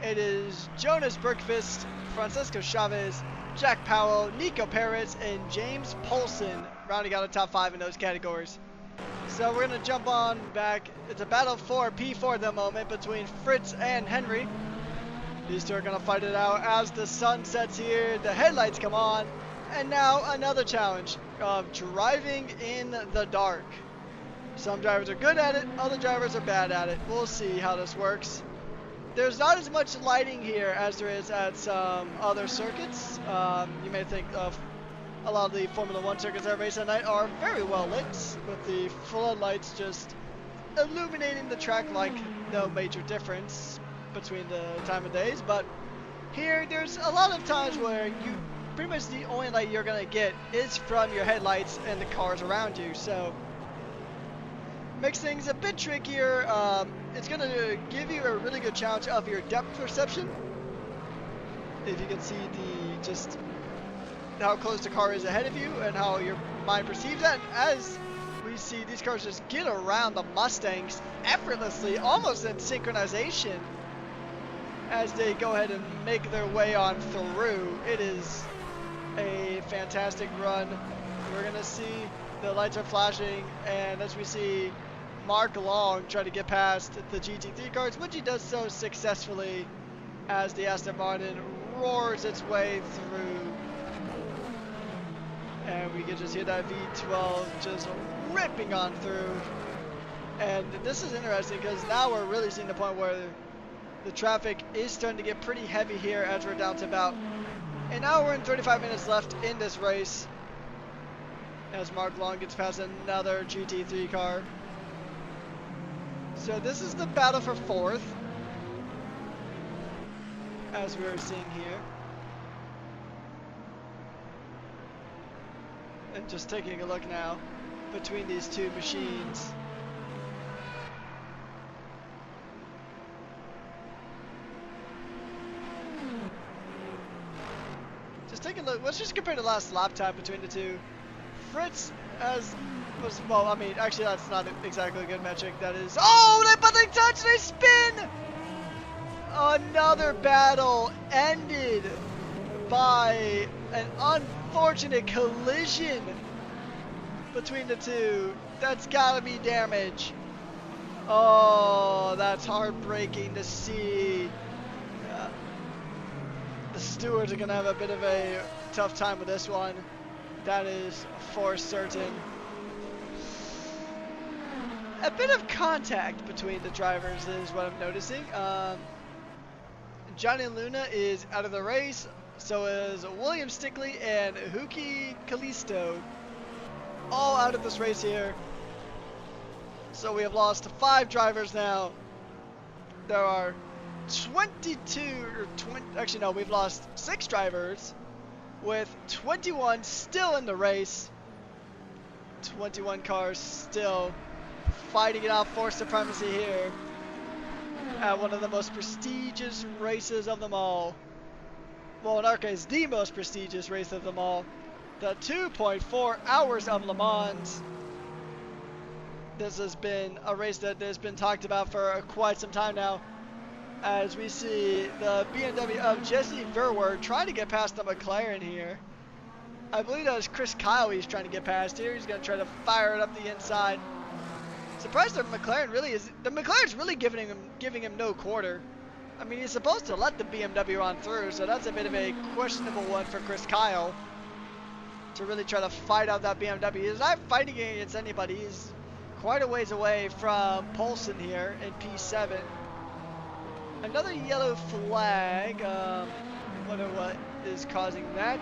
it is Jonas Bergqvist, Francisco Chavez, Jack Powell, Nico Peretz, and James Polson rounding out the top 5 in those categories. So we're going to jump on back. It's a battle for P4 at the moment between Fritz and Henry. These two are going to fight it out as the sun sets here, the headlights come on, and now another challenge of driving in the dark. Some drivers are good at it, other drivers are bad at it. We'll see how this works. there's not as much lighting here as there is at some other circuits. You may think of a lot of the Formula 1 circuits that race at night are very well lit, with the floodlights just illuminating the track like no major difference between the time of days. But here, there's a lot of times where you pretty much the only light you're gonna get is from your headlights and the cars around you. So makes things a bit trickier. It's gonna give you a really good challenge of your depth perception. If you can see just how close the car is ahead of you and how your mind perceives that. As we see these cars just get around the Mustangs effortlessly, almost in synchronization, as they go ahead and make their way on through. It is a fantastic run. We're gonna see the lights are flashing, and as we see Mark Long try to get past the GT3 cars, which he does so successfully as the Aston Martin roars its way through. And we can just hear that V12 just ripping on through. And this is interesting because now we're really seeing the point where the traffic is starting to get pretty heavy here, as we're down to about an hour and 35 minutes left in this race, as Mark Long gets past another GT3 car. So this is the battle for fourth, as we're seeing here. And just taking a look now between these two machines. Just taking a look, let's just compare the last lap time between the two. Fritz well, I mean, actually that's not exactly a good metric. That is, oh, but they touch, they spin! Another battle ended by an unfortunate collision between the two. That's gotta be damage. Oh, that's heartbreaking to see. The stewards are gonna have a bit of a tough time with this one. That is for certain. A bit of contact between the drivers is what I'm noticing. Johnny Luna is out of the race. So is William Stickley and Huki Kalisto, all out of this race here. So we have lost 5 drivers now. There are 22 or 20, actually no, we've lost 6 drivers with 21 still in the race. 21 cars still fighting it out for supremacy here at one of the most prestigious races of them all. Well, in our case, the most prestigious race of them all, the 2.4 hours of Le Mans. This has been a race that has been talked about for quite some time now, as we see the BMW of Jesse Verwer trying to get past the McLaren here. I believe that was Chris Kyle he's trying to get past here. He's going to try to fire it up the inside. Surprised the McLaren's really giving him no quarter. I mean, he's supposed to let the BMW on through, so that's a bit of a questionable one for Chris Kyle to really try to fight out that BMW. He's not fighting against anybody. He's quite a ways away from Poulsen here in P7. Another yellow flag. Wonder what is causing that.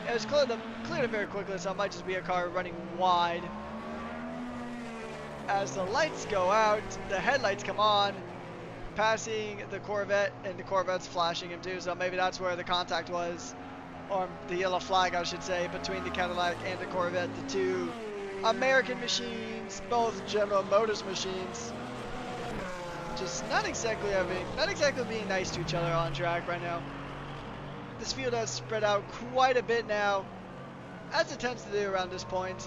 It was cleared up very quickly, so it might just be a car running wide. As the lights go out, the headlights come on, passing the Corvette, and the Corvette's flashing him too, so maybe that's where the contact was, or the yellow flag I should say, between the Cadillac and the Corvette, the two American machines, both General Motors machines, just not exactly being nice to each other on track right now. This field has spread out quite a bit now, as it tends to do around this point.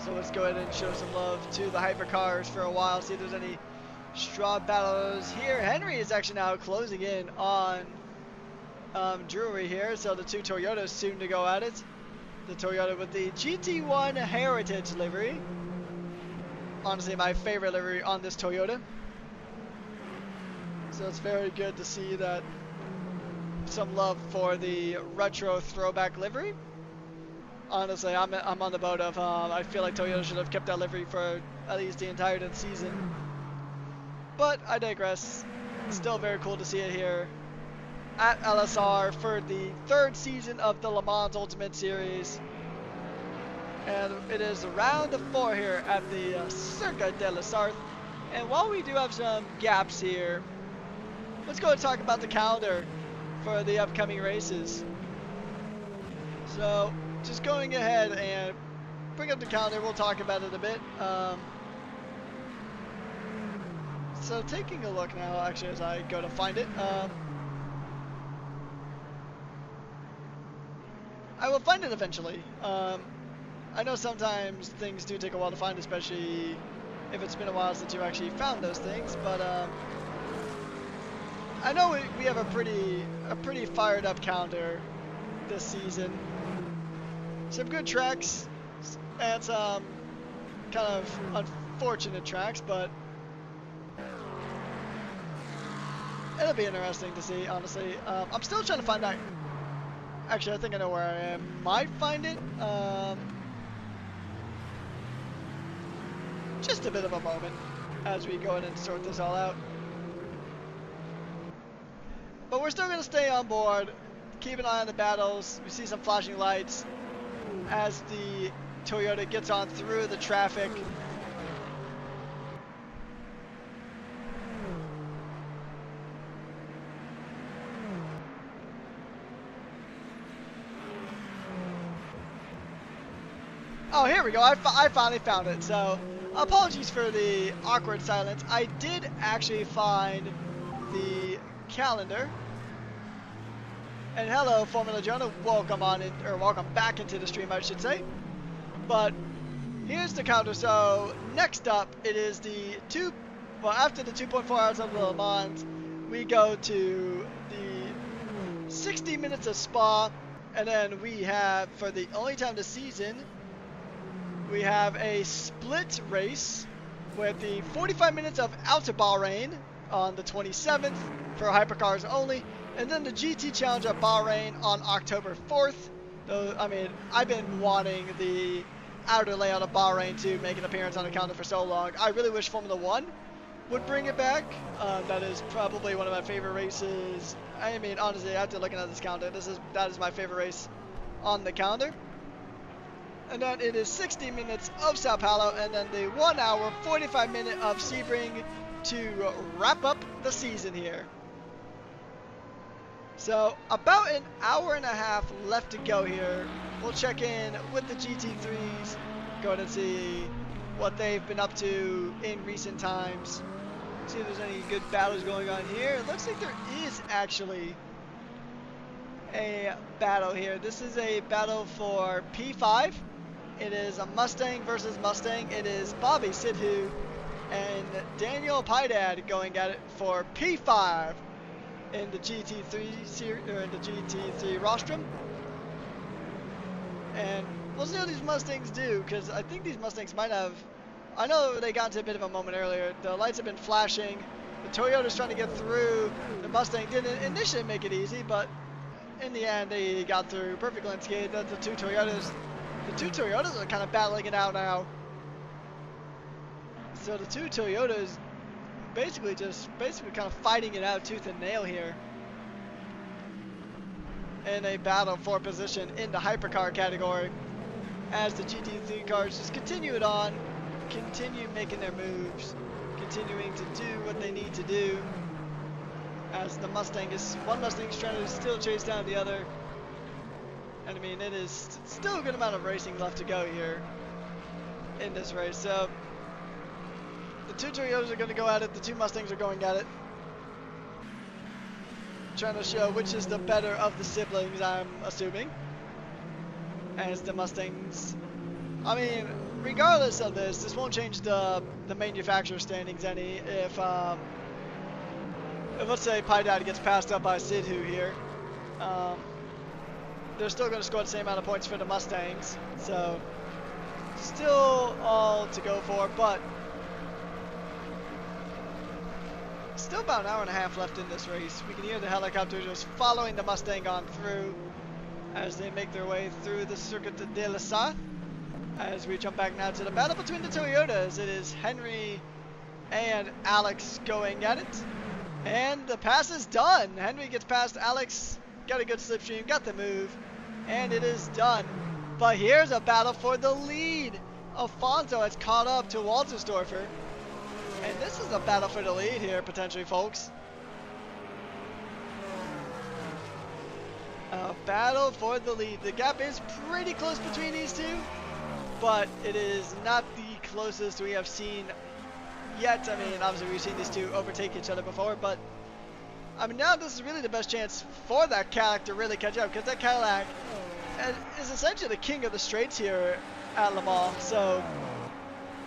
So let's go ahead and show some love to the hypercars for a while, see if there's any straw battles here. Henry is actually now closing in on Drury here, so the two Toyotas soon to go at it. The Toyota with the GT1 Heritage livery. Honestly, my favorite livery on this Toyota. So it's very good to see that some love for the retro throwback livery. Honestly, I'm on the boat of I feel like Toyota should have kept that livery for at least the entirety of the season. But I digress. still very cool to see it here at LSR for the third season of the Le Mans Ultimate Series. And it is round 4 here at the Circuit de la Sarthe. And while we do have some gaps here, let's go and talk about the calendar for the upcoming races. So, just going ahead and bring up the calendar, we'll talk about it a bit. So taking a look now, actually, as I go to find it. I will find it eventually. I know sometimes things do take a while to find, especially if it's been a while since you actually found those things, but I know we have a pretty fired up calendar this season. Some good tracks and some kind of unfortunate tracks, but it'll be interesting to see, honestly. I'm still trying to find that. Actually, I think I know where I am. Might find it. Just a bit of a moment as we go in and sort this all out. But we're still going to stay on board, keep an eye on the battles. We see some flashing lights as the Toyota gets on through the traffic. Oh, here we go. I finally found it. So, apologies for the awkward silence. I did actually find the calendar. And hello, Formula Jonah. Welcome on in, or welcome back into the stream, I should say. But here's the calendar. So, next up, it is after the 2.4 hours of Le Mans, we go to the 60 minutes of Spa, and then we have, for the only time this season, we have a split race with the 45 minutes of Out to Bahrain on the 27th for hypercars only, and then the GT Challenge at Bahrain on October 4th. Though, I mean, I've been wanting the outer layout of Bahrain to make an appearance on the calendar for so long. I really wish Formula 1 would bring it back. That is probably one of my favorite races. I mean, honestly, after looking at this calendar, that is my favorite race on the calendar. And then it is 60 minutes of Sao Paulo, and then the 1 hour, 45 minute of Sebring to wrap up the season here. So about an hour and a half left to go here. We'll check in with the GT3s, go ahead and see what they've been up to in recent times. See if there's any good battles going on here. It looks like there is actually a battle here. This is a battle for P5. It is a Mustang versus Mustang. It is Bobby Sidhu and Daniel Piedad going at it for P5 in the GT3 series, or in the GT3 rostrum. And we'll see how these Mustangs do, because I think these Mustangs might have. I know they got into a bit of a moment earlier. The lights have been flashing. The Toyota's trying to get through. The Mustang didn't initially make it easy, but in the end they got through. Perfect landscape. That's the two Toyotas. The two Toyotas are kind of battling it out now. So the two Toyotas basically kind of fighting it out tooth and nail here in a battle for position in the hypercar category, as the GT3 cars just continue it on, continue making their moves, continuing to do what they need to do, as the one Mustang's trying to still chase down the other. And I mean, it is still a good amount of racing left to go here in this race. So the two Toyotas are going to go at it. The two Mustangs are going at it, trying to show which is the better of the siblings, I'm assuming. As the Mustangs, I mean, regardless of this won't change the manufacturer standings any. If let's say Piedad gets passed up by Sidhu here, they're still going to score the same amount of points for the Mustangs. So still all to go for, but still about an hour and a half left in this race. We can hear the helicopter just following the Mustang on through as they make their way through the Circuit de la Sarthe. As we jump back now to the battle between the Toyotas, it is Henry and Alex going at it. And the pass is done. Henry gets past Alex, got a good slipstream, got the move, and it is done. But here's a battle for the lead. Alfonso has caught up to Waltersdorfer. And this is a battle for the lead here, potentially, folks. A battle for the lead. The gap is pretty close between these two, but it is not the closest we have seen yet. I mean, obviously we've seen these two overtake each other before, but I mean, now this is really the best chance for that Cadillac to really catch up, because that Cadillac is essentially the king of the straights here at Le Mans. So,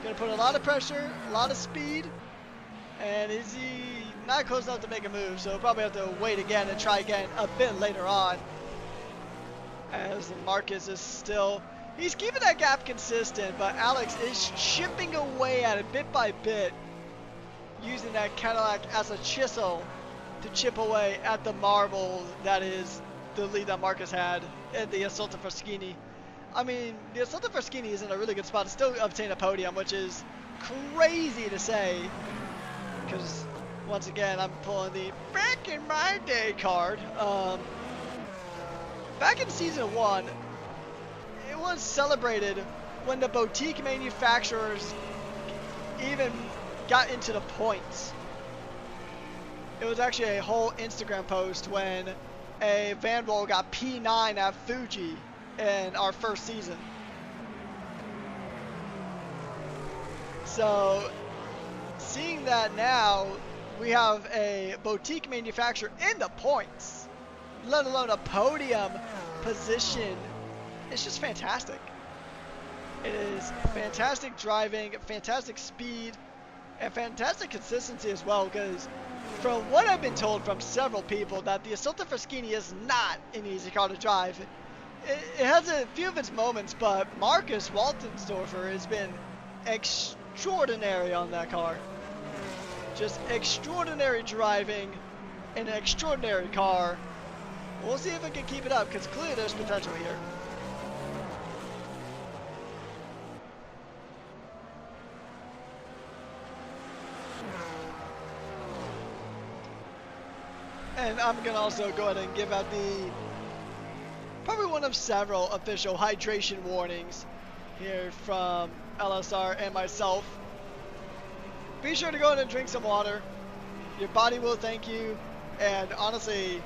gonna put a lot of pressure, a lot of speed, and is he not close enough to make a move? So, we'll probably have to wait again and try again a bit later on. As Marcus is still, he's keeping that gap consistent, but Alex is chipping away at it bit by bit, using that Cadillac as a chisel to chip away at the marble that is the lead that Marcus had in the Assolta Fraschini. I mean, the Assolta Fraschini is in a really good spot to still obtain a podium, which is crazy to say, because once again, I'm pulling the back in my day card. Back in season 1, it was celebrated when the boutique manufacturers even got into the points. It was actually a whole Instagram post when a Van Roll got P9 at Fuji in our first season. So, seeing that now, we have a boutique manufacturer in the points, let alone a podium position. It's just fantastic. It is fantastic driving, fantastic speed, and fantastic consistency as well, because from what I've been told from several people, that the Assolta Fraschini is not an easy car to drive. It has a few of its moments, but Marcus Waltensdorfer has been extraordinary on that car. Just extraordinary driving in an extraordinary car. We'll see if it can keep it up, because clearly there's potential here. And I'm going to also go ahead and give out the, probably one of several official hydration warnings here from LSR and myself. Be sure to go ahead and drink some water. Your body will thank you, and honestly,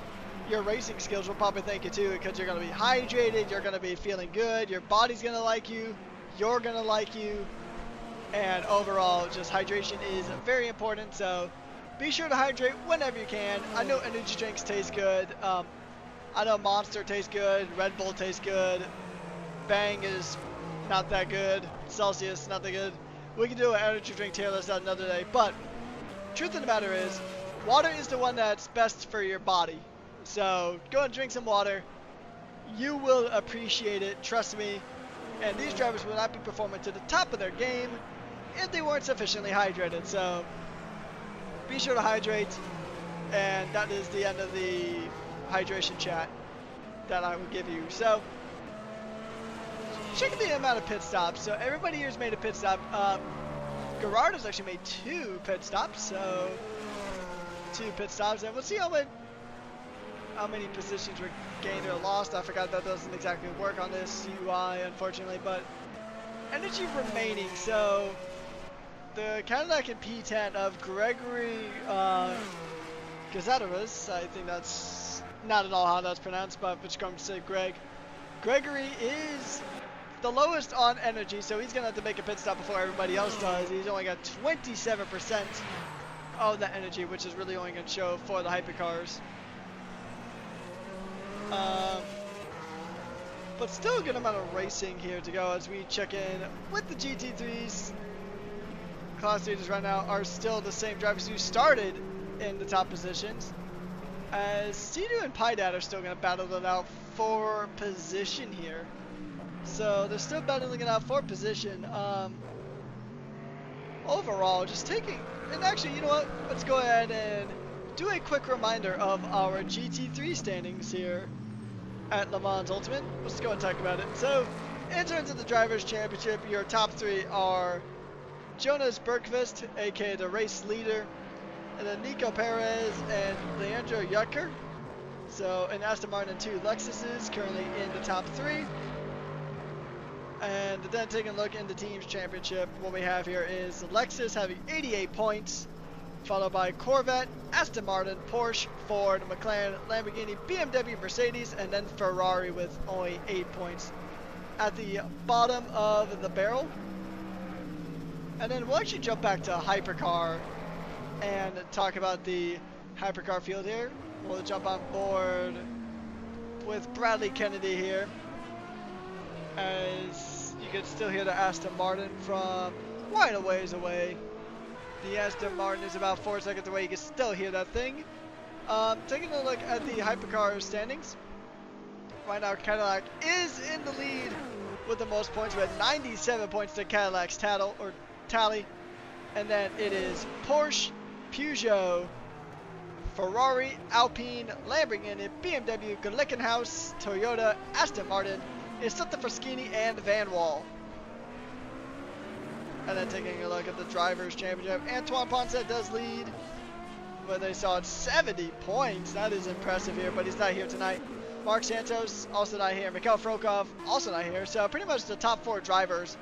your racing skills will probably thank you too, because you're going to be hydrated, you're going to be feeling good, your body's going to like you, you're going to like you, and overall, just hydration is very important. So be sure to hydrate whenever you can. I know energy drinks taste good. I know Monster tastes good. Red Bull tastes good. Bang is not that good. Celsius, not that good. We can do an energy drink tier list another day. But truth of the matter is, water is the one that's best for your body. So go and drink some water. You will appreciate it. Trust me. And these drivers will not be performing to the top of their game if they weren't sufficiently hydrated. So be sure to hydrate, and that is the end of the hydration chat that I will give you. So, check the amount of pit stops. So, everybody here's made a pit stop. Gerard has actually made 2 pit stops, so 2 pit stops, and we'll see how many positions were gained or lost. I forgot that doesn't exactly work on this UI, unfortunately, but energy remaining. So, the Cadillac in P10 of Gregory Gazadaras, I think that's not at all how that's pronounced, but just going to say Greg. Gregory is the lowest on energy, so he's going to have to make a pit stop before everybody else does. He's only got 27% of that energy, which is really only going to show for the hypercars. But still a good amount of racing here to go as we check in with the GT3s. Class leaders right now are still the same drivers who started in the top positions, as Cedu and Pydat are still going to battle it out for position here. So they're still battling it out for position. Overall, just taking, and actually, you know what? Let's go ahead and do a quick reminder of our GT3 standings here at Le Mans Ultimate. Let's go and talk about it. So, in terms of the Drivers' Championship, your top 3 are Jonas Bergqvist, aka the race leader, And then Nico Perez and Leandro Yucker. So an Aston Martin and 2 Lexuses currently in the top 3. And then taking a look in the team's championship, what we have here is Lexus having 88 points, followed by Corvette, Aston Martin, Porsche, Ford, McLaren, Lamborghini, BMW, Mercedes, and then Ferrari with only 8 points at the bottom of the barrel. And then we'll actually jump back to Hypercar and talk about the Hypercar field here. We'll jump on board with Bradley Kennedy here, as you can still hear the Aston Martin from quite a ways away. The Aston Martin is about 4 seconds away. You can still hear that thing. Taking a look at the Hypercar standings. Right now, Cadillac is in the lead with the most points. We had 97 points to Cadillac's tally. And then it is Porsche, Peugeot, Ferrari, Alpine, Lamborghini, BMW, Glickenhaus, Toyota, Aston Martin, Isotta Fraschini, and Van Wall. And then taking a look at the Drivers' Championship, Antoine Ponset does lead, but they saw 70 points. That is impressive here, but he's not here tonight. Mark Santos, also not here. Mikhail Frokov, also not here. So pretty much the top 4 drivers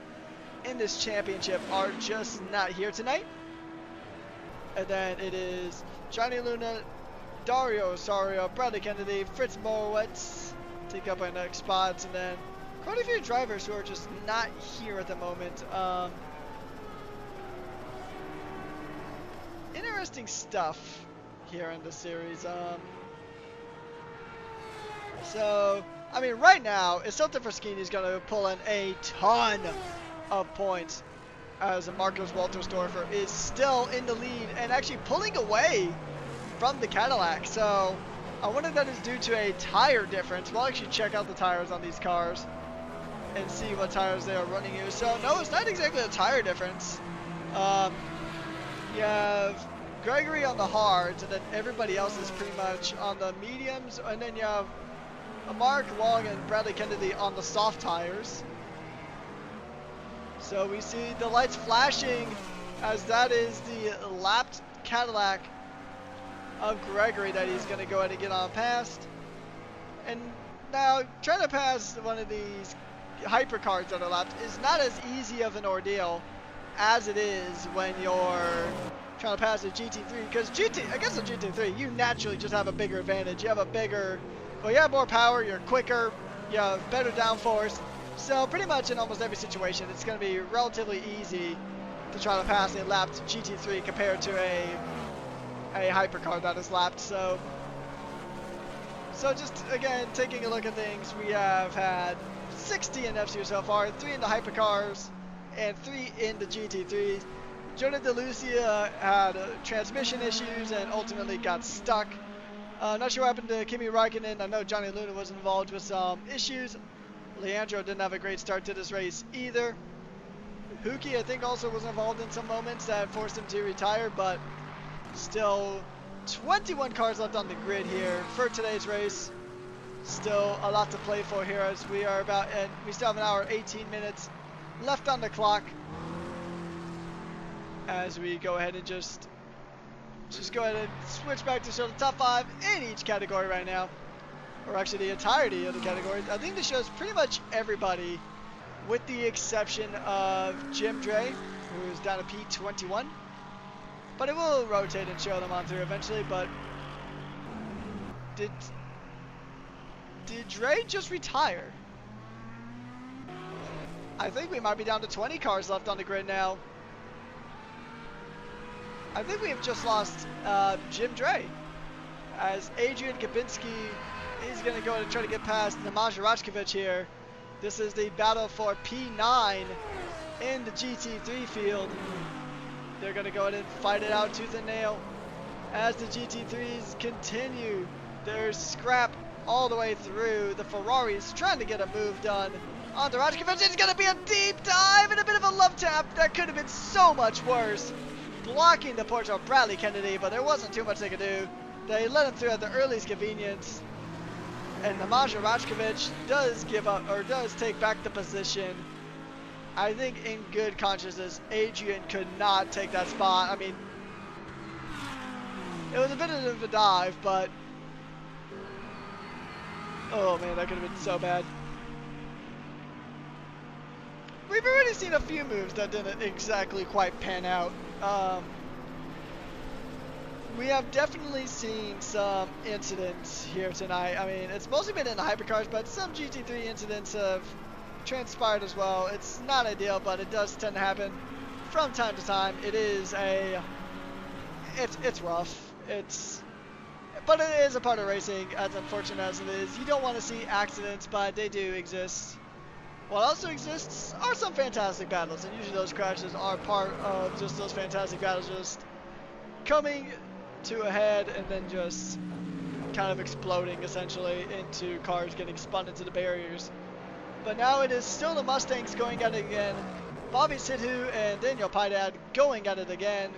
in this championship are just not here tonight. And then it is Johnny Luna, Dario Osorio, Bradley Kennedy, Fritz Morowitz take up our next spots, and then quite a few drivers who are just not here at the moment. Interesting stuff here in the series. So, I mean, right now, Isotta Fraschini is going to pull in a ton of points, as Marcos Waltersdorfer is still in the lead and actually pulling away from the Cadillac. So I wonder if that is due to a tire difference. We'll actually check out the tires on these cars and see what tires they are running here. So no, it's not exactly a tire difference. You have Gregory on the hards, and then everybody else is pretty much on the mediums, and then you have Mark Wong and Bradley Kennedy on the soft tires. So we see the lights flashing, as that is the lapped Cadillac of Gregory that he's going to go ahead and get on past. And now trying to pass one of these hypercars that are lapped is not as easy of an ordeal as it is when you're trying to pass a GT3, because against a GT3 you naturally just have a bigger advantage. You have you have more power, you're quicker, you have better downforce. So pretty much in almost every situation, it's going to be relatively easy to try to pass a lapped GT3 compared to a hypercar that is lapped. So just again, taking a look at things, we have had 6 DNFs here so far, 3 in the hypercars and 3 in the GT3s. Jonah DeLucia had transmission issues and ultimately got stuck. Not sure what happened to Kimi Räikkönen. I know Johnny Luna was involved with some issues. Leandro didn't have a great start to this race either. Huki, I think, also was involved in some moments that forced him to retire, but still 21 cars left on the grid here for today's race. Still a lot to play for here, as we still have an hour 18 minutes left on the clock, as we go ahead and just go ahead and switch back to show the top 5 in each category right now. Or actually the entirety of the categories. I think this shows pretty much everybody, with the exception of Jim Dre, who is down to P21. But it will rotate and show them on through eventually. But did Dre just retire? I think we might be down to 20 cars left on the grid now. I think we have just lost Jim Dre, as Adrian Kabinski is going to go and try to get past Nemanja Rajkovic here. This is the battle for P9 in the GT3 field. They're going to go ahead and fight it out tooth and nail as the GT3s continue their scrap all the way through. The Ferraris trying to get a move done onto Rajkovic. It's going to be a deep dive and a bit of a love tap. That could have been so much worse, blocking the Porsche of Bradley Kennedy, but there wasn't too much they could do. They let him through at the earliest convenience, and Nemanja Rajkovic does give up, or does take back the position. I think in good conscience, Adrian could not take that spot. I mean, It was a bit of a dive, but oh man, that could have been so bad. We've already seen a few moves that didn't exactly quite pan out. We have definitely seen some incidents here tonight. I mean, it's mostly been in the hypercars, but some GT3 incidents have transpired as well. It's not ideal, but it does tend to happen from time to time. It is it's rough. But it is a part of racing, as unfortunate as it is. You don't want to see accidents, but they do exist. What also exists are some fantastic battles, and usually those crashes are part of just those fantastic battles just coming to a head and then just kind of exploding essentially into cars getting spun into the barriers. But now it is still the Mustangs going at it again. Bobby Sidhu and Daniel Piedad going at it again.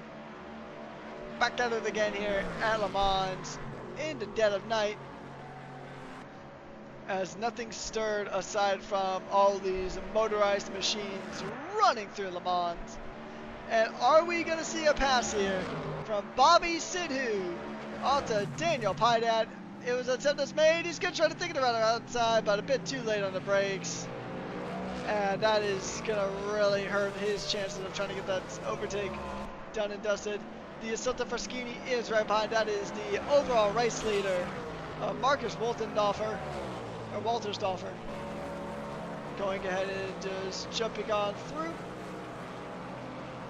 Back at it again here at Le Mans in the dead of night, as nothing stirred aside from all these motorized machines running through Le Mans. And are we going to see a pass here from Bobby Sidhu onto Daniel Piedad? It was an attempt that's made. He's going to try to take it around the outside, but a bit too late on the brakes. And that is going to really hurt his chances of trying to get that overtake done and dusted. The Assunta Fraschini is right behind. That is the overall race leader, Marcus Waltersdorfer. Going ahead and just jumping on through.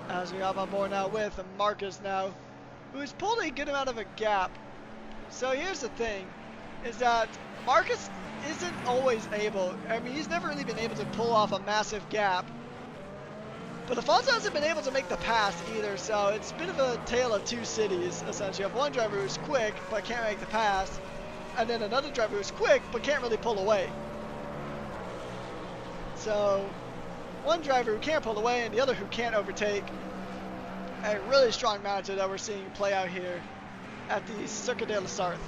As we have on board now with Marcus now, who's pulled a good amount of a gap. So here's the thing, is that Marcus isn't always able, I mean, he's never really been able to pull off a massive gap. But Alfonso hasn't been able to make the pass either, so it's a bit of a tale of two cities, essentially. You have one driver who's quick, but can't make the pass, and then another driver who's quick, but can't really pull away. So, one driver who can't pull away, and the other who can't overtake. A really strong matchup that we're seeing play out here at the Circuit de la Sarthe.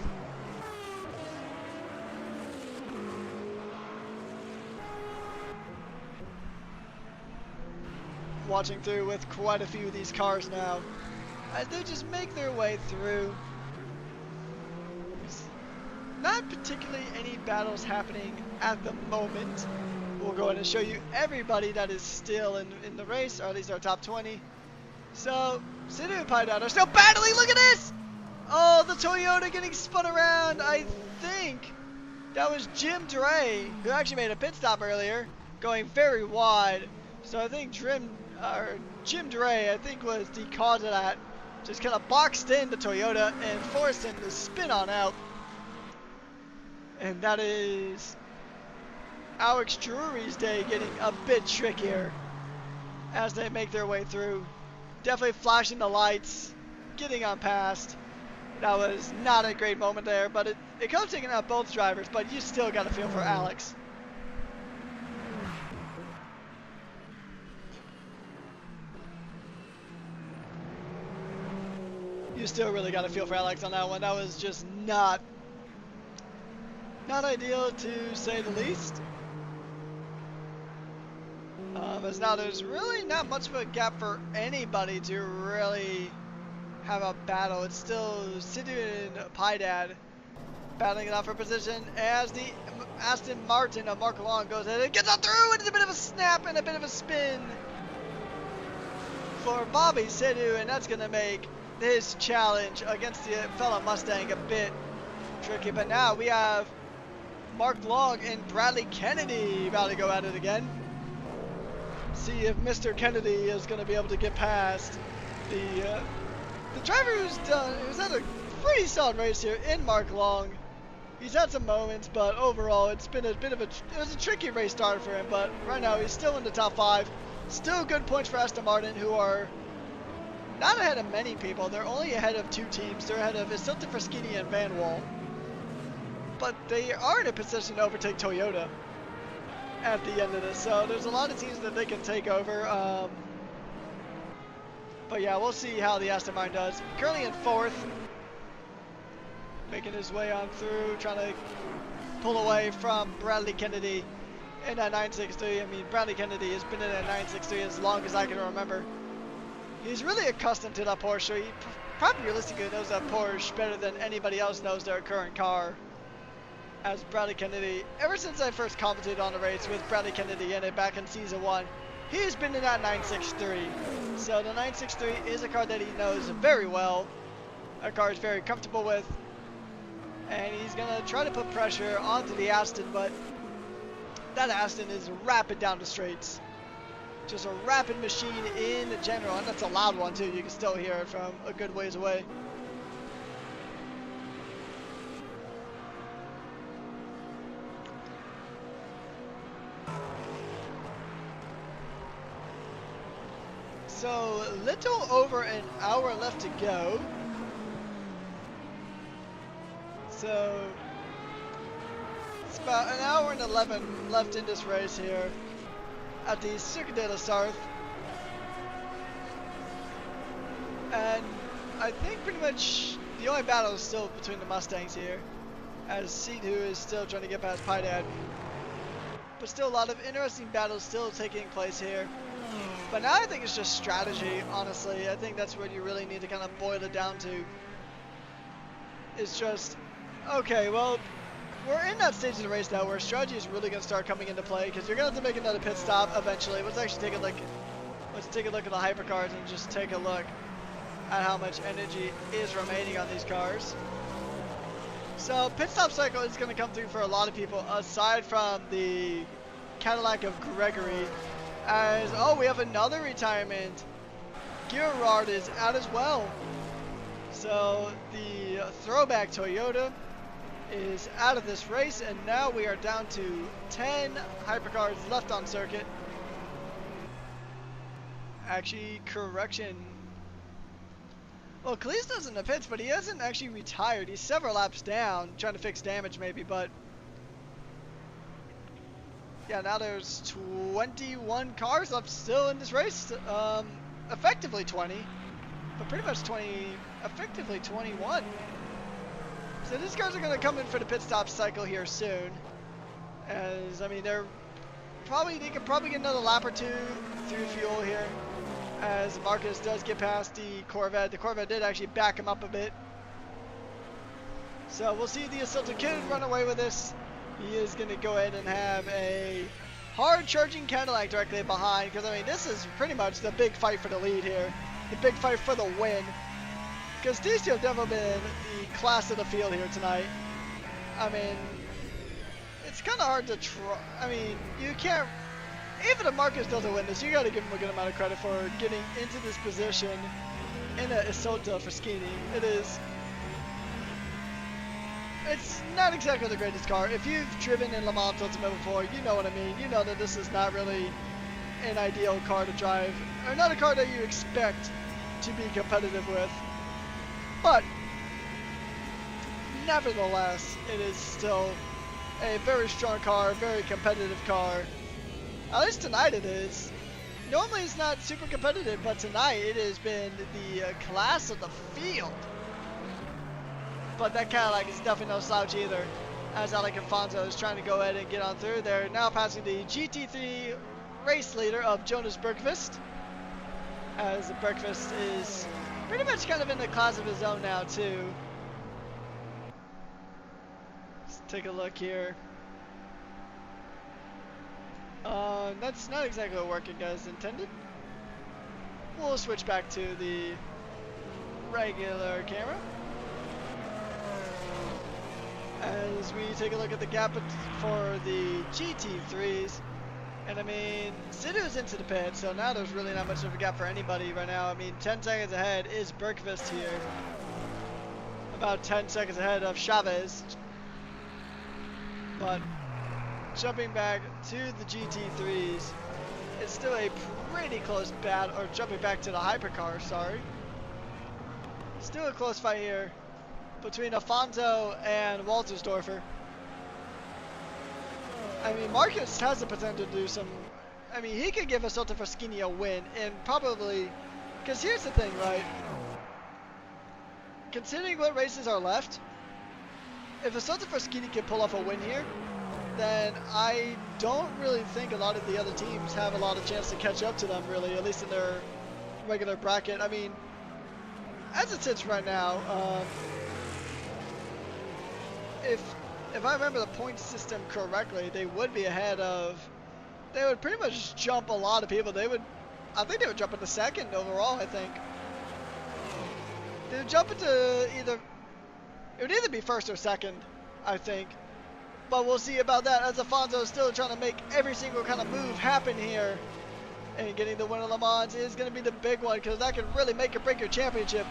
Watching through with quite a few of these cars now as they just make their way through. Not particularly any battles happening at the moment. We'll go ahead and show you everybody that is still in the race, or at least our top 20. So, Sidhu and Piedad are still battling. Look at this! Oh, the Toyota getting spun around. I think that was Jim Dre, who actually made a pit stop earlier, going very wide. So I think Jim Dre, I think, was the cause of that. Just kind of boxed in the Toyota and forced him to spin on out. And that is Alex Drury's day getting a bit trickier as they make their way through. Definitely flashing the lights, getting on past. That was not a great moment there, but it could have taken out both drivers, but you still got to feel for Alex. You still really got to feel for Alex on that one. That was just not ideal, to say the least. As now there's really not much of a gap for anybody to really have a battle. It's still Sidhu and Piedad battling it out for position as the Aston Martin of Mark Long goes ahead and gets on through, and it's a bit of a snap and a bit of a spin for Bobby Sidhu, and that's going to make his challenge against the fellow Mustang a bit tricky. But now we have Mark Long and Bradley Kennedy about to go at it again. See if Mr. Kennedy is going to be able to get past the driver who's had a pretty solid race here in Mark Long. He's had some moments, but overall it's been a bit of it was a tricky race start for him, but right now he's still in the top 5. Still good points for Aston Martin, who are not ahead of many people. They're only ahead of 2 teams. They're ahead of Assunta Fraschini and Van Wall. But they are in a position to overtake Toyota at the end of this. So there's a lot of teams that they can take over. But yeah, we'll see how the Aston Martin does. Currently in 4th. Making his way on through, trying to pull away from Bradley Kennedy in that 963. I mean, Bradley Kennedy has been in that 963 as long as I can remember. He's really accustomed to that Porsche. He probably realistically knows that Porsche better than anybody else knows their current car. As Bradley Kennedy, ever since I first commented on the race with Bradley Kennedy in it back in season 1, he's been in that 963. So the 963 is a car that he knows very well, a car he's very comfortable with, and he's going to try to put pressure onto the Aston, but that Aston is rapid down the straights. Just a rapid machine in general, and that's a loud one too. You can still hear it from a good ways away. So, little over an hour left to go. So, it's about an hour and 11 left in this race here at the Circuit de la Sarthe. And I think pretty much the only battle is still between the Mustangs here, as Seedhu is still trying to get past Pydad. But still a lot of interesting battles still taking place here. But now I think it's just strategy, honestly. I think that's what you really need to kind of boil it down to. It's just, okay, well, we're in that stage of the race now where strategy is really going to start coming into play, because you're going to have to make another pit stop eventually. Let's actually take a look. Let's take a look at the hypercars and just take a look at how much energy is remaining on these cars. So pit stop cycle is going to come through for a lot of people, aside from the Cadillac of Gregory. As, oh, we have another retirement. Gerard is out as well. So the throwback Toyota is out of this race, and now we are down to 10 hypercars left on circuit. Actually, correction. Well, Kalisto's in the pits, but he hasn't actually retired. He's several laps down, trying to fix damage maybe, but yeah, now there's 21 cars left still in this race. Effectively 20, but pretty much 20, effectively 21. So these cars are going to come in for the pit stop cycle here soon. As, I mean, they can probably get another lap or two through fuel here, as Marcus does get past the Corvette. The Corvette did actually back him up a bit. So we'll see the Assaulted Kid run away with this. He is going to go ahead and have a hard charging Cadillac directly behind, because I mean this is pretty much the big fight for the lead here, the big fight for the win, because these two have definitely been the class of the field here tonight. I mean, it's kind of hard to try. I mean, you can't, even if Marcus doesn't win this, you got to give him a good amount of credit for getting into this position in a Isotta Fraschini. It's not exactly the greatest car. If you've driven in Le Mans Ultimate before, you know what I mean. You know that this is not really an ideal car to drive, or not a car that you expect to be competitive with. But nevertheless, it is still a very strong car, very competitive car. At least tonight it is. Normally it's not super competitive, but tonight it has been the class of the field. But that Cadillac is definitely no slouch either, as Alec Afonso is trying to go ahead and get on through there. Now passing the GT3 race leader of Jonas Bergqvist, as Bergqvist is pretty much kind of in the class of his own now too. Let's take a look here. That's not exactly what working as intended. We'll switch back to the regular camera as we take a look at the gap for the GT3s. And I mean, Sidhu's into the pit, so now there's really not much of a gap for anybody right now. I mean, 10 seconds ahead is Bergqvist here. About 10 seconds ahead of Chavez. But jumping back to the GT3s, it's still a pretty close battle, or jumping back to the hypercar, sorry. Still a close fight here between Afonso and Waltersdorfer. I mean, Marcus has the potential to do some, I mean, he could give Assaulted Fraschini a win, and probably, because here's the thing, right? Considering what races are left, if Assaulted Fraschini can pull off a win here, then I don't really think a lot of the other teams have a lot of chance to catch up to them, really, at least in their regular bracket. I mean, as it sits right now, if I remember the point system correctly, they would be ahead of. They would pretty much jump a lot of people. I think they would jump into second overall. I think they would jump into either. It would either be first or second, I think. But we'll see about that, as Alfonso is still trying to make every single kind of move happen here. And getting the win of Le Mans is going to be the big one, because that could really make or break your championship.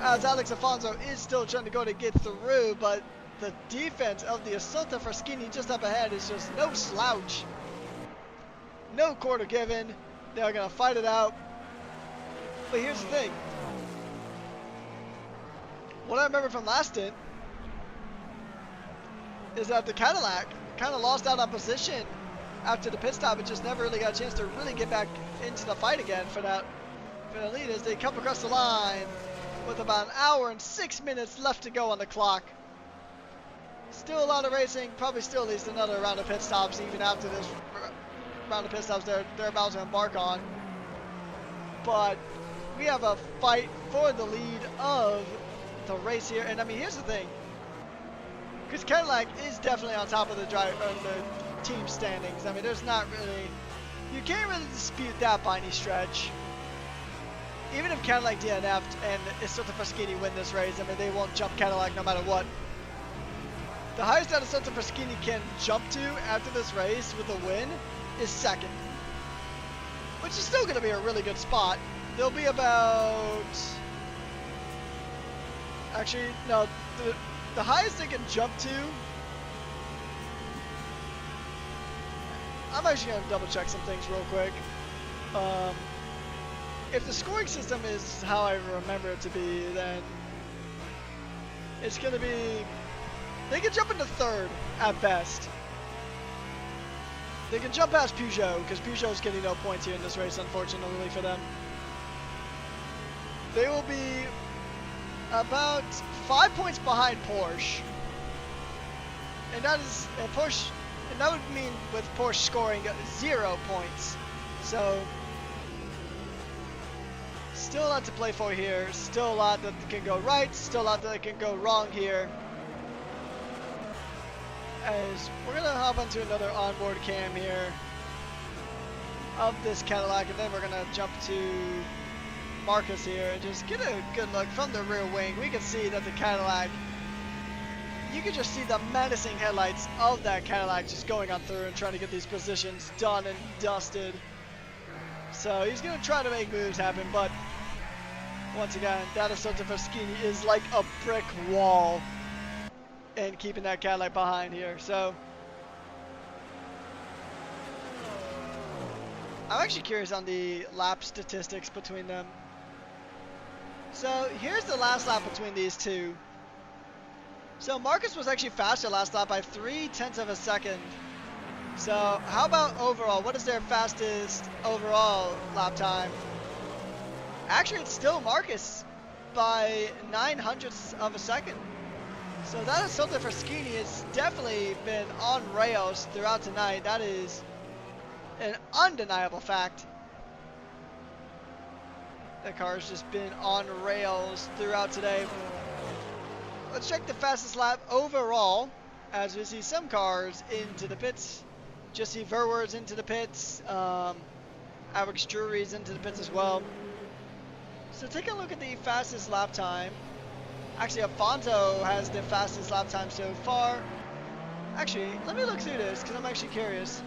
As Alex Alfonso is still trying to go to get through, but the defense of the Assunta Fraschini just up ahead is just no slouch. No quarter given. They're going to fight it out. But here's the thing. What I remember from last stint is that the Cadillac kind of lost out on position after the pit stop. It just never really got a chance to really get back into the fight again for the lead, as they come across the line with about an hour and 6 minutes left to go on the clock. Still a lot of racing, probably still at least another round of pit stops even after this round of pit stops they're about to embark on. But we have a fight for the lead of the race here, and I mean, here's the thing, because Cadillac is definitely on top of the team standings. I mean, there's not really, you can't really dispute that by any stretch. Even if Cadillac DNF'd and Assunta Fraschini win this race, I mean, they won't jump Cadillac no matter what. The highest that Assunta Fraschini can jump to after this race with a win is second, which is still going to be a really good spot. There'll be about, actually, no, the highest they can jump to, I'm actually going to double check some things real quick. If the scoring system is how I remember it to be, then it's going to be, they can jump into third at best. They can jump past Peugeot, because Peugeot's getting no points here in this race, unfortunately for them. They will be about 5 points behind Porsche. And that is, and that would mean with Porsche scoring 0 points. So, still a lot to play for here. Still a lot that can go right. Still a lot that can go wrong here. As we're going to hop onto another onboard cam here of this Cadillac, and then we're going to jump to Marcus here and just get a good look from the rear wing. We can see that the Cadillac, you can just see the menacing headlights of that Cadillac just going on through and trying to get these positions done and dusted. So he's going to try to make moves happen, but once again, that Assunta Fraschini is like a brick wall and keeping that Cadillac behind here. So I'm actually curious on the lap statistics between them. So here's the last lap between these two. So Marcus was actually faster last lap by 0.3 of a second. So how about overall? What is their fastest overall lap time? Actually, it's still Marcus by 0.09 of a second. So that is something for Fraschini. Has definitely been on rails throughout tonight. That is an undeniable fact. That car has just been on rails throughout today. Let's check the fastest lap overall, as we see some cars into the pits. Jesse Verwer's into the pits. Alex Drury's into the pits as well. So take a look at the fastest lap time. Actually, Alfonso has the fastest lap time so far. Actually, let me look through this, because I'm actually curious.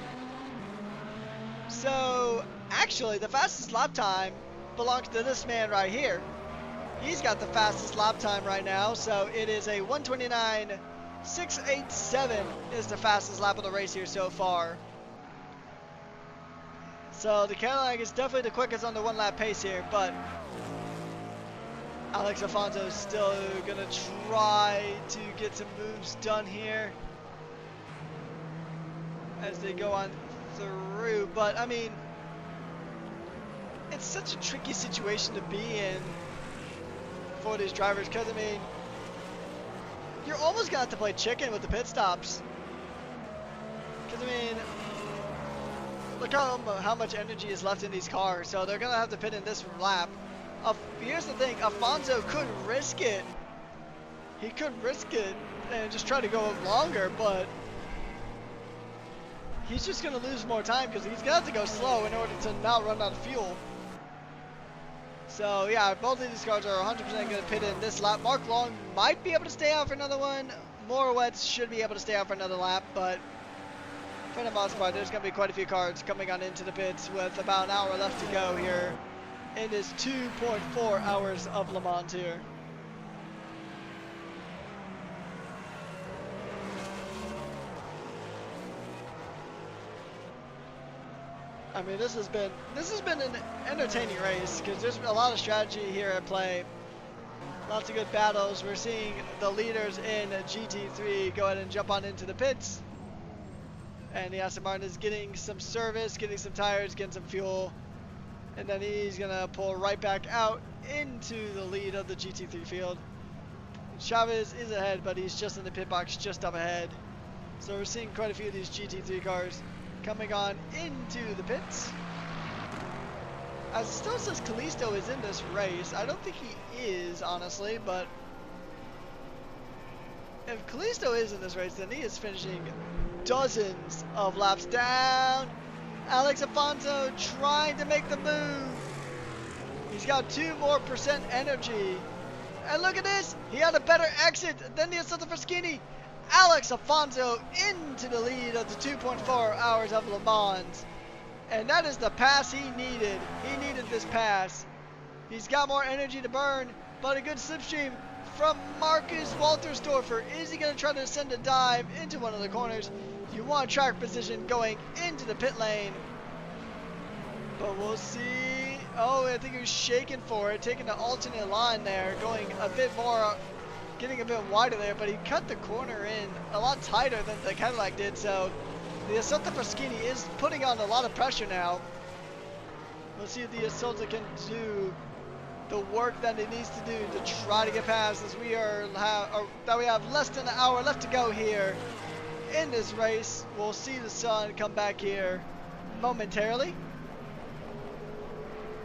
So, actually, the fastest lap time belongs to this man right here. He's got the fastest lap time right now, so it is a 1:29.687 is the fastest lap of the race here so far. So the Cadillac is definitely the quickest on the one lap pace here, but Alex Alfonso is still gonna try to get some moves done here as they go on through. But I mean, it's such a tricky situation to be in for these drivers, because I mean, you're almost gonna have to play chicken with the pit stops. Because I mean, look how much energy is left in these cars. So they're gonna have to pit in this lap. Here's the thing, Alfonso could risk it. He could risk it and just try to go longer, but he's just gonna lose more time because he's gonna have to go slow in order to not run out of fuel. So yeah, both of these cars are 100% going to pit in this lap. Mark Long might be able to stay out for another one. Morowitz should be able to stay out for another lap, but for the most part, there's going to be quite a few cars coming on into the pits with about an hour left to go here in this 2.4 hours of Le Mans here. I mean, this has been an entertaining race because there's a lot of strategy here at play. Lots of good battles. We're seeing the leaders in GT3 go ahead and jump on into the pits. And the Aston Martin is getting some service, getting some tires, getting some fuel. And then he's going to pull right back out into the lead of the GT3 field. Chavez is ahead, but he's just in the pit box just up ahead. So we're seeing quite a few of these GT3 cars coming on into the pits. As it still says Callisto is in this race. I don't think he is, honestly, but if Callisto is in this race, then he is finishing dozens of laps down. Alex Alfonso trying to make the move. He's got 2% more energy. And look at this. He had a better exit than the Assetto Fraschini. Alex Alfonso into the lead of the 2.4 hours of Le Mans. And that is the pass he needed. He needed this pass. He's got more energy to burn, but a good slipstream from Marcus Waltersdorfer. Is he going to try to send a dive into one of the corners? You want track position going into the pit lane. But we'll see. Oh, I think he was shaking for it, taking the alternate line there, going a bit more, getting a bit wider there, but he cut the corner in a lot tighter than the Cadillac did, so the Assetto Fraschini is putting on a lot of pressure now. We'll see if the Assetto can do the work that it needs to do to try to get past, as we have less than an hour left to go here in this race. We'll see the sun come back here momentarily,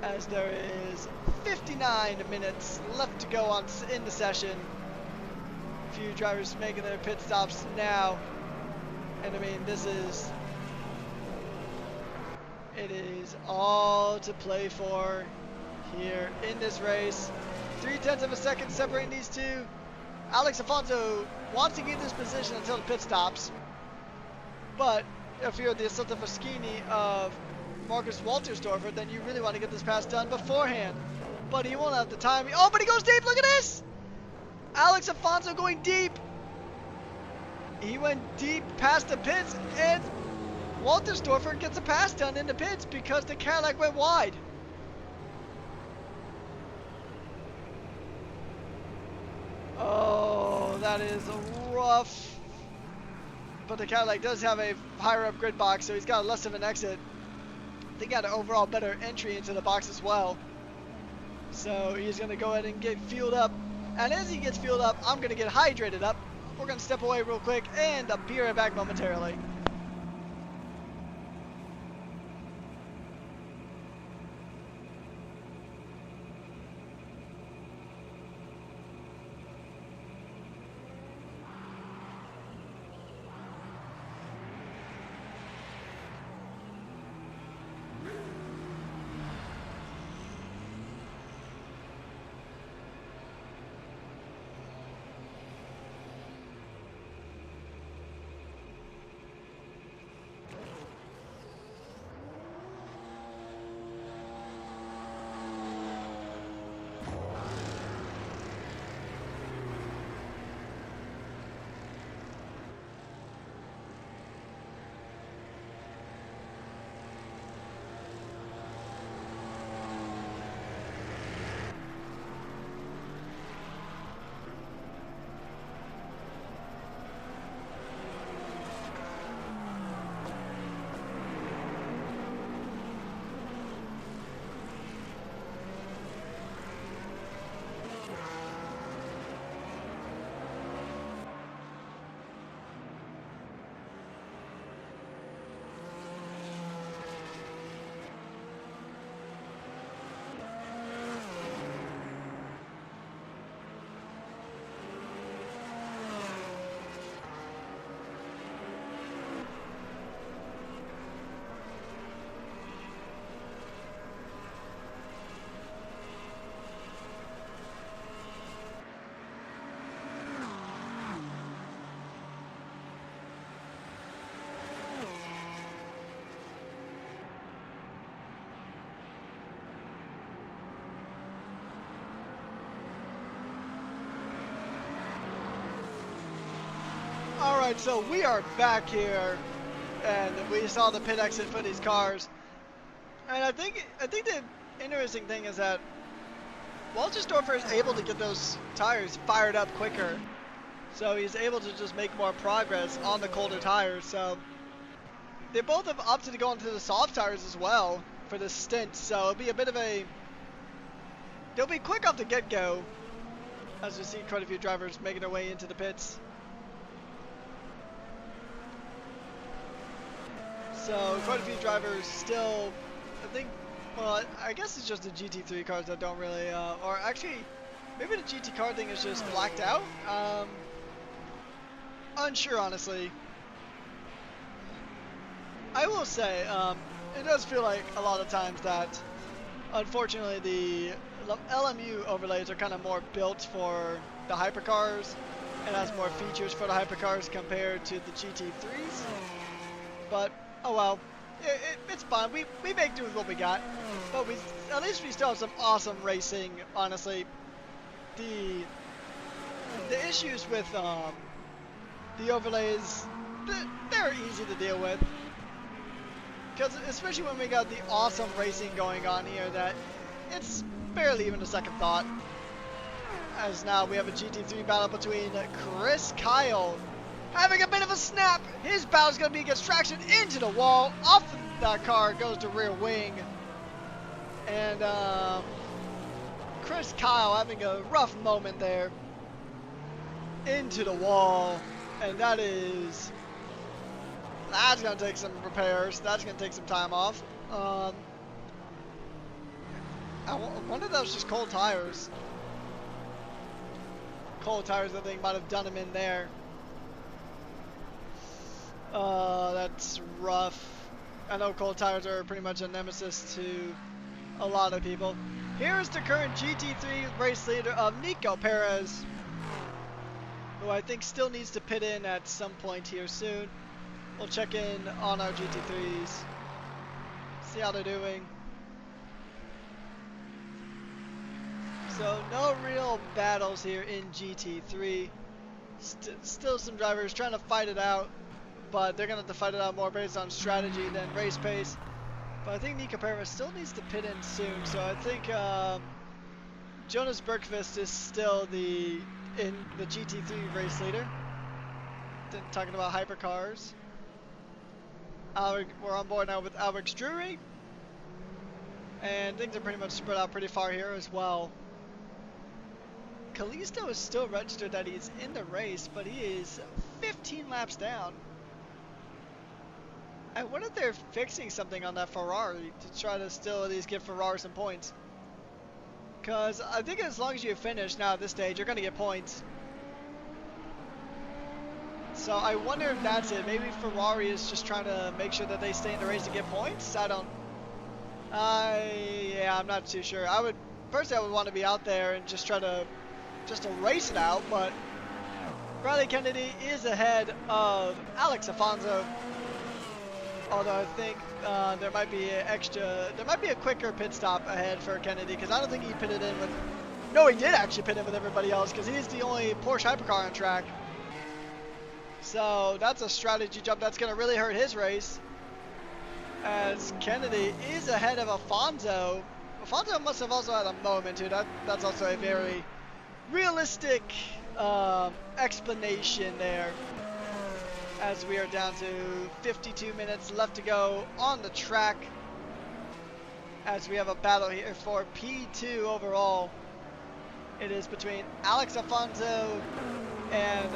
as there is 59 minutes left to go on in the session. A few drivers making their pit stops now. And I mean, it is all to play for here in this race. 0.3 of a second separating these two. Alex Alfonso wants to keep this position until the pit stops. But if you're the Assetto Fraschini of Marcus Waltersdorfer, then you really want to get this pass done beforehand. But he won't have the time. Oh, but he goes deep. Look at this. Alex Alfonso going deep. He went deep past the pits, and Waltersdorfer gets a pass done in the pits because the Cadillac went wide. Oh, that is rough. But the Cadillac does have a higher up grid box, so he's got less of an exit. They got an overall better entry into the box as well. So he's going to go ahead and get fueled up. And as he gets fueled up, I'm going to get hydrated up. We're going to step away real quick and I'll be right back momentarily. Alright, so we are back here, and we saw the pit exit for these cars. And I think the interesting thing is that Waltersdorfer is able to get those tires fired up quicker. So he's able to just make more progress on the colder tires. So they both have opted to go into the soft tires as well for this stint. So it'll be a bit of a... They'll be quick off the get-go, as we see quite a few drivers making their way into the pits. So quite a few drivers still, I think, well, I guess it's just the GT3 cars that don't really, or actually, maybe the GT car thing is just blacked out. Unsure, honestly. I will say, it does feel like a lot of times that, unfortunately, the LMU overlays are kind of more built for the hypercars and has more features for the hypercars compared to the GT3s. But oh well, it's fine. We make do with what we got, but at least we still have some awesome racing. Honestly, the issues with the overlays, they're easy to deal with, because especially when we got the awesome racing going on here, that it's barely even a second thought. As now we have a GT3 battle between Chris Kyle. Having a bit of a snap. His battle's going to be against traction into the wall. Off that car goes to rear wing. And Chris Kyle having a rough moment there. Into the wall. And that's going to take some repairs. That's going to take some time off. I wonder if that was just cold tires. Cold tires, I think, might have done him in there. That's rough. I know cold tires are pretty much a nemesis to a lot of people. Here is the current GT3 race leader of Nico Perez, who I think still needs to pit in at some point here soon. We'll check in on our GT3s, see how they're doing. So no real battles here in GT3. Still some drivers trying to fight it out, but they're going to have to fight it out more based on strategy than race pace. But I think Nico Perez still needs to pit in soon, so I think Jonas Bergqvist is still in the GT3 race leader. Talking about hypercars. We're on board now with Alex Drury, and things are pretty much spread out pretty far here as well. Kalisto is still registered that he's in the race, but he is 15 laps down. I wonder if they're fixing something on that Ferrari to try to still at least give Ferrari some points. Because I think as long as you finish now at this stage, you're going to get points. So I wonder if that's it. Maybe Ferrari is just trying to make sure that they stay in the race to get points. Yeah, I'm not too sure. Personally, I would want to be out there and just try to race it out, but Riley Kennedy is ahead of Alex Afonso. Although I think there might be a quicker pit stop ahead for Kennedy, because I don't think he pitted in with. No, he did actually pit in with everybody else, because he's the only Porsche hypercar on track. So that's a strategy jump that's going to really hurt his race, as Kennedy is ahead of Afonso. Afonso must have also had a moment too. That's also a very realistic explanation there, as we are down to 52 minutes left to go on the track, as we have a battle here for P2 overall. It is between Alex Afonso and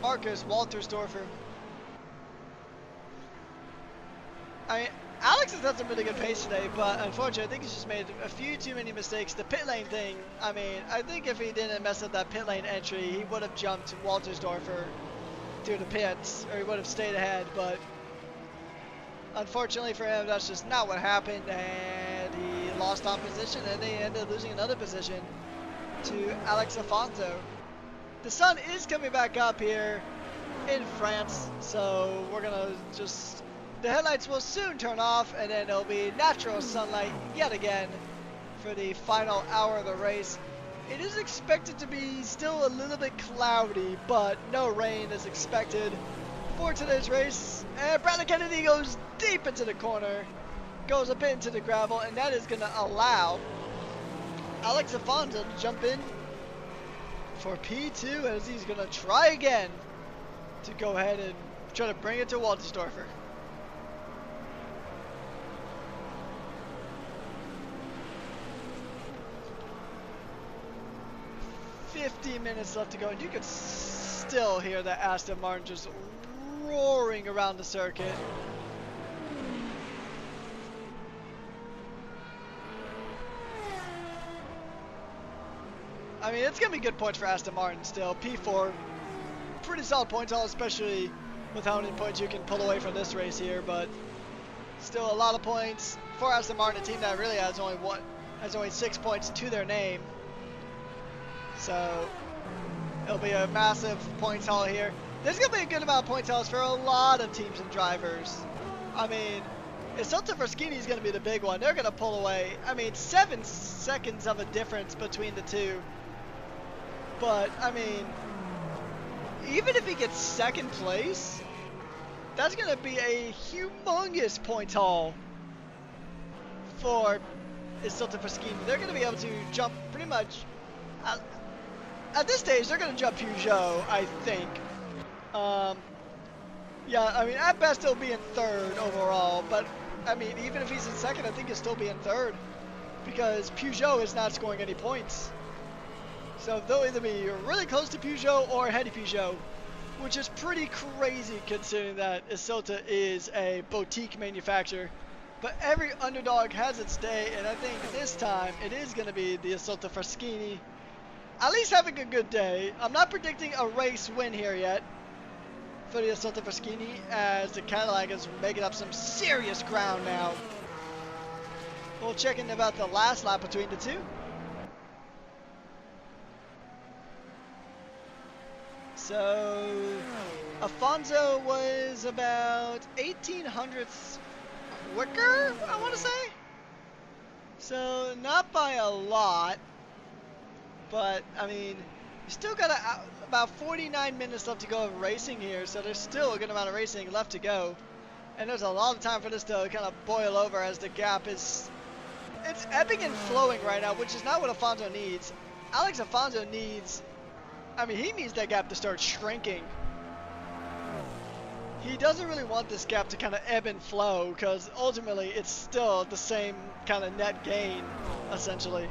Marcus Waltersdorfer. Alex has had some really good pace today, but unfortunately I think he's just made a few too many mistakes. The pit lane thing, I mean, I think if he didn't mess up that pit lane entry, he would have jumped Waltersdorfer through the pits, or he would have stayed ahead, but unfortunately for him, that's just not what happened, and he lost on position, and they ended up losing another position to Alex Afonso. The sun is coming back up here in France, so we're gonna the headlights will soon turn off, and then it'll be natural sunlight yet again for the final hour of the race. It is expected to be still a little bit cloudy, but no rain is expected for today's race. And Bradley Kennedy goes deep into the corner, goes a bit into the gravel, and that is going to allow Alex Afonso to jump in for P2 as he's going to try again to go ahead and try to bring it to Waltersdorfer. 50 minutes left to go, and you can still hear that Aston Martin just roaring around the circuit. I mean, it's going to be good points for Aston Martin still. P4, pretty solid points, especially with how many points you can pull away from this race here, but still a lot of points for Aston Martin, a team that really has only 6 points to their name. So it'll be a massive points haul here. There's going to be a good amount of points hauls for a lot of teams and drivers. I mean, Isolta Fraschini is going to be the big one. They're going to pull away, I mean, 7 seconds of a difference between the two. But, I mean, even if he gets second place, that's going to be a humongous points haul for Isolta Fraschini. They're going to be able to jump pretty much... At this stage, they're going to jump Peugeot, I think. Yeah, I mean, at best, he'll be in third overall. But, I mean, even if he's in second, I think he'll still be in third. Because Peugeot is not scoring any points. So they'll either be really close to Peugeot or ahead of Peugeot. Which is pretty crazy considering that Isolta is a boutique manufacturer. But every underdog has its day. And I think this time, it is going to be the Isolta Fraschini. At least having a good day. I'm not predicting a race win here yet for the Isolta Fraschini, as the Cadillac is making up some serious ground now. We'll check in about the last lap between the two. So Afonso was about 1800ths quicker, I want to say. So not by a lot. But, I mean, you still got about 49 minutes left to go of racing here, so there's still a good amount of racing left to go. And there's a lot of time for this to kind of boil over as the gap is... It's ebbing and flowing right now, which is not what Afonso needs. Alex Afonso needs... I mean, he needs that gap to start shrinking. He doesn't really want this gap to kind of ebb and flow, because ultimately it's still the same kind of net gain, essentially.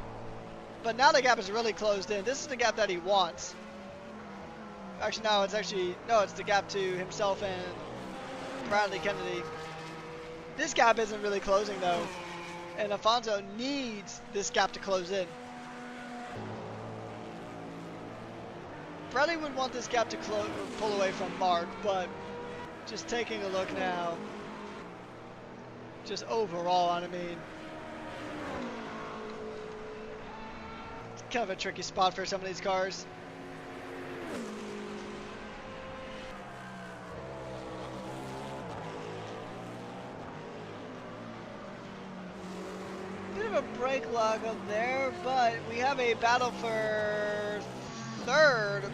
But now the gap is really closed in. This is the gap that he wants. Actually, no, it's the gap to himself and Bradley Kennedy. This gap isn't really closing, though. And Afonso needs this gap to close in. Bradley would want this gap to pull away from Mark, but just taking a look now, just overall, I mean, kind of a tricky spot for some of these cars. Bit of a brake log up there, but we have a battle for third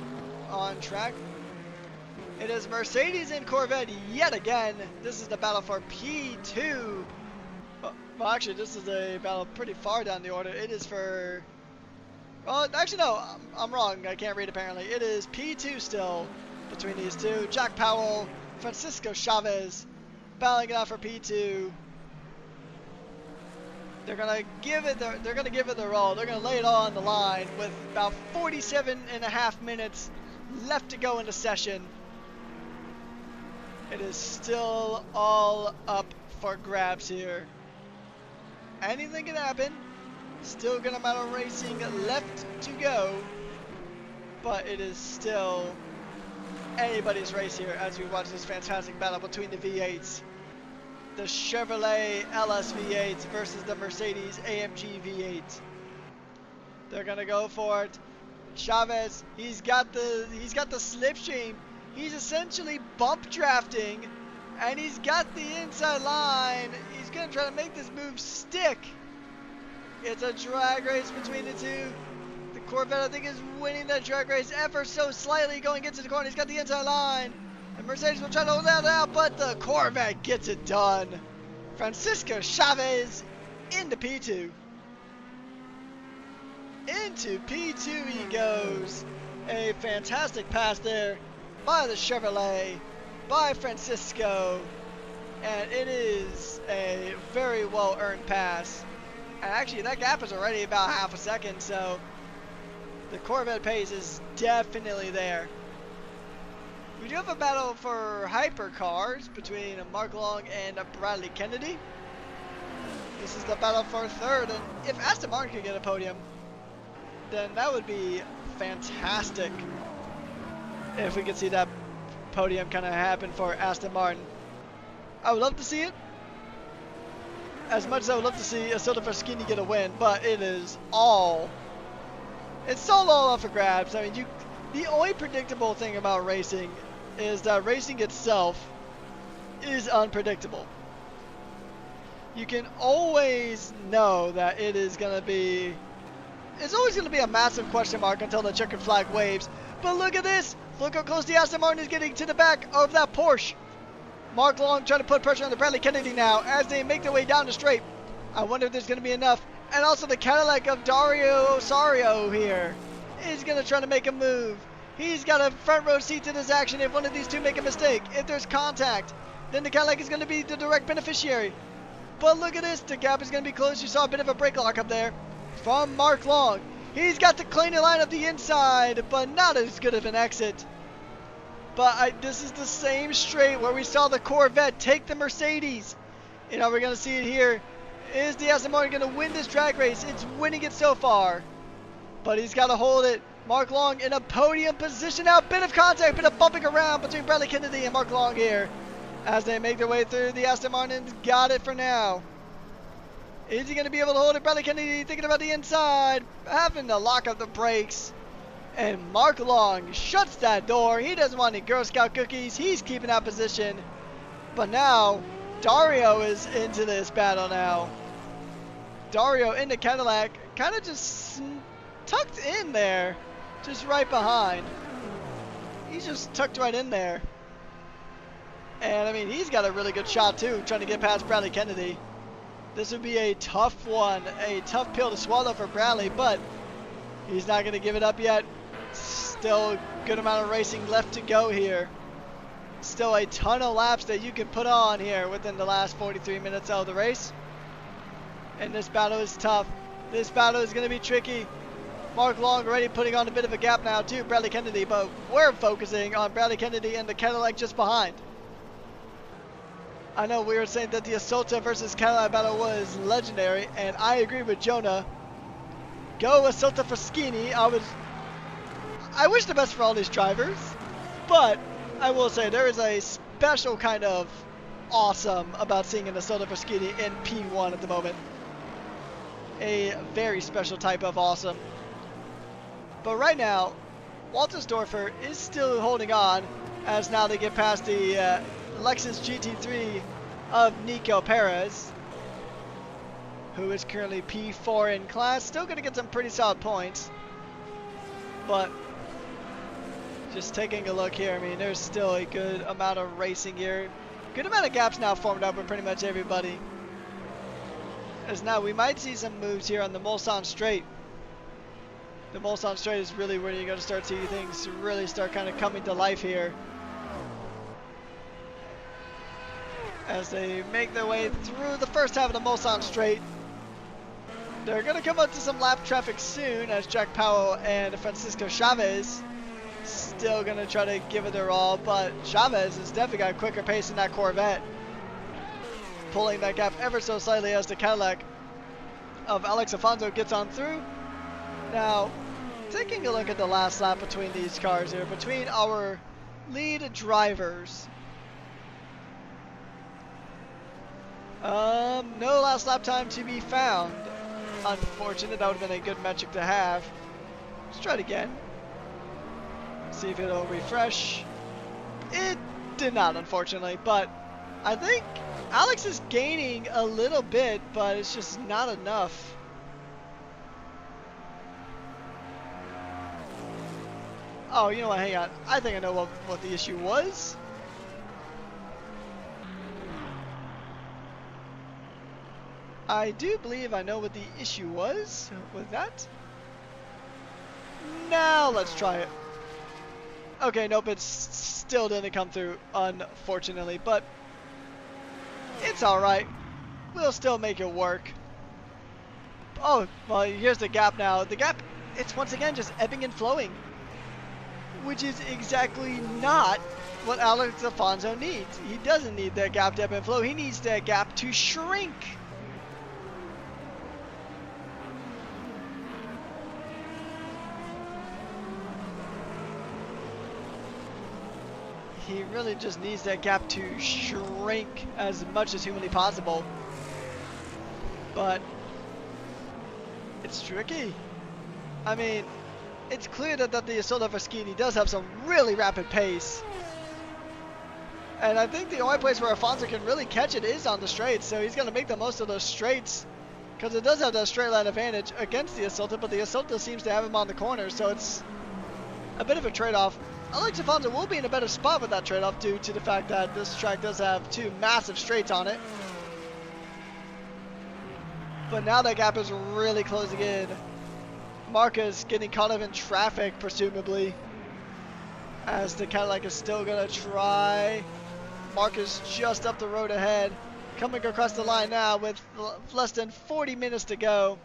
on track. It is Mercedes and Corvette yet again. This is the battle for P2. Well, actually, this is a battle pretty far down the order. It is for... Well, actually, no, I'm wrong. I can't read, apparently. It is P2 still between these two. Jack Powell, Francisco Chavez, battling it out for P2. They're gonna give it their all. They're gonna lay it all on the line with about 47.5 minutes left to go in the session. It is still all up for grabs here. Anything can happen. Still good amount of racing left to go, but it is still anybody's race here as we watch this fantastic battle between the V8s. The Chevrolet LS V8 versus the Mercedes AMG V8. They're gonna go for it. Chavez, he's got the slipstream. He's essentially bump drafting, and he's got the inside line. He's gonna try to make this move stick. It's a drag race between the two. The Corvette, I think, is winning that drag race ever so slightly going into the corner. He's got the inside line. And Mercedes will try to hold that out, but the Corvette gets it done. Francisco Chavez into P2. Into P2 he goes. A fantastic pass there by the Chevrolet, by Francisco. And it is a very well earned pass. And actually that gap is already about half a second, so the Corvette pace is definitely there. We do have a battle for hypercars between Mark Long and Bradley Kennedy. This is the battle for third, and if Aston Martin could get a podium, then that would be fantastic. If we could see that podium kind of happen for Aston Martin. I would love to see it. As much as I would love to see Silva Fraschini get a win, but it's all up for grabs. I mean, the only predictable thing about racing is that racing itself is unpredictable. You can always know that it's always going to be a massive question mark until the checkered flag waves. But look at this. Look how close the Aston Martin is getting to the back of that Porsche. Mark Long trying to put pressure on the Bradley Kennedy now as they make their way down the straight. I wonder if there's going to be enough. And also the Cadillac of Dario Osario here is going to try to make a move. He's got a front row seat to this action if one of these two make a mistake. If there's contact, then the Cadillac is going to be the direct beneficiary. But look at this. The gap is going to be close. You saw a bit of a brake lock up there from Mark Long. He's got the cleaner line up the inside, but not as good of an exit. But this is the same straight where we saw the Corvette take the Mercedes. You know, we're going to see it here. Is the Aston Martin going to win this drag race? It's winning it so far. But he's got to hold it. Mark Long in a podium position now. Bit of contact, bit of bumping around between Bradley Kennedy and Mark Long here. As they make their way through, the Aston Martin's got it for now. Is he going to be able to hold it? Bradley Kennedy thinking about the inside. Having to lock up the brakes. And Mark Long shuts that door. He doesn't want any Girl Scout cookies. He's keeping that position. But now, Dario is into this battle now. Dario into Cadillac. Kind of just tucked in there. Just right behind. He's just tucked right in there. And I mean, he's got a really good shot too, trying to get past Bradley Kennedy. This would be a tough one, a tough pill to swallow for Bradley, but he's not going to give it up yet. Still a good amount of racing left to go here. Still a ton of laps that you can put on here within the last 43 minutes of the race. And this battle is tough. This battle is going to be tricky. Mark Long already putting on a bit of a gap now to Bradley Kennedy, but we're focusing on Bradley Kennedy and the Cadillac just behind. I know we were saying that the Asolta versus Cadillac battle was legendary, and I agree with Jonah. Go Asolta Fraschini. I wish the best for all these drivers, but I will say there is a special kind of awesome about seeing an Asolta Fraschini in P1 at the moment. A very special type of awesome. But right now, Waltersdorfer is still holding on as now they get past the Lexus GT3 of Nico Perez, who is currently P4 in class. Still going to get some pretty solid points. But just taking a look here, I mean, there's still a good amount of racing here. Good amount of gaps now formed up with pretty much everybody. As now we might see some moves here on the Mulsanne Straight. The Mulsanne Straight is really where you're going to start seeing things really start kind of coming to life here. As they make their way through the first half of the Mulsanne Straight. They're going to come up to some lap traffic soon as Jack Powell and Francisco Chavez still going to try to give it their all, but Chavez has definitely got a quicker pace in that Corvette. Pulling that gap ever so slightly as the Cadillac of Alex Afonso gets on through. Now, taking a look at the last lap between these cars here, between our lead drivers. No last lap time to be found. Unfortunate, that would have been a good metric to have. Let's try it again. See if it'll refresh. It did not, unfortunately, but I think Alex is gaining a little bit, but it's just not enough. Oh, you know what? Hang on. I think I know what the issue was. I do believe I know what the issue was with that. Now let's try it. Okay, nope, it still didn't come through, unfortunately, but it's alright. We'll still make it work. Oh, well, here's the gap now. The gap, it's once again just ebbing and flowing, which is exactly not what Alex Alfonso needs. He doesn't need that gap to ebb and flow. He needs that gap to shrink. He really just needs that gap to shrink as much as humanly possible. But it's tricky. I mean, it's clear that the Isolde Fraschini does have some really rapid pace. And I think the only place where Alfonso can really catch it is on the straights. So he's going to make the most of those straights, because it does have that straight line advantage against the Isolde, but the Isolde seems to have him on the corner. So it's a bit of a trade-off. Alex Alfonso will be in a better spot with that trade-off due to the fact that this track does have two massive straights on it. But now that gap is really closing in. Marcus getting caught up in traffic, presumably, as the Cadillac is still going to try. Marcus just up the road ahead, coming across the line now with less than 40 minutes to go.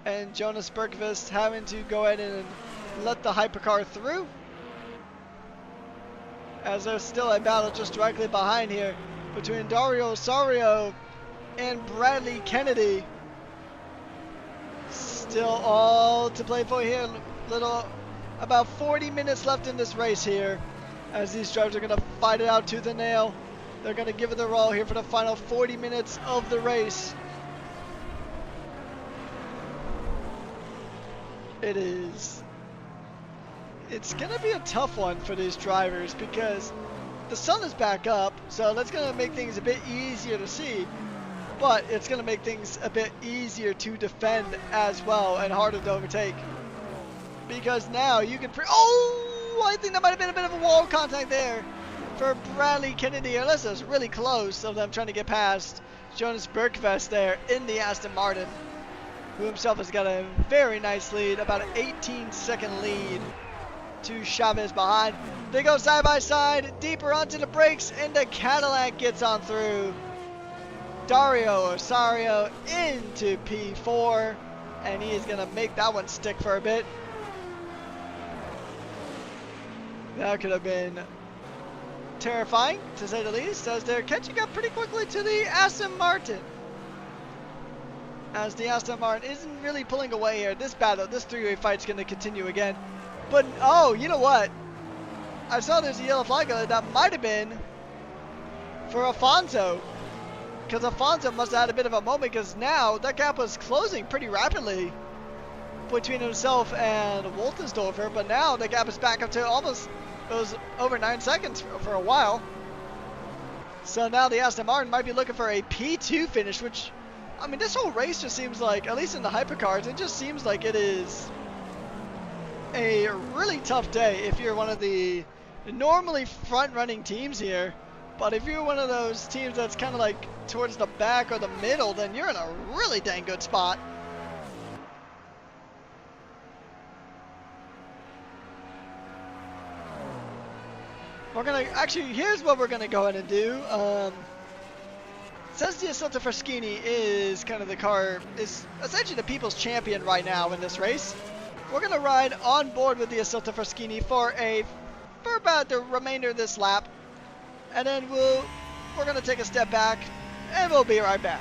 And Jonas Bergqvist having to go ahead and let the hypercar through, as there's still a battle just directly behind here between Dario Osorio and Bradley Kennedy. Still all to play for here. About 40 minutes left in this race here, as these drivers are going to fight it out tooth and nail. They're going to give it their all here for the final 40 minutes of the race. It's going to be a tough one for these drivers, because the sun is back up, so that's going to make things a bit easier to see, but it's going to make things a bit easier to defend as well, and harder to overtake, because now you can I think that might have been a bit of a wall contact there for Bradley Kennedy, unless it was really close of them trying to get past Jonas Bergqvist there in the Aston Martin, who himself has got a very nice lead, about an 18-second lead to Chavez behind. They go side by side, deeper onto the brakes, and the Cadillac gets on through. Dario Osorio into P4, and he is going to make that one stick for a bit. That could have been terrifying, to say the least, as they're catching up pretty quickly to the Aston Martin. As the Aston Martin isn't really pulling away here. This battle, this three-way fight is going to continue again. But, oh, you know what? I saw there's a yellow flag that might have been for Alfonso, because Alfonso must have had a bit of a moment, because now that gap was closing pretty rapidly between himself and Woltensdorfer, but now the gap is back up to almost, it was over 9 seconds for a while. So now the Aston Martin might be looking for a P2 finish, which, I mean, this whole race just seems like, at least in the hypercars, it just seems like it is a really tough day if you're one of the normally front-running teams here. But if you're one of those teams that's kind of like towards the back or the middle, then you're in a really dang good spot. We're gonna, actually, here's what we're gonna go ahead and do. Since the Isolde Fraschini is kind of the car, is essentially the people's champion right now in this race, we're going to ride on board with the Isolde Fraschini for about the remainder of this lap, and then we're going to take a step back, and we'll be right back.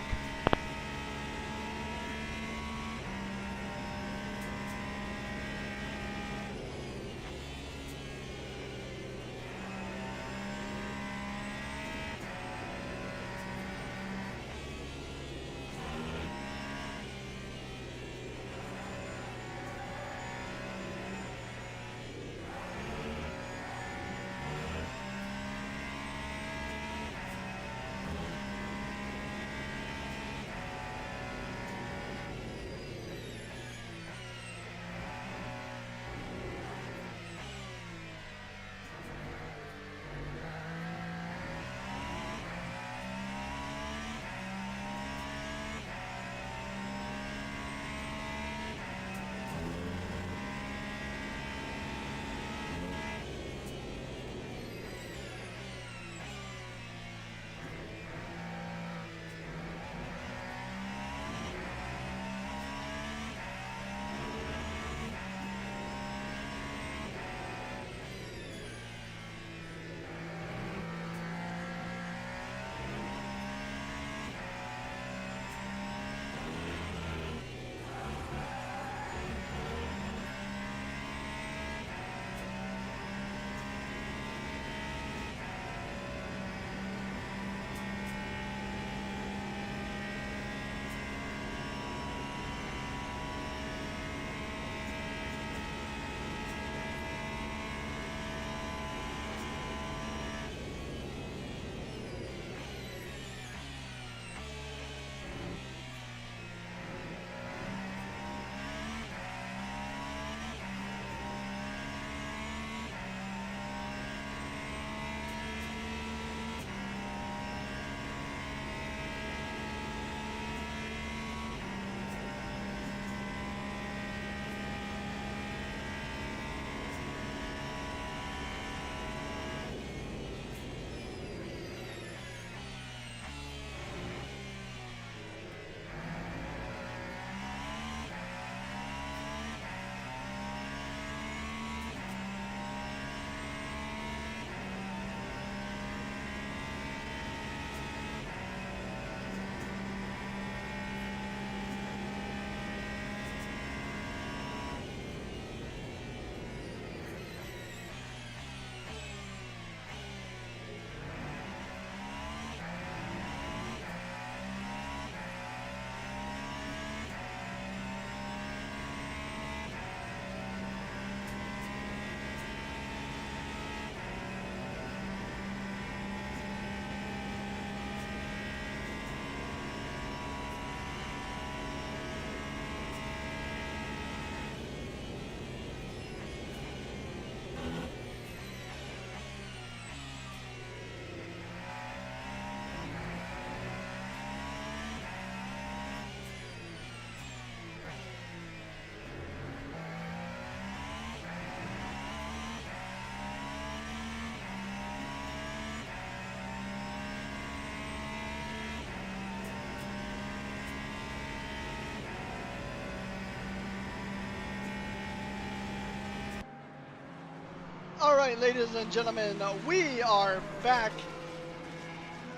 Alright, ladies and gentlemen, we are back,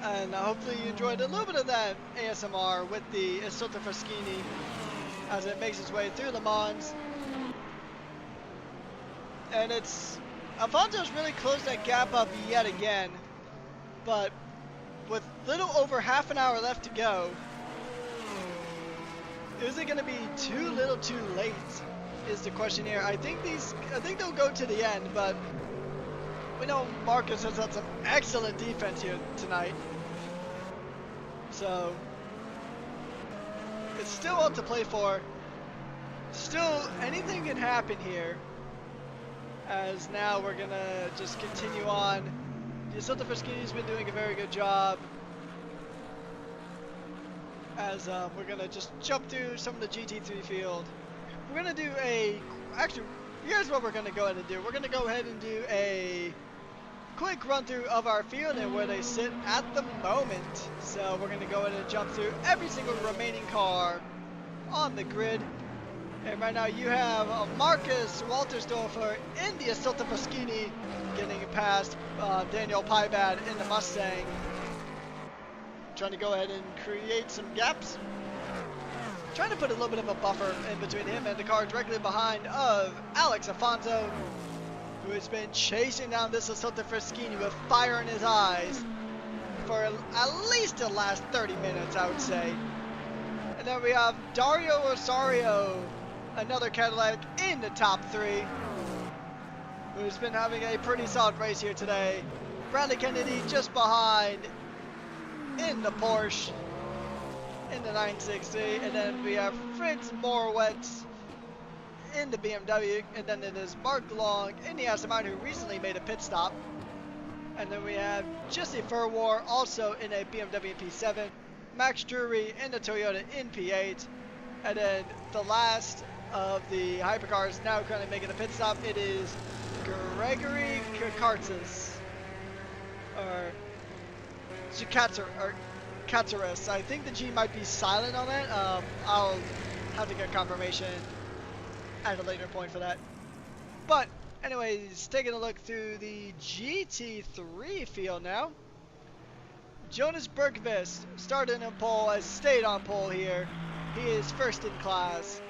and hopefully you enjoyed a little bit of that ASMR with the Isolta Fraschini as it makes its way through Le Mans. And Alfonso's really closed that gap up yet again, but with little over half an hour left to go, is it going to be too little too late is the question here. I think they'll go to the end, but we know Marcus has had some excellent defense here tonight. So it's still all to play for. Still, anything can happen here. As now we're gonna just continue on. Isolta Fraschini's been doing a very good job. As we're gonna just jump through some of the GT3 field. We're gonna do actually, here's what we're gonna go ahead and do. We're gonna go ahead and do a quick run through of our field and where they sit at the moment. So we're gonna go ahead and jump through every single remaining car on the grid. And right now you have Marcus Waltersdorfer in the Isolta Fraschini getting past Daniel Pybad in the Mustang. Trying to go ahead and create some gaps. Trying to put a little bit of a buffer in between him and the car directly behind of Alex Alfonso, who has been chasing down this Isolta Fraschini with fire in his eyes for at least the last 30 minutes, I would say. And then we have Dario Rosario, another Cadillac in the top 3, who's been having a pretty solid race here today. Bradley Kennedy just behind in the Porsche in the 960, and then we have Fritz Morowitz in the BMW, and then it is Mark Long in the Aston Martin, who recently made a pit stop. And then we have Jesse Furwar also in a BMW P7, Max Drury in the Toyota in P8, and then the last of the hypercars now currently making a pit stop, it is Gregory Kakartzis, or Katsaris. I think the G might be silent on that. I'll have to get confirmation at a later point for that. But anyways, taking a look through the GT3 field now. Jonas Bergqvist started in pole, has stayed on pole here. He is first in class.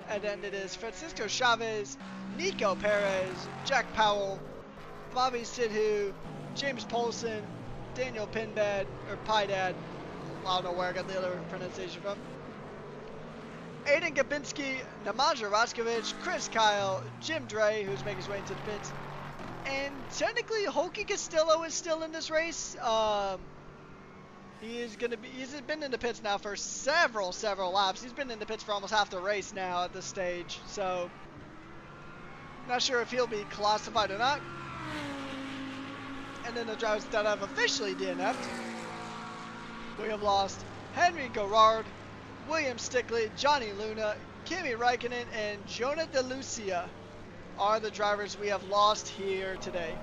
And then it is Francisco Chavez, Nico Perez, Jack Powell, Bobby Sidhu, James Polson, Daniel Pybad, I don't know where I got the other pronunciation from. Aiden Gabinski, Nemanja Roskovich, Chris Kyle, Jim Dre, who's making his way into the pits. And technically, Holky Castillo is still in this race. He's been in the pits now for several laps. He's been in the pits for almost half the race now at this stage. So, not sure if he'll be classified or not. And then the drivers that have officially DNF'd. We have lost Henry Garrard, William Stickley, Johnny Luna, Kimi Räikkönen, and Jonah DeLucia are the drivers we have lost here today.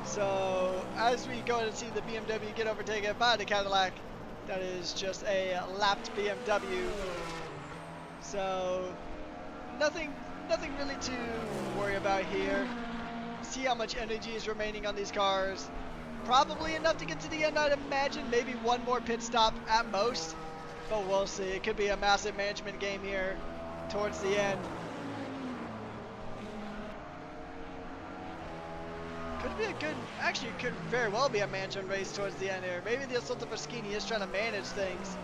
So as we go to see the BMW get overtaken by the Cadillac, that is just a lapped BMW. So nothing really to worry about here. See how much energy is remaining on these cars. Probably enough to get to the end, I'd imagine. Maybe one more pit stop at most. But we'll see. It could be a massive management game here towards the end. Could be a good, actually it could very well be a management race towards the end here. Maybe the Isolta Fraschini is trying to manage things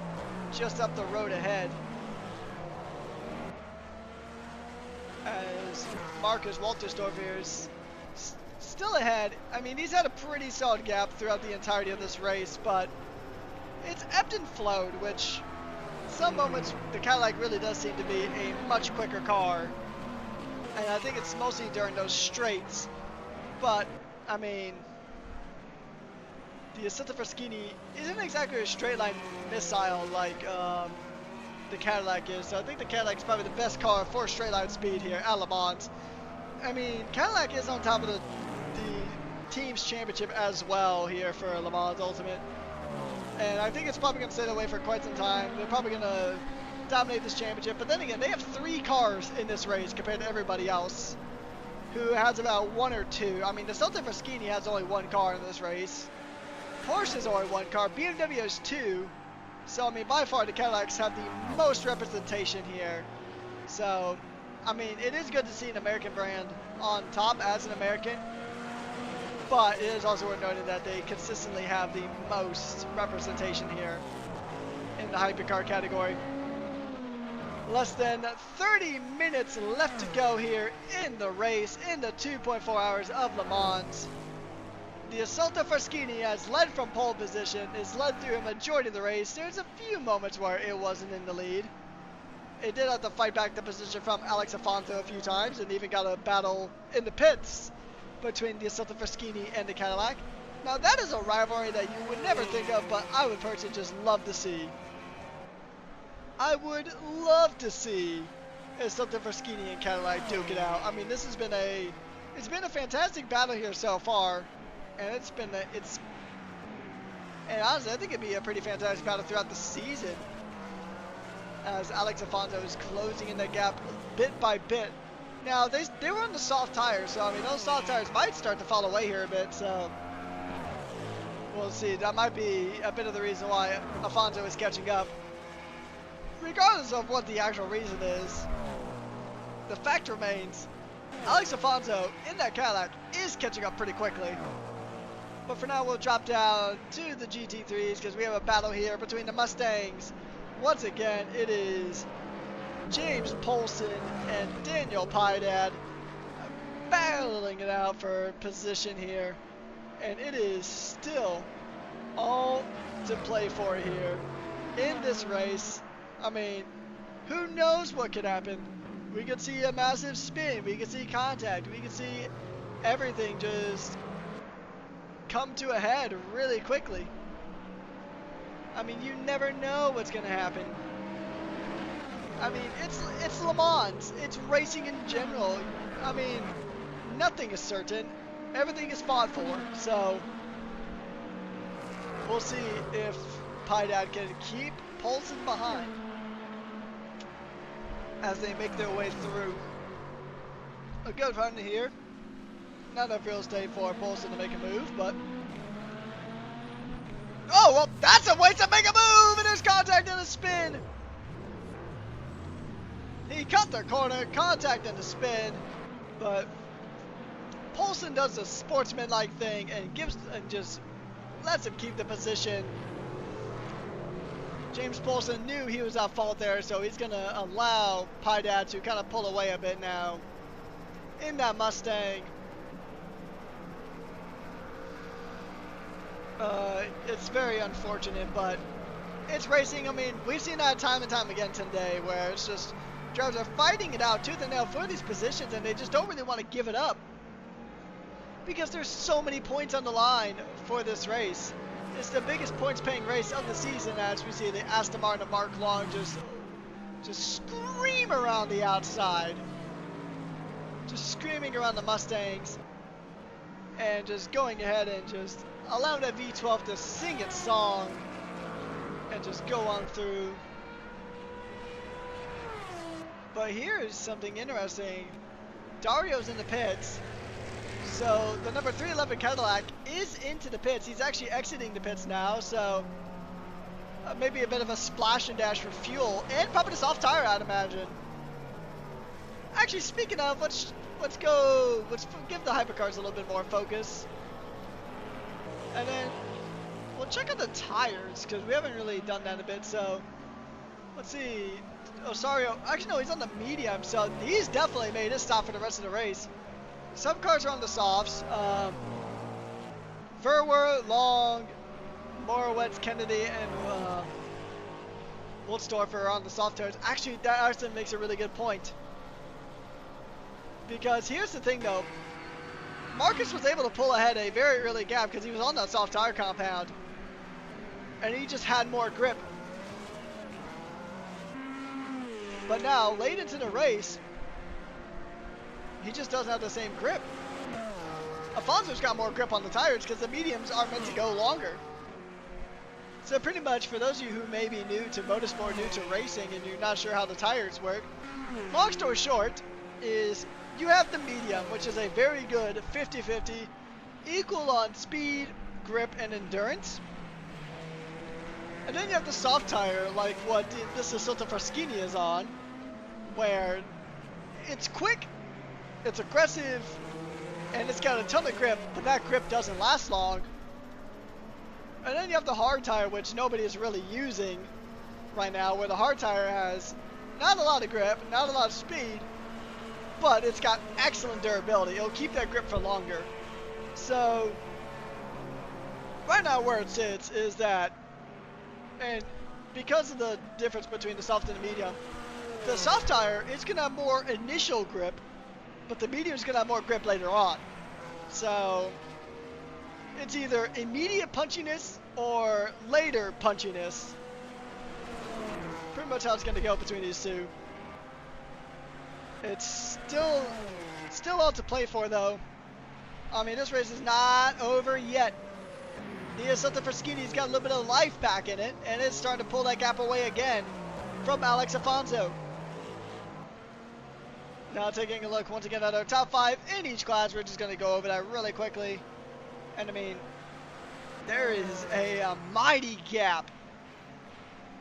just up the road ahead. As Marcus Waltersdorfer here is still ahead. I mean, he's had a pretty solid gap throughout the entirety of this race, but it's ebbed and flowed, which some moments the Cadillac really does seem to be a much quicker car. And I think it's mostly during those straights. But, I mean, the Isolta Fraschini isn't exactly a straight line missile like the Cadillac is. So I think the Cadillac is probably the best car for straight line speed here at Le Mans. I mean, Cadillac is on top of the team's championship as well here for Le Mans Ultimate. And I think it's probably going to stay that way for quite some time. They're probably going to dominate this championship. But then again, they have 3 cars in this race compared to everybody else. who has about 1 or 2. I mean, the Celta Fraschini has only 1 car in this race. Porsche has only 1 car. BMW has 2. So, I mean, by far the Cadillacs have the most representation here. So, I mean, it is good to see an American brand on top as an American. But it is also worth noting that they consistently have the most representation here in the hypercar category. Less than 30 minutes left to go here in the race, in the 2.4 hours of Le Mans. The Celta Fraschini has led from pole position, is led through a majority of the race. There's a few moments where it wasn't in the lead. It did have to fight back the position from Alex Alfonso a few times, and even got a battle in the pits between the Celta Fraschini and the Cadillac. Now that is a rivalry that you would never think of, but I would personally just love to see. I would love to see a Celta Fraschini and Cadillac duke it out. I mean, this has been it's been a fantastic battle here so far, and and honestly, I think it'd be a pretty fantastic battle throughout the season, as Alex Alfonso is closing in the gap bit by bit. Now they were on the soft tires, so I mean those soft tires might start to fall away here a bit. So we'll see. That might be a bit of the reason why Alfonso is catching up. Regardless of what the actual reason is, the fact remains, Alex Alfonso in that Cadillac is catching up pretty quickly. But for now, we'll drop down to the GT3s because we have a battle here between the Mustangs. Once again, it is James Poulsen and Daniel Piedad battling it out for position here. And it is still all to play for here in this race. I mean, who knows what could happen? We could see a massive spin. We could see contact. We could see everything just come to a head really quickly. I mean, you never know what's going to happen. I mean, it's Le Mans. It's racing in general. I mean, nothing is certain. Everything is fought for. So, we'll see if Piedad can keep Poulsen behind as they make their way through. A good run here. Not enough real estate for Poulsen to make a move, but... Oh, well, that's a way to make a move, and there's contact and a spin. He cut their corner, contact and a spin, but Poulsen does the sportsman-like thing and just lets him keep the position. James Poulsen knew he was at fault there, so he's going to allow Piedad to kind of pull away a bit now in that Mustang. It's very unfortunate, but it's racing. I mean, we've seen that time and time again today where it's just drivers are fighting it out tooth and nail for these positions, and they just don't really want to give it up because there's so many points on the line for this race. It's the biggest points-paying race of the season, as we see the Aston Martin of Mark Long just scream around the outside. Just screaming around the Mustangs. And just going ahead and just allowing that V12 to sing its song. And just go on through. But here's something interesting. Dario's in the pits. So the number 311 Cadillac is into the pits. He's actually exiting the pits now, so maybe a bit of a splash and dash for fuel, and probably a soft tire, I'd imagine. Actually, speaking of, let's give the hypercars a little bit more focus, and then we'll check out the tires because we haven't really done that a bit. So let's see. Osario, actually no, he's on the medium, so he's definitely made his stop for the rest of the race. Some cars are on the softs. Verwer, Long, Morawetz, Kennedy, and Wolfsdorfer are on the soft tires. Actually, that actually makes a really good point. Because here's the thing, though. Marcus was able to pull ahead a very early gap because he was on that soft tire compound. And he just had more grip. But now, late into the race, he just doesn't have the same grip. Alfonso's got more grip on the tires because the mediums are meant to go longer. So pretty much, for those of you who may be new to motorsport, new to racing, and you're not sure how the tires work, long story short is you have the medium, which is a very good 50-50, equal on speed, grip, and endurance. And then you have the soft tire, like what this Silta Fraschini is on, where it's quick, it's aggressive, and it's got a ton of grip, but that grip doesn't last long. And then you have the hard tire, which nobody is really using right now, where the hard tire has not a lot of grip, not a lot of speed, but it's got excellent durability. It'll keep that grip for longer. So right now where it sits is that, and because of the difference between the soft and the medium, the soft tire is going to have more initial grip, but the medium is going to have more grip later on. So it's either immediate punchiness or later punchiness. Pretty much how it's going to go between these two. It's still all to play for, though. I mean, this race is not over yet. The Silta Fraschini's got a little bit of life back in it, and it's starting to pull that gap away again from Alex Afonso. Now taking a look once again at our top 5 in each class. We're just going to go over that really quickly. And I mean, there is a mighty gap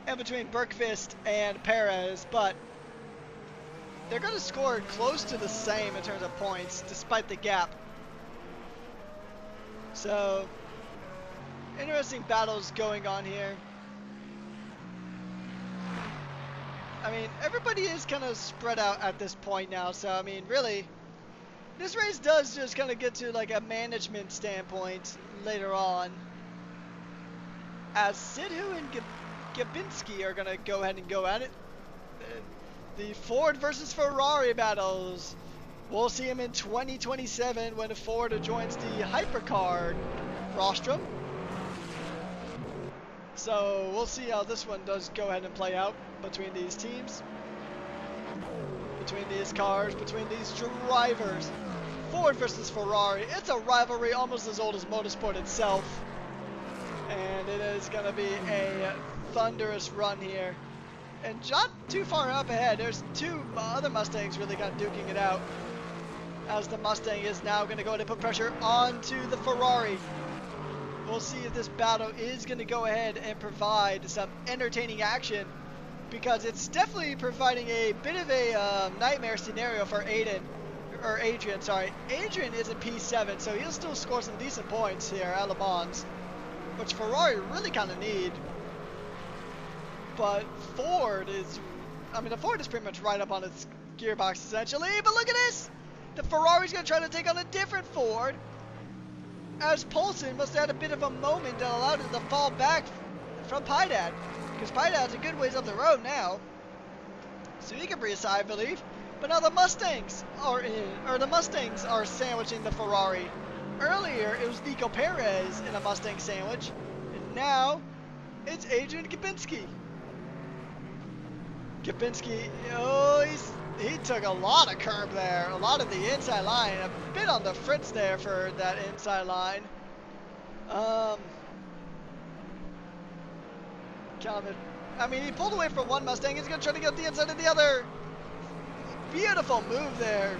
in between Bergqvist and Perez, but they're going to score close to the same in terms of points, despite the gap. So, interesting battles going on here. I mean, everybody is kind of spread out at this point now, so I mean, really, this race does just kind of get to like a management standpoint later on, as Sidhu and Gabinski are going to go ahead and go at it. The Ford versus Ferrari battles. We'll see him in 2027 when Ford joins the hypercar rostrum. So we'll see how this one does go ahead and play out between these teams, between these cars, between these drivers. Ford versus Ferrari. It's a rivalry almost as old as motorsport itself. And it is going to be a thunderous run here. And not too far up ahead, there's two other Mustangs really kind of duking it out, as the Mustang is now going to go ahead and put pressure onto the Ferrari. We'll see if this battle is going to go ahead and provide some entertaining action, because it's definitely providing a bit of a nightmare scenario for Adrian. Adrian is in P7, so he'll still score some decent points here at Le Mans, which Ferrari really kind of need. But Ford is, I mean, the Ford is pretty much right up on its gearbox essentially. But look at this! The Ferrari's going to try to take on a different Ford, as Poulsen must have had a bit of a moment that allowed him to fall back from Pydad, because Pydad's a good ways up the road now, so he can breathe a sigh, I believe. But now the Mustangs are in, or the Mustangs are sandwiching the Ferrari. Earlier it was Nico Perez in a Mustang sandwich, and now it's Adrian Gabinski. Gabinski, oh, he took a lot of curb there, a lot of the inside line, a bit on the fritz there for that inside line. Calvin, I mean, he pulled away from one Mustang, he's going to try to get the inside of the other. Beautiful move there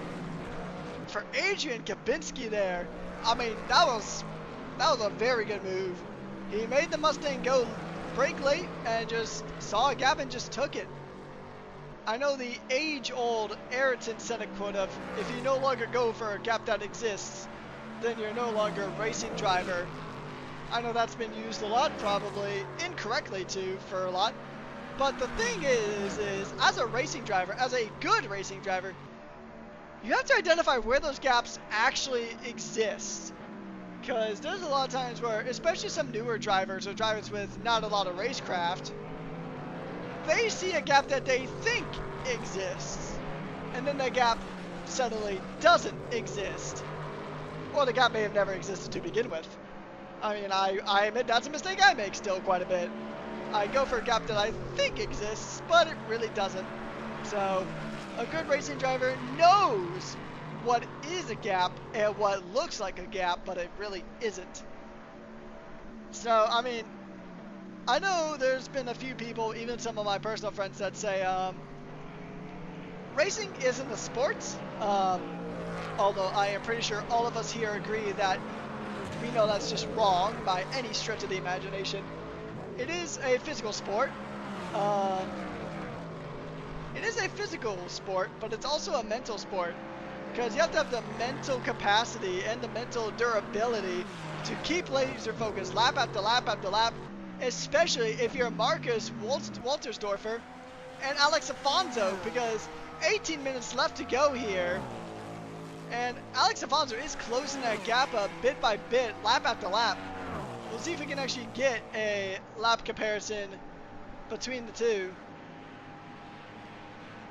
for Adrian Gabinski there. I mean, that was a very good move. He made the Mustang go brake late and just saw a gap and just took it. I know the age-old Ayrton Senna quote of, if you no longer go for a gap that exists, then you're no longer a racing driver. I know that's been used a lot, probably incorrectly too, for a lot. But the thing is as a racing driver, as a good racing driver, you have to identify where those gaps actually exist. Because there's a lot of times where, especially some newer drivers or drivers with not a lot of racecraft, they see a gap that they think exists, and then that gap suddenly doesn't exist. Or the gap may have never existed to begin with. I mean, I admit that's a mistake I make still quite a bit. I go for a gap that I think exists, but it really doesn't. So, a good racing driver knows what is a gap and what looks like a gap, but it really isn't. So, I mean, I know there's been a few people, even some of my personal friends, that say, racing isn't a sport, although I am pretty sure all of us here agree that we know that's just wrong by any stretch of the imagination. It is a physical sport. It is a physical sport, but it's also a mental sport, because you have to have the mental capacity and the mental durability to keep laser focused lap after lap after lap, especially if you're Marcus Waltersdorfer and Alex Afonso, because 18 minutes left to go here, and Alex Afonso is closing that gap up bit by bit, lap after lap. We'll see if we can actually get a lap comparison between the two.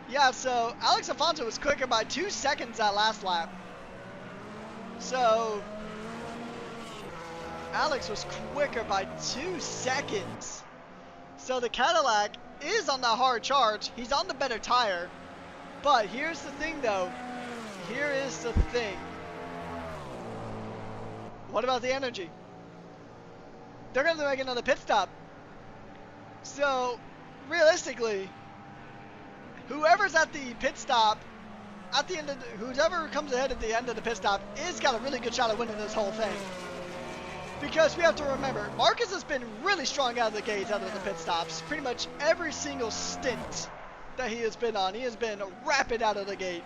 Yeah, so Alex Afonso was quicker by 2 seconds that last lap. So Alex was quicker by 2 seconds. So the Cadillac is on the hard charge. He's on the better tire. But here's the thing though. Here is the thing. What about the energy? They're going to make another pit stop. So realistically, whoever's at the pit stop, at the end of whoever comes ahead at the end of the pit stop is got a really good shot at winning this whole thing. Because we have to remember, Marcus has been really strong out of the gates, out of the pit stops. Pretty much every single stint that he has been on, he has been rapid out of the gate.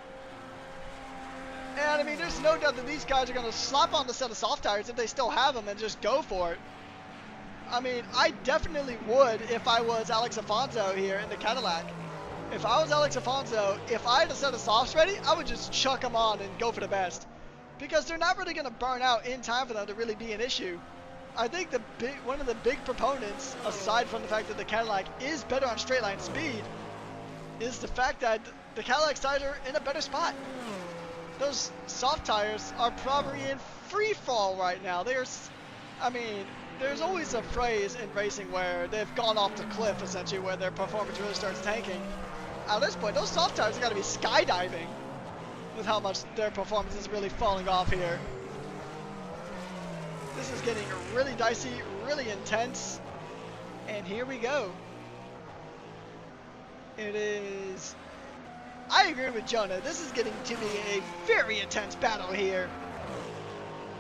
And I mean, there's no doubt that these guys are going to slap on the set of soft tires if they still have them and just go for it. I mean, I definitely would if I was Alex Afonso here in the Cadillac. If I was Alex Afonso, if I had a set of softs ready, I would just chuck them on and go for the best. Because they're not really going to burn out in time for them to really be an issue. I think one of the big proponents, aside from the fact that the Cadillac is better on straight line speed, is the fact that the Cadillac's tires are in a better spot. Those soft tires are probably in free fall right now. There's always a phrase in racing where they've gone off the cliff, essentially, where their performance really starts tanking. At this point, those soft tires have got to be skydiving with how much their performance is really falling off here. This is getting really dicey, really intense, and here we go. It is... I agree with Jonah. This is getting to be a very intense battle here.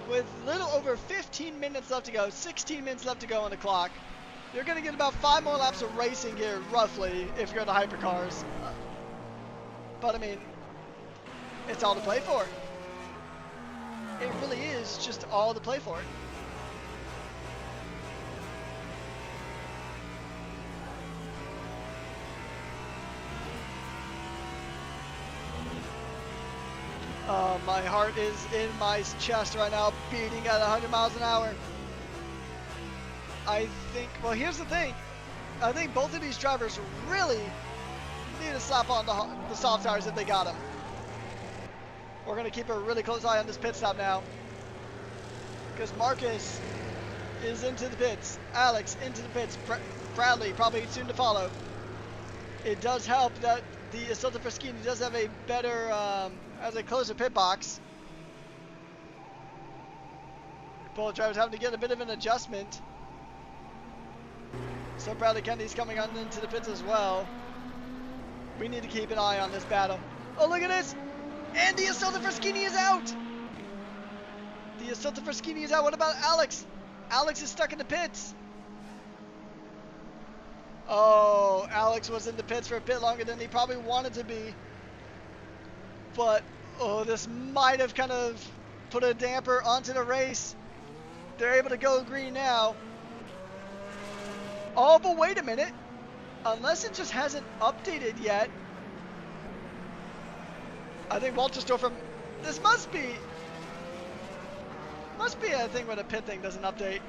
With little over 15 minutes left to go, 16 minutes left to go on the clock. You're going to get about 5 more laps of racing here, roughly, if you're the hypercars. But, I mean, it's all to play for. It really is just all to play for. My heart is in my chest right now, beating at 100 miles an hour. I think, well, here's the thing. I think both of these drivers really need to slap on the soft tires if they got them. We're going to keep a really close eye on this pit stop now. Because Marcus is into the pits. Alex into the pits. Bradley probably soon to follow. It does help that the Isilta Fraschini does have a better, has a closer pit box. Both drivers having to get a bit of an adjustment. So Bradley Kennedy's coming on into the pits as well. We need to keep an eye on this battle. Oh, look at this! And the Isilta Fraschini is out! The Isilta Fraschini is out. What about Alex? Alex is stuck in the pits. Oh, Alex was in the pits for a bit longer than he probably wanted to be. But, oh, this might have kind of put a damper onto the race. They're able to go green now. Oh, but wait a minute. Unless it just hasn't updated yet. I think Waltersdorfer, this must be a thing where the pit thing doesn't update.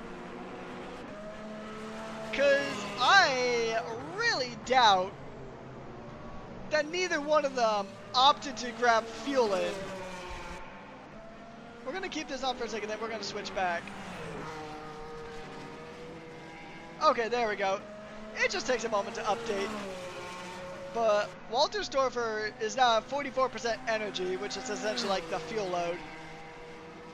Because I really doubt that neither one of them opted to grab fuel in. We're going to keep this on for a second, then we're going to switch back. Okay, there we go. It just takes a moment to update. But Waltersdorfer is now at 44% energy, which is essentially like the fuel load.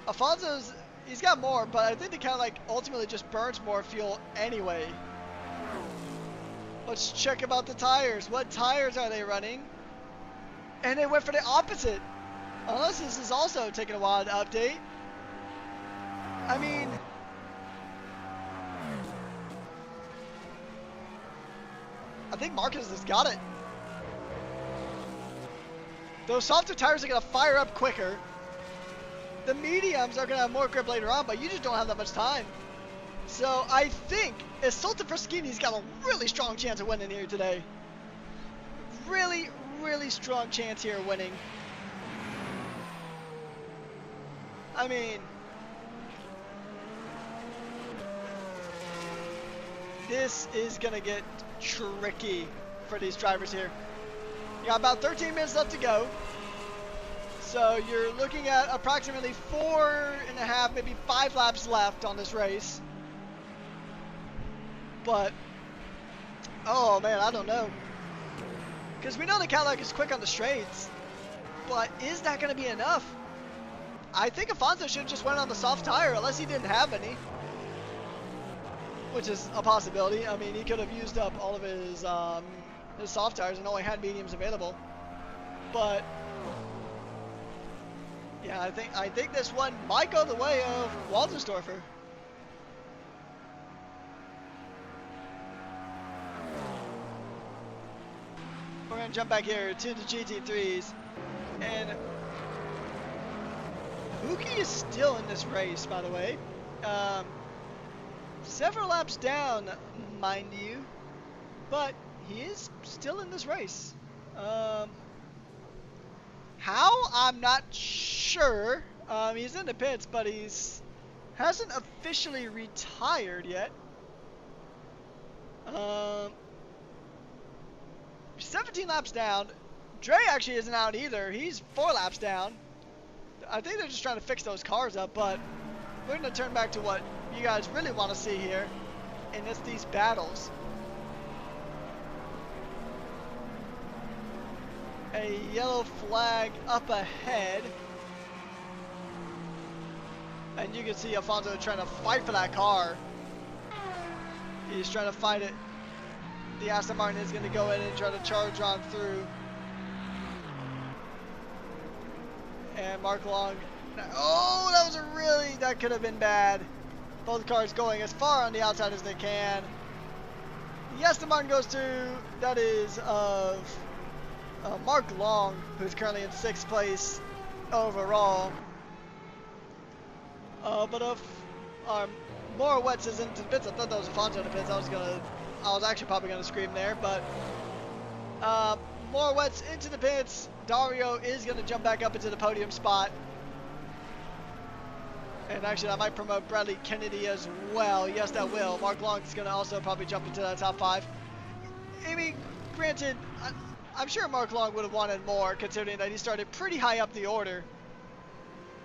Afonso's, he's got more, but I think the Cadillac ultimately just burns more fuel anyway. Let's check about the tires. What tires are they running? And they went for the opposite. Unless this is also taking a while to update. I mean, I think Marcus has got it. Those softer tires are going to fire up quicker. The mediums are going to have more grip later on, but you just don't have that much time. So I think Sultan Fraschini's got a really strong chance of winning here today. Really, really strong chance here of winning. I mean, this is going to get tricky for these drivers here. You got about 13 minutes left to go. So you're looking at approximately 4.5, maybe 5 laps left on this race. But, oh man, I don't know. Because we know the Cadillac is quick on the straights. But is that going to be enough? I think Afonso should have just went on the soft tire, unless he didn't have any. Which is a possibility. I mean, he could have used up all of his soft tires and only had mediums available. But yeah, I think this one might go the way of Waltersdorfer. We're gonna jump back here to the GT3s, and Buki is still in this race, by the way. Several laps down, mind you, but he is still in this race. How? I'm not sure. He's in the pits, but hasn't officially retired yet. 17 laps down. Dre actually isn't out either. He's 4 laps down. I think they're just trying to fix those cars up, but we're going to turn back to what you guys really want to see here, and it's these battles. A yellow flag up ahead. And you can see Afonso trying to fight for that car. He's trying to fight it. The Aston Martin is going to go in and try to charge on through. And Mark Long. Oh, that could have been bad. Both cars going as far on the outside as they can. The Aston Martin goes to, that is of Mark Long, who's currently in 6th place overall. But if Morawetz is into the pits, I thought that was Afonso in the pits. I was actually probably gonna scream there, but Morawetz into the pits. Dario is gonna jump back up into the podium spot. And actually, I might promote Bradley Kennedy as well. Yes, that will. Mark Long is going to also probably jump into that top 5. I mean, granted, I'm sure Mark Long would have wanted more, considering that he started pretty high up the order.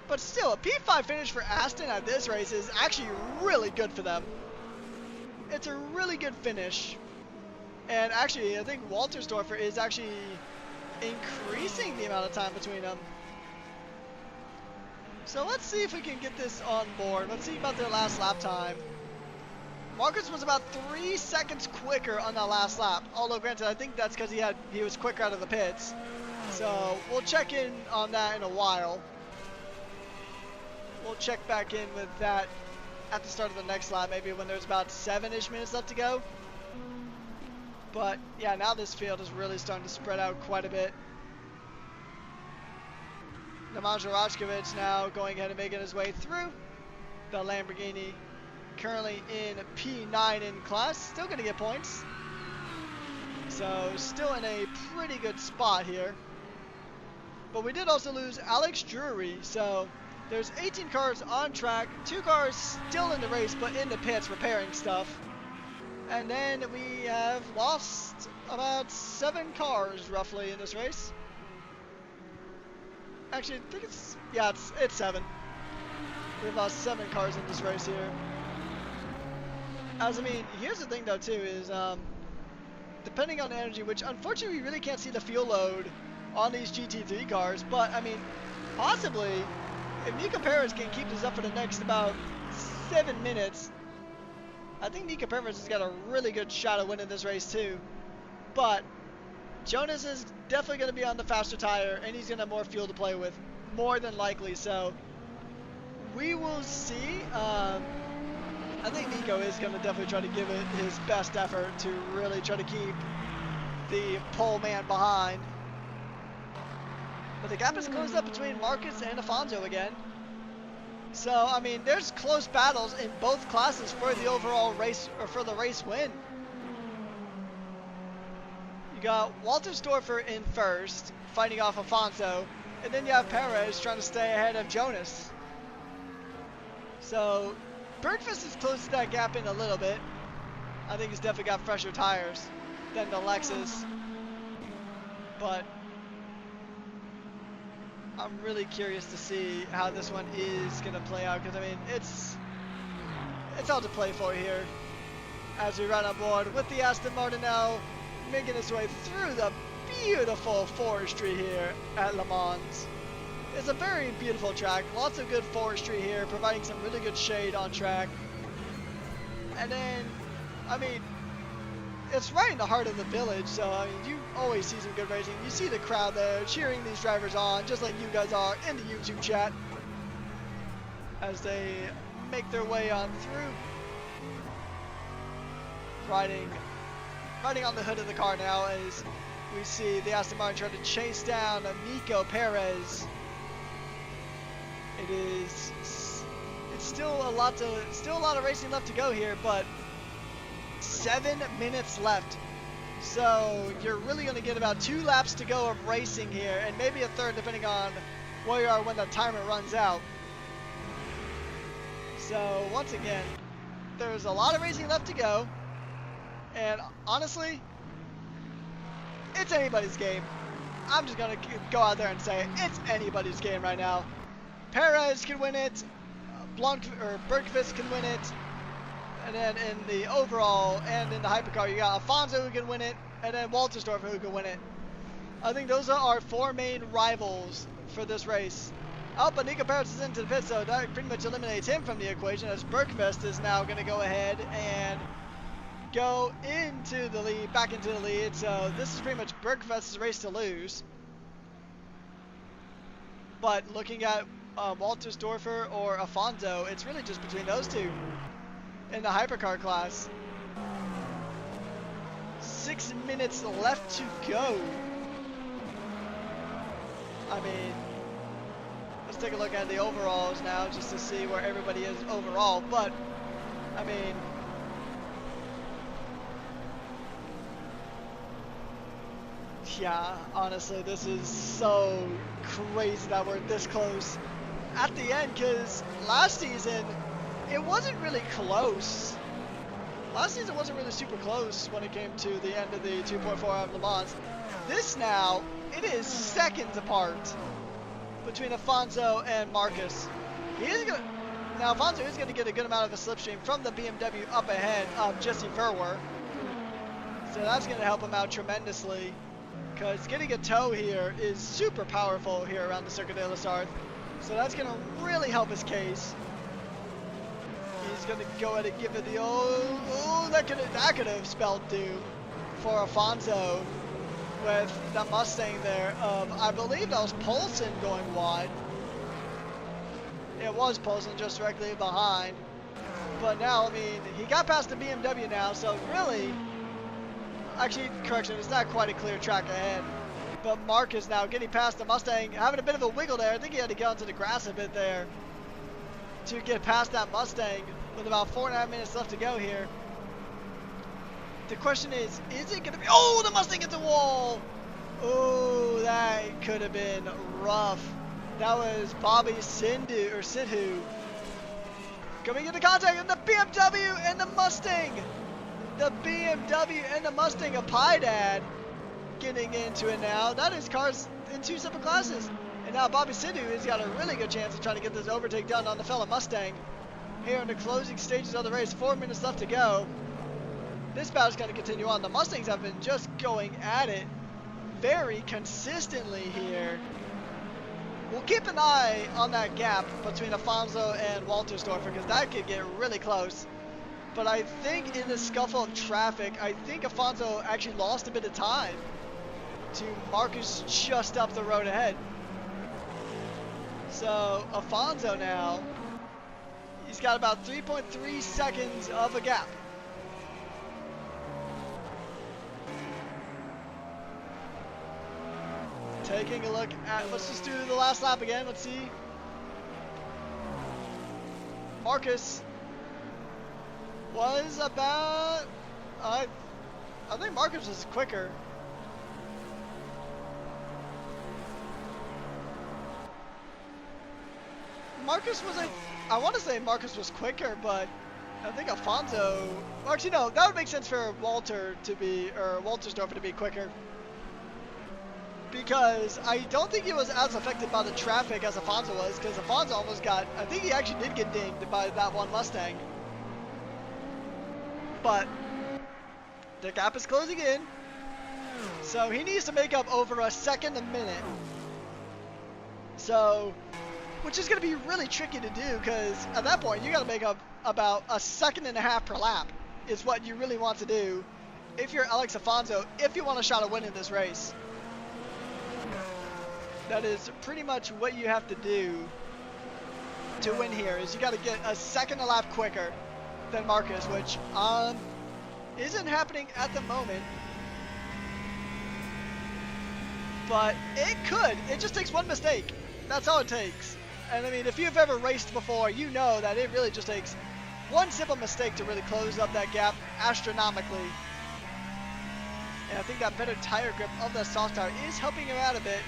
But still, a P5 finish for Aston at this race is actually really good for them. It's a really good finish. And actually, I think Waltersdorfer is actually increasing the amount of time between them. So let's see if we can get this on board. Let's see about their last lap time. Marcus was about 3 seconds quicker on that last lap. Although granted, I think that's because he was quicker out of the pits. So we'll check in on that in a while. We'll check back in with that at the start of the next lap, maybe when there's about 7-ish minutes left to go. But yeah, now this field is really starting to spread out quite a bit. Nemanja Rajkovic now going ahead and making his way through the Lamborghini, currently in P9 in class, still going to get points. So still in a pretty good spot here. But we did also lose Alex Drury, so there's 18 cars on track, 2 cars still in the race but in the pits repairing stuff. And then we have lost about 7 cars roughly in this race. Actually, I think it's 7. We've lost 7 cars in this race here. I mean, here's the thing though too, is depending on the energy, which unfortunately we really can't see the fuel load on these GT3 cars, but I mean, possibly, if Nico Perez can keep this up for the next about 7 minutes, I think Nico Perez has got a really good shot at winning this race too. But Jonas is definitely going to be on the faster tire, and he's going to have more fuel to play with, more than likely. So we will see. I think Nico is going to definitely try to give it his best effort to really try to keep the pole man behind. But the gap is closed up between Marcus and Afonso again. So, I mean, there's close battles in both classes for the overall race, or for the race win. You got Waltersdorfer in first, fighting off Afonso, and then you have Perez trying to stay ahead of Jonas. So, Bergfest has closed that gap in a little bit. I think he's definitely got fresher tires than the Lexus. But I'm really curious to see how this one is going to play out, because I mean, it's all to play for here as we run on board with the Aston Martin now making its way through the beautiful forestry here at Le Mans. It's a very beautiful track, lots of good forestry here, providing some really good shade on track. And then, I mean, it's right in the heart of the village, so I mean, you always see some good racing. You see the crowd there cheering these drivers on, just like you guys are in the YouTube chat, as they make their way on through. Riding on the hood of the car now, as we see the Aston Martin trying to chase down Nico Perez. It's still a lot of racing left to go here, but 7 minutes left. So you're really going to get about 2 laps to go of racing here, and maybe a third depending on where you are when the timer runs out. So once again, there's a lot of racing left to go, and honestly, it's anybody's game. I'm just going to go out there and say it's anybody's game right now. Perez can win it, Bergqvist can win it, and then in the overall and in the hypercar, you got Afonso who can win it, and then Waltersdorfer who can win it. I think those are our 4 main rivals for this race. Oh, but Nico Perez is into the pit, so that pretty much eliminates him from the equation, as Bergqvist is now going to go ahead and go into the lead, back into the lead. So this is pretty much Bergqvist's race to lose. But looking at Waltersdorfer or Afonso, it's really just between those two in the hypercar class. 6 minutes left to go. I mean, let's take a look at the overalls now just to see where everybody is overall. But, I mean, yeah, honestly, this is so crazy that we're this close at the end, because last season, it wasn't really close. Last season wasn't really super close when it came to the end of the 2.4 of Le Mans. This now, it is seconds apart between Afonso and Marcus. Now Afonso is going to get a good amount of a slipstream from the BMW up ahead of Jesse Verwer. So that's going to help him out tremendously, because getting a tow here is super powerful here around the Circuit de LSR. So that's going to really help his case. He's going to go ahead and give it the that could have spelled doom for Afonso with the Mustang there of, I believe that was Poulsen going wide. It was Poulsen just directly behind. But now, I mean, he got past the BMW now, so really, actually, correction, it's not quite a clear track ahead. But Marcus now getting past the Mustang, having a bit of a wiggle there. I think he had to get onto the grass a bit there to get past that Mustang with about 4.5 minutes left to go here. The question is it going to be... Oh, the Mustang hit the wall! Oh, that could have been rough. That was Bobby Sidhu coming into contact with the BMW and the Mustang. The BMW and the Mustang of Piedad getting into it now. That is cars in 2 separate classes. And now Bobby Sidhu has got a really good chance of trying to get this overtake done on the fellow Mustang. Here in the closing stages of the race, 4 minutes left to go. This battle's going to continue on. The Mustangs have been just going at it very consistently here. We'll keep an eye on that gap between Afonso and Waltersdorfer, because that could get really close. But I think in the scuffle of traffic, I think Afonso actually lost a bit of time. to Marcus just up the road ahead. So Alfonso now, he's got about 3.3 seconds of a gap. Taking a look at, let's just do the last lap again. Let's see. Marcus was about, I think Marcus was quicker. Marcus wasn't, I want to say Marcus was quicker, but I think Alfonso, well, actually no, that would make sense for Walter to be, or Waltersdorfer to be quicker. Because I don't think he was as affected by the traffic as Alfonso was, because Alfonso almost got, I think he actually did get dinged by that one Mustang. But the gap is closing in, so he needs to make up over a second a minute. So, which is going to be really tricky to do, because at that point you got to make up about a second and a half per lap is what you really want to do if you're Alex Alfonso, if you want a shot at winning this race. That is pretty much what you have to do to win here, is you got to get a second a lap quicker than Marcus, which isn't happening at the moment. But it could. It just takes one mistake. That's all it takes. And I mean, if you've ever raced before, you know that it really just takes one simple mistake to really close up that gap astronomically. And I think that better tire grip of the soft tire is helping him out a bit.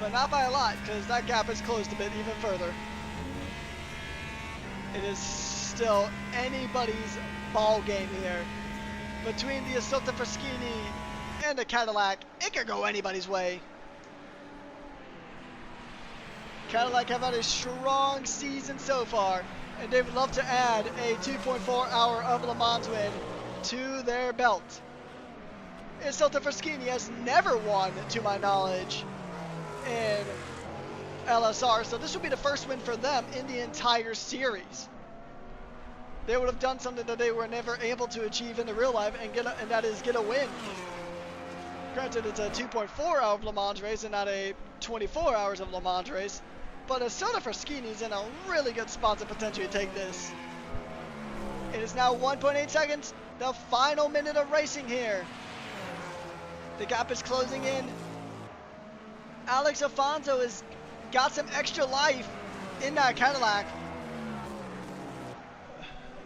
But not by a lot, because that gap is closed a bit even further. It is still anybody's ball game here. Between the Isilta Fraschini and the Cadillac, it could go anybody's way. Cadillac have had a strong season so far, and they would love to add a 2.4 hour of Le Mans win to their belt. Isilta Fraschini has never won, to my knowledge, in LSR, so this will be the first win for them in the entire series. They would have done something that they were never able to achieve in the real life, and that is get a win. Granted, it's a 2.4 hour Le Mans race and not a 24 hours of Le Mans race, but Isilta Fraschini is in a really good spot to potentially take this. It is now 1.8 seconds, the final minute of racing here. The gap is closing in. Alex Alfonso has got some extra life in that Cadillac.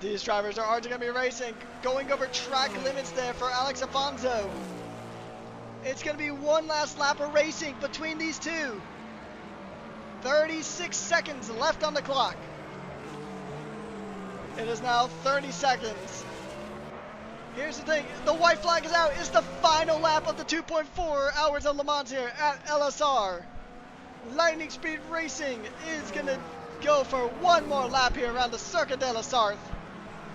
These drivers are going to be racing, going over track limits there for Alex Alfonso. It's going to be one last lap of racing between these two. 36 seconds left on the clock. It is now 30 seconds. Here's the thing, the white flag is out. It's the final lap of the 2.4 hours of Le Mans here at LSR. Lightning Speed Racing is going to go for one more lap here around the Circuit de la Sarthe.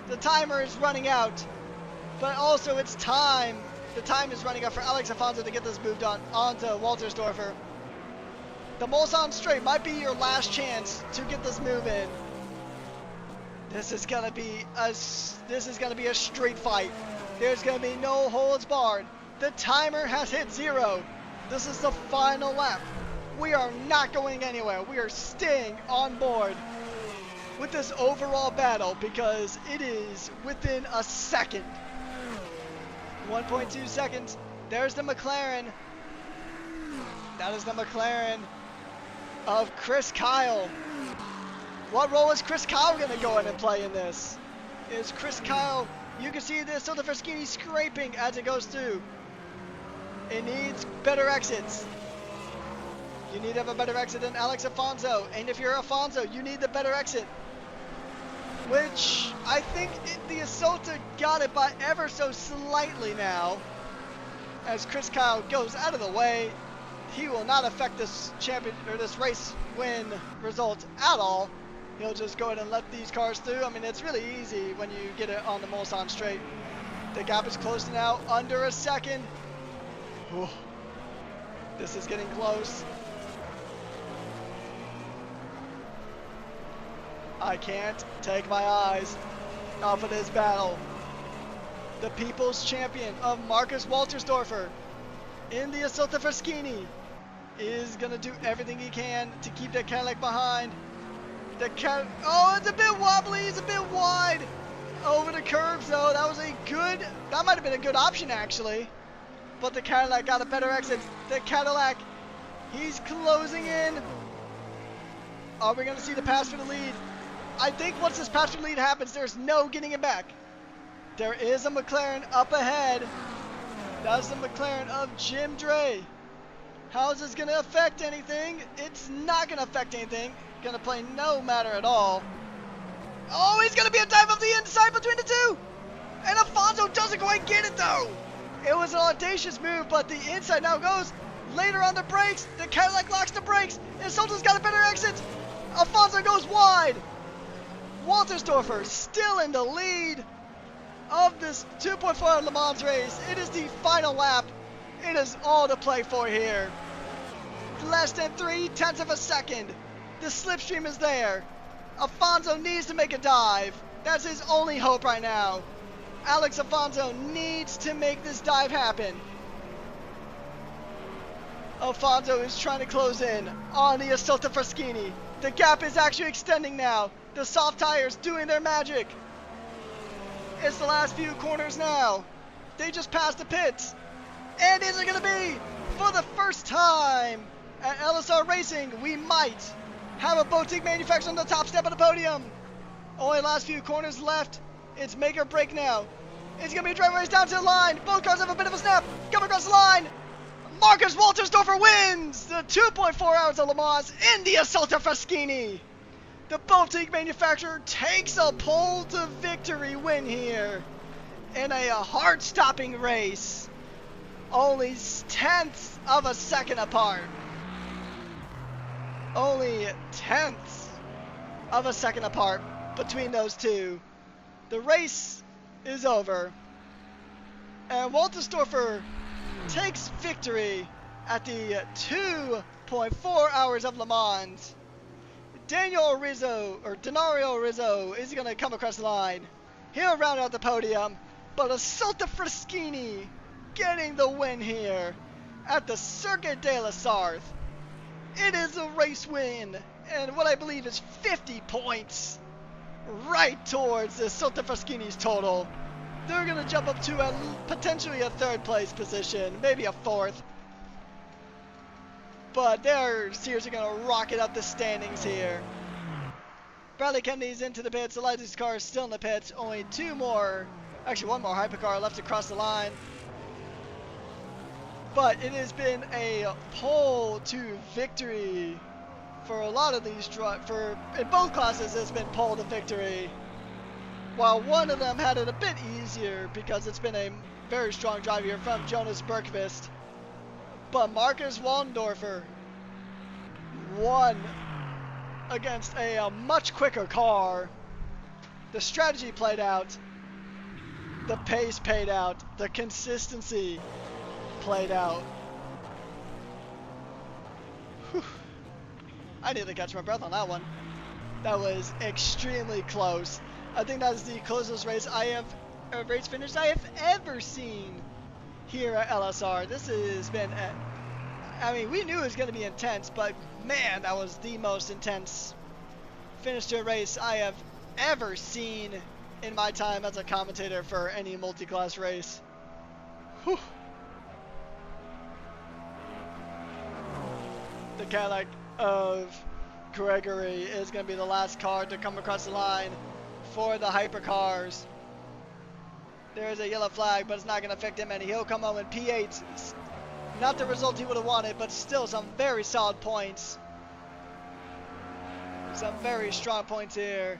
The timer is running out, but also it's time. The time is running out for Alex Alfonso to get this moved onto Waltersdorfer. The Mulsanne Straight might be your last chance to get this move in. This is gonna be a street fight. There's gonna be no holds barred. The timer has hit 0. This is the final lap. We are not going anywhere. We are staying on board with this overall battle because it is within a second. 1.2 seconds. There's the McLaren. That is the McLaren of Chris Kyle. What role is Chris Kyle going to go in and play in this? Is Chris Kyle, you can see this, so the Fraschini scraping as it goes through. It needs better exits. You need to have a better exit than Alex Alfonso. And if you're Alfonso, you need the better exit. Which, I think the Isilta got it by ever so slightly now. As Chris Kyle goes out of the way. He will not affect this this race win result at all. He'll just go ahead and let these cars through. I mean, it's really easy when you get it on the Mulsanne Straight. The gap is close now, under a second. Whew. This is getting close. I can't take my eyes off of this battle. The people's champion of Marcus Waltersdorfer in the Assolta Fraschini is going to do everything he can to keep that Cadillac behind. Oh, it's a bit wobbly. It's a bit wide over the curves, though. That might have been a good option, actually. But the Cadillac got a better exit. The Cadillac, he's closing in. Are we going to see the pass for the lead? I think once this pass for the lead happens, there's no getting it back. There is a McLaren up ahead. That's the McLaren of Jim Dre. How is this going to affect anything? It's not going to affect anything. Going to play no matter at all. Oh, he's going to be a dive of the inside between the two. And Alfonso doesn't quite get it, though. It was an audacious move, but the inside now goes later on the brakes. The Cadillac locks the brakes. And Soto's got a better exit. Alfonso goes wide. Waltersdorfer still in the lead of this 2.4 Le Mans race. It is the final lap. It is all to play for here. Less than 0.3 of a second. The slipstream is there. Alfonso needs to make a dive. That's his only hope right now. Alex Alfonso needs to make this dive happen. Alfonso is trying to close in on the Assolta Fraschini. The gap is actually extending now. The soft tires doing their magic. It's the last few corners now. They just passed the pits. And is it going to be, for the first time at LSR Racing, we might have a boutique manufacturer on the top step of the podium. Only last few corners left. It's make or break now. It's going to be a drive race down to the line. Both cars have a bit of a snap. Coming across the line. Marcus Waltersdorfer wins the 2.4 hours of Le Mans in the Assolta Fraschini. The boutique manufacturer takes a pole to victory win here in a heart-stopping race. Only tenths of a second apart. Only tenths of a second apart between those two. The race is over. And Waltersdorfer takes victory at the 2.4 hours of Le Mans. Denario Rizzo is going to come across the line. He'll round out the podium, but Assolta Fraschini getting the win here at the Circuit de la Sarthe. It is a race win, and what I believe is 50 points right towards the Assolta Fraschini's total. They're going to jump up to potentially a third place position, maybe a fourth. But they're seriously going to rocket up the standings here. Bradley Kennedy's into the pits. The Lighthouse car is still in the pits. Only one more hypercar left to cross the line. But it has been a pole to victory for a lot of these in both classes. It's been pole to victory. While one of them had it a bit easier because it's been a very strong drive here from Jonas Bergqvist. But Marcus Waldendorfer won against a much quicker car. The strategy played out. The pace paid out. The consistency played out. Whew. I nearly catch my breath on that one. That was extremely close. I think that is the closest race finish I have ever seen here at LSR. This has been, I mean, we knew it was going to be intense, but man, that was the most intense finish to a race I have ever seen in my time as a commentator for any multi-class race. Whew. The Cadillac of Gregory is going to be the last car to come across the line for the hypercars. There is a yellow flag, but it's not going to affect him any. He'll come home in P8. Not the result he would have wanted, but still some very solid points. Some very strong points here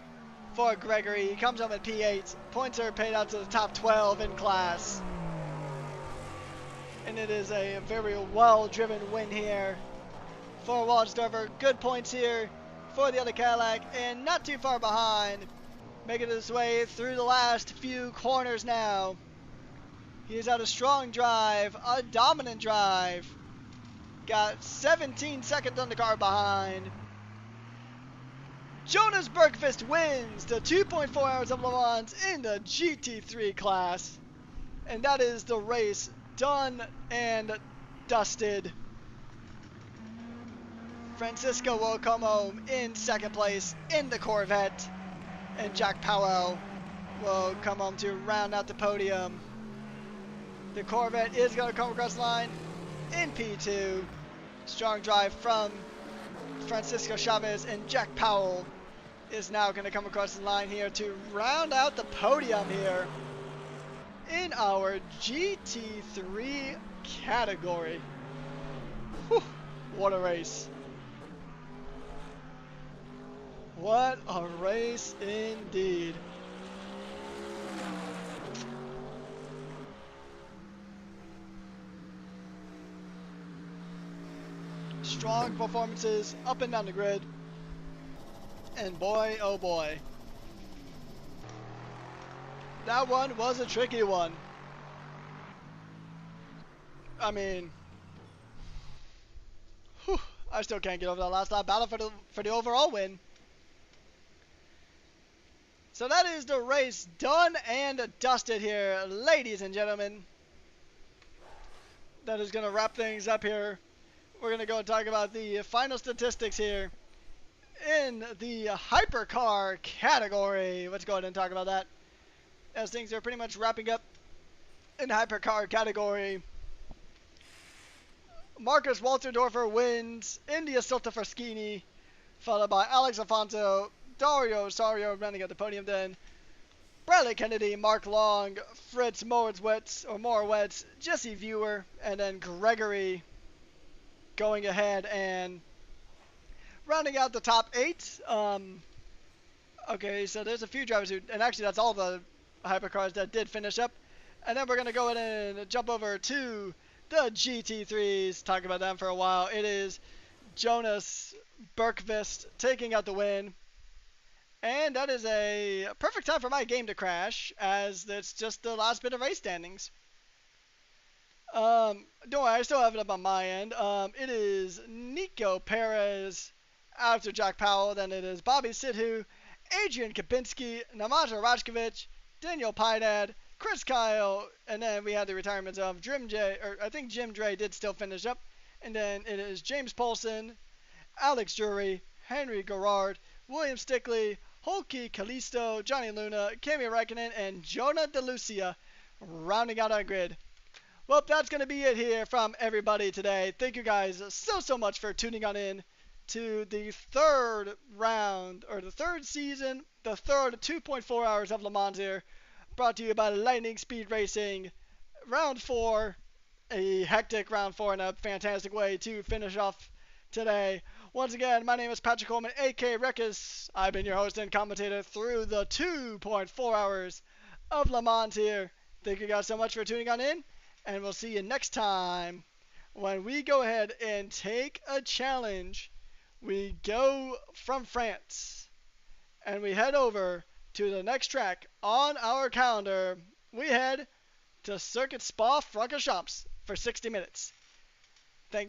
for Gregory. He comes home in P8. Points are paid out to the top 12 in class. And it is a very well-driven win here for Waltersdorfer. Good points here for the other Cadillac, and not too far behind. Making his way through the last few corners now. He's had a strong drive, a dominant drive. Got 17 seconds on the car behind. Jonas Bergqvist wins the 2.4 hours of Le Mans in the GT3 class. And that is the race done and dusted. Francisco will come home in second place in the Corvette, and Jack Powell will come home to round out the podium. The Corvette is going to come across the line in P2. Strong drive from Francisco Chavez, and Jack Powell is now going to come across the line here to round out the podium here in our GT3 category. Whew, what a race. What a race indeed. Strong performances up and down the grid. And boy, oh boy. That one was a tricky one. I mean, whew, I still can't get over that last lap battle for the overall win. So that is the race done and dusted here, ladies and gentlemen. That is going to wrap things up here. We're going to go and talk about the final statistics here in the hypercar category. Let's go ahead and talk about that, as things are pretty much wrapping up in the hypercar category. Marcus Walterdorfer wins, India Silta Fraschini, followed by Alex Afonso, Dario Sario running at the podium then, Bradley Kennedy, Mark Long, Fritz Morawetz, Jesse Viewer, and then Gregory going ahead and rounding out the top 8. Okay, so there's a few drivers who, and actually that's all the hypercars that did finish up. And then we're going to go ahead and jump over to the GT3s, talk about them for a while. It is Jonas Bergqvist taking out the win. And that is a perfect time for my game to crash, as it's just the last bit of race standings. Don't worry, I still have it up on my end. It is Nico Perez after Jack Powell. Then it is Bobby Sidhu, Adrian Kapinski, Namaja Rajkovic, Daniel Pydad, Chris Kyle, and then we had the retirements of Jim J, or I think Jim Dre did still finish up. And then it is James Polson, Alex Drury, Henry Garrard, William Stickley, Holke Callisto, Johnny Luna, Kimi Räikkönen, and Jonah DeLucia rounding out our grid. Well, that's going to be it here from everybody today. Thank you guys so much for tuning on in to the third round, or the third season, the third 2.4 hours of Le Mans here, brought to you by Lightning Speed Racing. Round 4, a hectic round 4 in a fantastic way to finish off today. Once again, my name is Patrick Coleman, a.k.a. Rekus. I've been your host and commentator through the 2.4 hours of Le Mans here. Thank you guys so much for tuning on in, and we'll see you next time when we go ahead and take a challenge. We go from France, and we head over to the next track on our calendar. We head to Circuit Spa Francorchamps for 60 minutes.